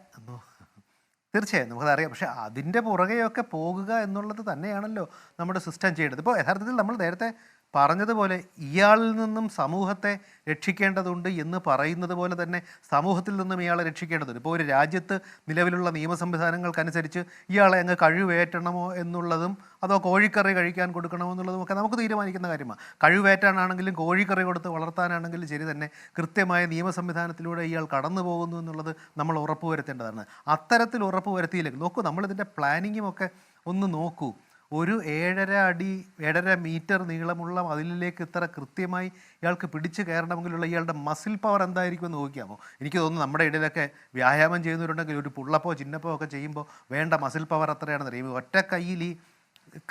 തീർച്ചയായും നമുക്കതറിയാം. പക്ഷേ അതിൻ്റെ പുറകെയൊക്കെ പോകുക എന്നുള്ളത് തന്നെയാണല്ലോ നമ്മുടെ സിസ്റ്റം ചെയ്യേണ്ടത്. ഇപ്പോൾ യഥാർത്ഥത്തിൽ നമ്മൾ നേരത്തെ പറഞ്ഞതുപോലെ ഇയാളിൽ നിന്നും സമൂഹത്തെ രക്ഷിക്കേണ്ടതുണ്ട് എന്ന് പറയുന്നത് പോലെ തന്നെ സമൂഹത്തിൽ നിന്നും ഇയാളെ രക്ഷിക്കേണ്ടതുണ്ട്. ഇപ്പോൾ ഒരു രാജ്യത്ത് നിലവിലുള്ള നിയമ സംവിധാനങ്ങൾക്കനുസരിച്ച് ഇയാളെ അങ്ങ് കഴിവേറ്റണമോ എന്നുള്ളതും അതോ കോഴിക്കറി കഴിക്കാൻ കൊടുക്കണമോ എന്നുള്ളതും ഒക്കെ നമുക്ക് തീരുമാനിക്കുന്ന കാര്യമാണ്. കഴിവേറ്റാനാണെങ്കിലും കോഴിക്കറി കൊടുത്ത് വളർത്താനാണെങ്കിലും ശരി തന്നെ കൃത്യമായ നിയമ സംവിധാനത്തിലൂടെ ഇയാൾ കടന്നു പോകുന്നു എന്നുള്ളത് നമ്മൾ ഉറപ്പുവരുത്തേണ്ടതാണ്. അത്തരത്തിൽ ഉറപ്പുവരുത്തിയില്ലെങ്കിൽ, നോക്കൂ, നമ്മളിതിൻ്റെ പ്ലാനിങ്ങും ഒക്കെ ഒന്ന് നോക്കൂ. ഒരു 7.5 മീറ്റർ നീളമുള്ള മതിലിലേക്ക് ഇത്ര കൃത്യമായി ഇയാൾക്ക് പിടിച്ചു കയറണമെങ്കിലുള്ള ഇയാളുടെ മസിൽ പവർ എന്തായിരിക്കുമെന്ന് നോക്കിയാമോ? എനിക്ക് തോന്നുന്നു നമ്മുടെ ഇടയിലൊക്കെ വ്യായാമം ചെയ്യുന്നവരുണ്ടെങ്കിൽ ഒരു പുള്ളപ്പോ ചിന്നപ്പോ ഒക്കെ ചെയ്യുമ്പോൾ വേണ്ട മസിൽ പവർ അത്രയാണെന്ന് അറിയുമ്പോൾ ഒറ്റ കയ്യിൽ ഈ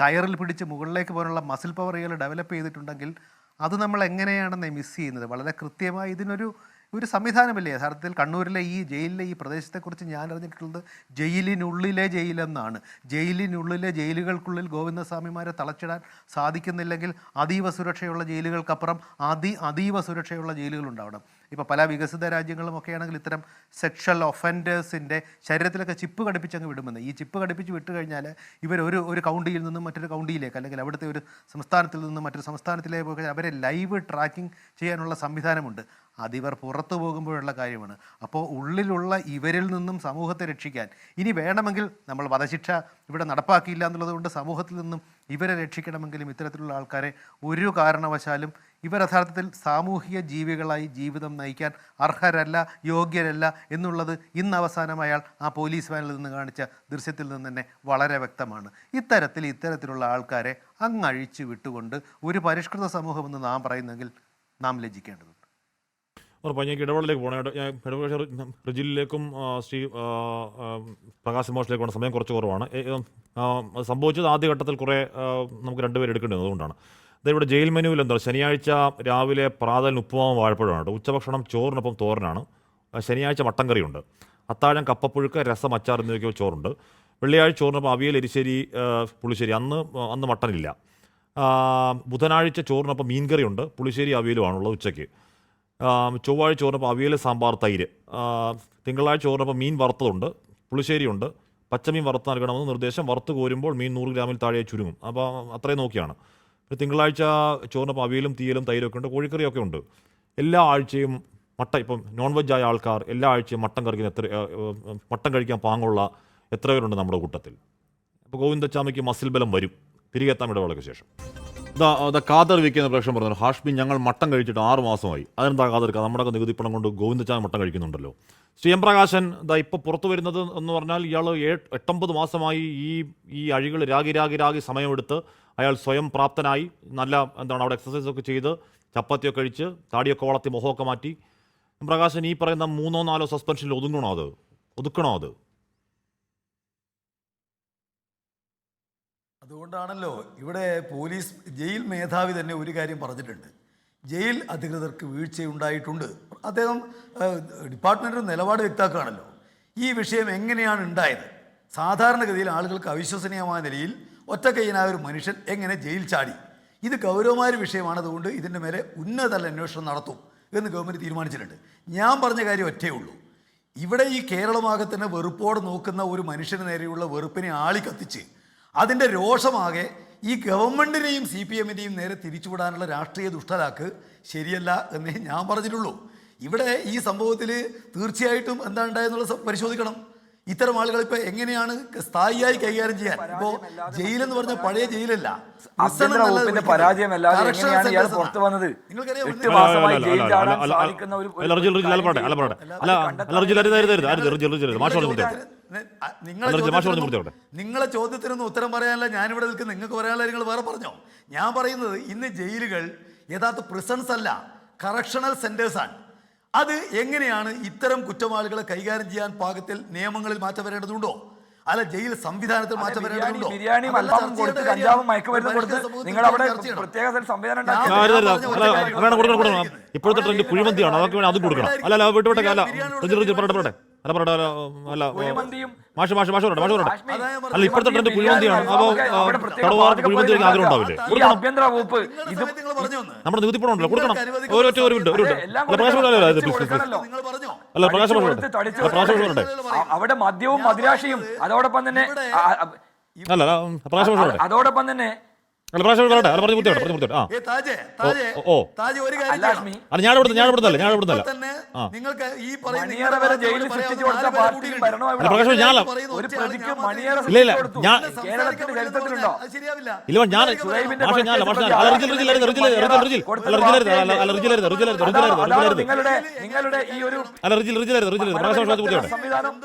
കയറിൽ പിടിച്ച് മുകളിലേക്ക് പോകാനുള്ള മസിൽ പവർ ഇയാൾ ഡെവലപ്പ് ചെയ്തിട്ടുണ്ടെങ്കിൽ അത് നമ്മൾ എങ്ങനെയാണെന്ന് മിസ് ചെയ്യുന്നത്. വളരെ കൃത്യമായി ഒരു സംവിധാനമില്ലേ യഥാർത്ഥത്തിൽ? കണ്ണൂരിലെ ഈ ജയിലിലെ ഈ പ്രദേശത്തെക്കുറിച്ച് ഞാൻ അറിഞ്ഞിട്ടുള്ളത് ജയിലിനുള്ളിലെ ജയിലെന്നാണ്. ജയിലിനുള്ളിലെ ജയിലുകൾക്കുള്ളിൽ ഗോവിന്ദസ്വാമിമാരെ തളച്ചിടാൻ സാധിക്കുന്നില്ലെങ്കിൽ അതീവ സുരക്ഷയുള്ള ജയിലുകൾക്കപ്പുറം അതീവ സുരക്ഷയുള്ള ജയിലുകളുണ്ടാവണം. ഇപ്പോൾ പല വികസിത രാജ്യങ്ങളും ഒക്കെ ആണെങ്കിൽ ഇത്തരം സെക്ഷൽ ഒഫൻഡേഴ്സിൻ്റെ ശരീരത്തിലൊക്കെ ചിപ്പ് ഘടിപ്പിച്ചങ്ങ് വിടുമെന്ന്. ഈ ചിപ്പ് ഘടിപ്പിച്ച് വിട്ട് കഴിഞ്ഞാൽ ഇവർ ഒരു കൗണ്ടിയിൽ നിന്നും മറ്റൊരു കൗണ്ടിയിലേക്ക്, അല്ലെങ്കിൽ അവിടുത്തെ ഒരു സംസ്ഥാനത്തിൽ നിന്നും മറ്റൊരു സംസ്ഥാനത്തിലേക്ക് പോയി അവരെ ലൈവ് ട്രാക്കിംഗ് ചെയ്യാനുള്ള സംവിധാനമുണ്ട്. അതിവർ പുറത്തു പോകുമ്പോഴുള്ള കാര്യമാണ്. അപ്പോൾ ഉള്ളിലുള്ള ഇവരിൽ നിന്നും സമൂഹത്തെ രക്ഷിക്കാൻ ഇനി വേണമെങ്കിൽ നമ്മൾ വധശിക്ഷ ഇവിടെ നടപ്പാക്കിയില്ല എന്നുള്ളത് കൊണ്ട് സമൂഹത്തിൽ നിന്നും ഇവരെ രക്ഷിക്കണമെങ്കിലും ഇത്തരത്തിലുള്ള ആൾക്കാരെ ഒരു കാരണവശാലും ഇവർ യഥാർത്ഥത്തിൽ സാമൂഹിക ജീവികളായി ജീവിതം നയിക്കാൻ അർഹരല്ല, യോഗ്യരല്ല എന്നുള്ളത് ഇന്ന് അവസാനം അയാൾ ആ പോലീസ് വാനിൽ നിന്ന് കാണിച്ച ദൃശ്യത്തിൽ നിന്ന് തന്നെ വളരെ വ്യക്തമാണ്. ഇത്തരത്തിലുള്ള ആൾക്കാരെ അങ്ങഴിച്ചു വിട്ടുകൊണ്ട് ഒരു പരിഷ്കൃത സമൂഹമെന്ന് നാം പറയുന്നെങ്കിൽ നാം ലജ്ജിക്കേണ്ടതുണ്ട്. ഉറപ്പായി ഞാൻ ഇടവേളയിലേക്ക് പോകണം. ഞാൻ ഇടവേള റിജിലിലേക്കും ശ്രീ പ്രകാശ് മോഷിലേക്കുമാണ്. സമയം കുറച്ച് കുറവാണ്. അത് സംഭവിച്ചത് ആദ്യഘട്ടത്തിൽ കുറേ നമുക്ക് രണ്ടുപേർ എടുക്കേണ്ടത്. അതുകൊണ്ടാണ് ഇവിടെ ജയിൽ മെനുവിൽ എന്താ, ശനിയാഴ്ച രാവിലെ പ്രാതലിന് ഉപ്പുമാവും വാഴപ്പഴമാണ്. ഉച്ചഭക്ഷണം ചോറിനൊപ്പം തോരനാണ്. ശനിയാഴ്ച മട്ടൻ കറിയുണ്ട്. അത്താഴം കപ്പപ്പുഴുക്ക്, രസം, അച്ചാർ എന്നിവയ്ക്ക് ചോറുണ്ട്. വെള്ളിയാഴ്ച ചോറിനൊപ്പം അവിയൽ, എരിശ്ശേരി, പുളിശ്ശേരി. അന്ന് മട്ടനില്ല. ബുധനാഴ്ച ചോറിനൊപ്പം മീൻകറിയുണ്ട്. പുളിശ്ശേരി അവിയലുമാണുള്ളത് ഉച്ചയ്ക്ക്. ചൊവ്വാഴ്ച ചോറിനൊപ്പം അവിയൽ, സാമ്പാർ, തൈര്. തിങ്കളാഴ്ച ചോറിനൊപ്പം മീൻ വറുത്തതുണ്ട്, പുളിശ്ശേരിയുണ്ട്. പച്ചമീൻ വറുത്ത് നൽകണമെന്ന് നിർദ്ദേശം. വറുത്ത് കോരുമ്പോൾ മീൻ 100 ഗ്രാമിൽ താഴെ ചുരുങ്ങും. അപ്പോൾ അത്രയും നോക്കിയാണ്. തിങ്കളാഴ്ച ചോറിനൊപ്പം അവിയലും തീയലും തൈരൊക്കെ ഉണ്ട്. കോഴിക്കറിയൊക്കെ ഉണ്ട്. എല്ലാ ആഴ്ചയും ഇപ്പം നോൺ വെജ് ആയ ആൾക്കാർ എല്ലാ ആഴ്ചയും മട്ടൻ കഴിക്കാൻ പാങ്ങുള്ള എത്ര പേരുണ്ട് നമ്മുടെ കൂട്ടത്തിൽ? അപ്പോൾ ഗോവിന്ദച്ചാമിക്ക് മസിൽ ബലം വരും. തിരികെ എത്താം ഇടവേളയ്ക്ക് ശേഷം. ഖാദർ വിൽക്കുന്ന പ്രേക്ഷകൻ പറഞ്ഞു, ഹാഷ്മി ഞങ്ങൾ മട്ടൻ കഴിച്ചിട്ട് 6 മാസമായി. അതെന്താ ഖാദർ? നമ്മുടെയൊക്കെ നികുതി പണം കൊണ്ട് ഗോവിന്ദച്ചാമി മട്ടൻ കഴിക്കുന്നുണ്ടല്ലോ. ശ്രീ എം പ്രകാശൻ ഇപ്പോൾ പുറത്തു വരുന്നത് എന്ന് പറഞ്ഞാൽ ഇയാൾ 8-9 മാസമായി ഈ അഴികൾ രാഗി സമയമെടുത്ത് അയാൾ സ്വയം പ്രാപ്തനായി നല്ല അവിടെ എക്സസൈസൊക്കെ ചെയ്ത് ചപ്പാത്തിയൊക്കെ കഴിച്ച് താടിയൊക്കെ വളർത്തി മുഖമൊക്കെ മാറ്റി. പ്രകാശൻ ഈ പറയുന്ന 3-4 സസ്പെൻഷനിൽ ഒതുക്കണോ അത്? അതുകൊണ്ടാണല്ലോ ഇവിടെ പോലീസ് ജയിൽ മേധാവി തന്നെ ഒരു കാര്യം പറഞ്ഞിട്ടുണ്ട്. ജയിൽ അധികൃതർക്ക് വീഴ്ചയുണ്ടായിട്ടുണ്ട്. അദ്ദേഹം ഡിപ്പാർട്ട്മെൻറ്റിൻ്റെ നിലപാട് വ്യക്തമാക്കുകയാണല്ലോ. ഈ വിഷയം എങ്ങനെയാണ് ഉണ്ടായത്? സാധാരണഗതിയിൽ ആളുകൾക്ക് അവിശ്വസനീയമായ നിലയിൽ ഒറ്റക്കൈയ്യനായ ഒരു മനുഷ്യൻ എങ്ങനെ ജയിൽ ചാടി? ഇത് ഗൗരവമായ വിഷയമാണ്. അതുകൊണ്ട് ഇതിൻ്റെ മേലെ ഉന്നതതല അന്വേഷണം നടത്തും എന്ന് ഗവൺമെൻറ് തീരുമാനിച്ചിട്ടുണ്ട്. ഞാൻ പറഞ്ഞ കാര്യം ഒറ്റയേ ഉള്ളൂ. ഇവിടെ ഈ കേരളമാകത്തന്നെ വെറുപ്പോടെ നോക്കുന്ന ഒരു മനുഷ്യന് നേരെയുള്ള വെറുപ്പിനെ ആളിക്കത്തിച്ച് അതിൻ്റെ രോഷമാകെ ഈ ഗവൺമെൻറ്റിനെയും CPM-നെയും നേരെ തിരിച്ചുവിടാനുള്ള രാഷ്ട്രീയ ദുഷ്ടലാക്ക് ശരിയല്ല എന്നേ ഞാൻ പറഞ്ഞിട്ടുള്ളൂ. ഇവിടെ ഈ സംഭവത്തിൽ തീർച്ചയായിട്ടും എന്താ ഉണ്ടായെന്നുള്ളത് പരിശോധിക്കണം. ഇത്തരം ആളുകൾ ഇപ്പോൾ എങ്ങനെയാണ് സ്ഥായിയായി കൈകാര്യം ചെയ്യാൻ? ഇപ്പോൾ ജയിലെന്ന് പറഞ്ഞ പഴയ ജയിലല്ല, നിങ്ങളെ ചോദ്യത്തിനൊന്നും ഉത്തരം പറയാനല്ല ഞാനിവിടെ നിൽക്കുന്നത്. നിങ്ങൾക്ക് പറയാനുള്ള നിങ്ങൾ വേറെ പറഞ്ഞോ. ഞാൻ പറയുന്നത് ഇന്ന് ജയിലുകൾ യഥാർത്ഥ പ്രിസൺസ് അല്ല, കറക്ഷണൽ സെന്റേഴ്സാണ്. അത് എങ്ങനെയാണ് ഇത്തരം കുറ്റവാളികളെ കൈകാര്യം ചെയ്യാൻ പാകത്തിൽ നിയമങ്ങളിൽ മാറ്റം വരേണ്ടതുണ്ടോ? അല്ല ജയിൽ സംവിധാനത്തിൽ മാറ്റം വരേണ്ടതുണ്ടോ? ഇപ്പോഴത്തെ ട്രെൻഡ് കുഴിമന്തിയാണ്. അതൊക്കെ വേണം, അതും കൊടുക്കണം. അല്ല വിട്ടുവിട്ടെ. അല്ല അല്ല ഇപ്പോഴത്തെ ട്രെൻഡ് കുഴിമന്തിയാണ്. അപ്പോൾ കടവാർക്ക് കുഴിമന്തി ആഗ്രഹം ഉണ്ടാവില്ലേ? നമ്മുടെ നികുതി പണം ഉണ്ടല്ലോ, കൊടുക്കണം. ഒരു മിനിറ്റ് അല്ല പ്രകാശം അവിടെ മദ്യവും മദിരാശിയും അതോടൊപ്പം തന്നെ അതോടൊപ്പം തന്നെ നിങ്ങൾക്ക് ഈ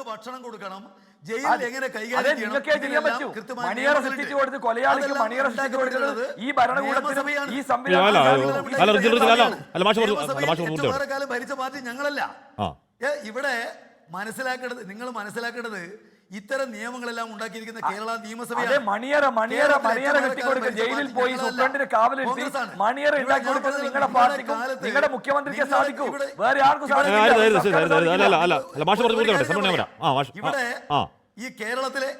ഭക്ഷണം കൊടുക്കണം, ജയിലിൽ എങ്ങനെ കൈകാര്യം അതെ, ചെയ്യണം നിങ്ങൾക്കേ ചെയ്യാൻ ഇതിനെല്ലാം പറ്റൂ. കൃത്യമായ മണിയറ നിയമങ്ങളുണ്ട്. സൃഷ്ടിച്ചു കൊടുത്ത് കൊലയാളിക്ക് അതെല്ലാം മണിയറ സൃഷ്ടിച്ചു കൊടുക്കുന്നത് ഉണ്ടാക്കിയിട്ടുള്ളത് ഈ ഭരണകൂടത്തിനും നിയമസഭയാണ്. ഈ അല്ല സംവിധാനം അല്ല റിജിൽ അല്ല മാഷ് നിയമസഭയിൽ മാഷ് 8 വാരക്കാലം ഭരിച്ച പാർട്ടി ഞങ്ങളല്ല. ആ. ഇവിടെ മനസ്സിലാക്കേണ്ടത്, നിങ്ങൾ മനസ്സിലാക്കേണ്ടത് ഇത്തരം നിയമങ്ങളെല്ലാം ഉണ്ടാക്കിയിരിക്കുന്ന കേരള അതെ, നിയമസഭയാണ്. മണിയറ കെട്ടിക്കൊടുക്കുക, ജയിലിൽ പോയി സൂപ്രണ്ടിന് കാവലിരുത്തി മണിയറ ഉണ്ടാക്കി കൊടുക്കുന്നത് നിങ്ങളുടെ പാർട്ടിക്കും നിങ്ങളുടെ മുഖ്യമന്ത്രിക്ക് സാധിക്കൂ, വേറെ ആർക്കും സാധിക്കില്ല. അല്ല മാഷ് പറഞ്ഞു പൂർത്തിയാവട്ടെ, സമയം ഞാൻ വരാം. ആ മാഷ് ഇവിടെ ആ ഈ കേരളത്തിലെ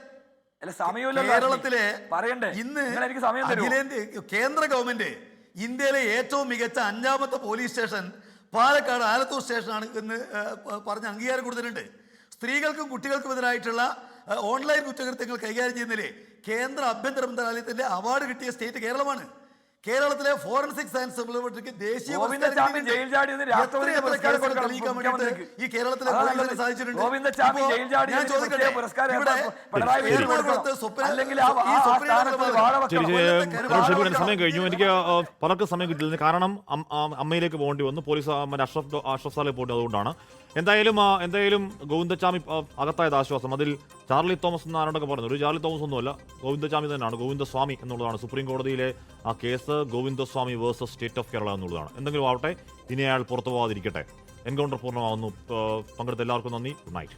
കേരളത്തിലെ പറയണ്ടേ, ഇന്ന് എനിക്ക് സമയം തരുമോ? അഖിലേന്ത്യ കേന്ദ്ര ഗവൺമെന്റ് ഇന്ത്യയിലെ ഏറ്റവും മികച്ച 5ാമത്തെ പോലീസ് സ്റ്റേഷൻ പാലക്കാട് ആലത്തൂർ സ്റ്റേഷനാണ് എന്ന് പറഞ്ഞ് അംഗീകാരം കൊടുത്തിട്ടുണ്ട്. സ്ത്രീകൾക്കും കുട്ടികൾക്കും എതിരായിട്ടുള്ള ഓൺലൈൻ കുറ്റകൃത്യങ്ങൾ കൈകാര്യം ചെയ്യുന്നതിൽ കേന്ദ്ര ആഭ്യന്തര മന്ത്രാലയത്തിന്റെ അവാർഡ് കിട്ടിയ സ്റ്റേറ്റ് കേരളമാണ്. കേരളത്തിലെ ഫോറൻസിക് സയൻസ് ലബോറട്ടറിക്ക് ദേശീയ ഗോവിന്ദചാമി ജയിൽ ചാടിയത് രാഷ്ട്രപതിയുടെ പുരസ്കാരം കൊടുക്കണം മുഖ്യമന്ത്രിക്ക്. ഈ കേരളത്തിലെ സാധിച്ചിട്ടുണ്ട്. ഗോവിന്ദചാമി ജയിൽ ചാടിയത് പ്രത്യേക പുരസ്കാരം പിണറായി വിജയൻ കൊടുക്കണം. അല്ലെങ്കിൽ ആ സ്ഥാനത്ത് വാഴ ശരി വെക്കണം. ശരി സമയം കഴിഞ്ഞു. എനിക്ക് പലർക്കും സമയം കിട്ടില്ല, കാരണം അമ്മയിലേക്ക് പോകേണ്ടി വന്നു, പോലീസ് അഷ്റഫ് സാലേക്ക് പോകേണ്ടി, അതുകൊണ്ടാണ്. എന്തായാലും ഗോവിന്ദചാമി അകത്തായത് ആശ്വാസം. അതിൽ ചാർലി തോമസ് എന്ന് ആരോടൊക്കെ പറഞ്ഞു, ഒരു ചാർലി തോമസ് ഒന്നുമല്ല, ഗോവിന്ദചാമി തന്നെയാണ്, ഗോവിന്ദസ്വാമി എന്നുള്ളതാണ് സുപ്രീം കോടതിയിലെ ആ case. Govindaswamy versus state of Kerala എന്നുള്ളതാണ്. എന്തെങ്കിലും ആവട്ടെ, ഇനി അയാൾ പുറത്തു പോകാതിരിക്കട്ടെ. എൻകൗണ്ടർ പൂർണ്ണമാകുന്നു. പങ്കെടുത്ത എല്ലാവർക്കും നന്ദി. Good night.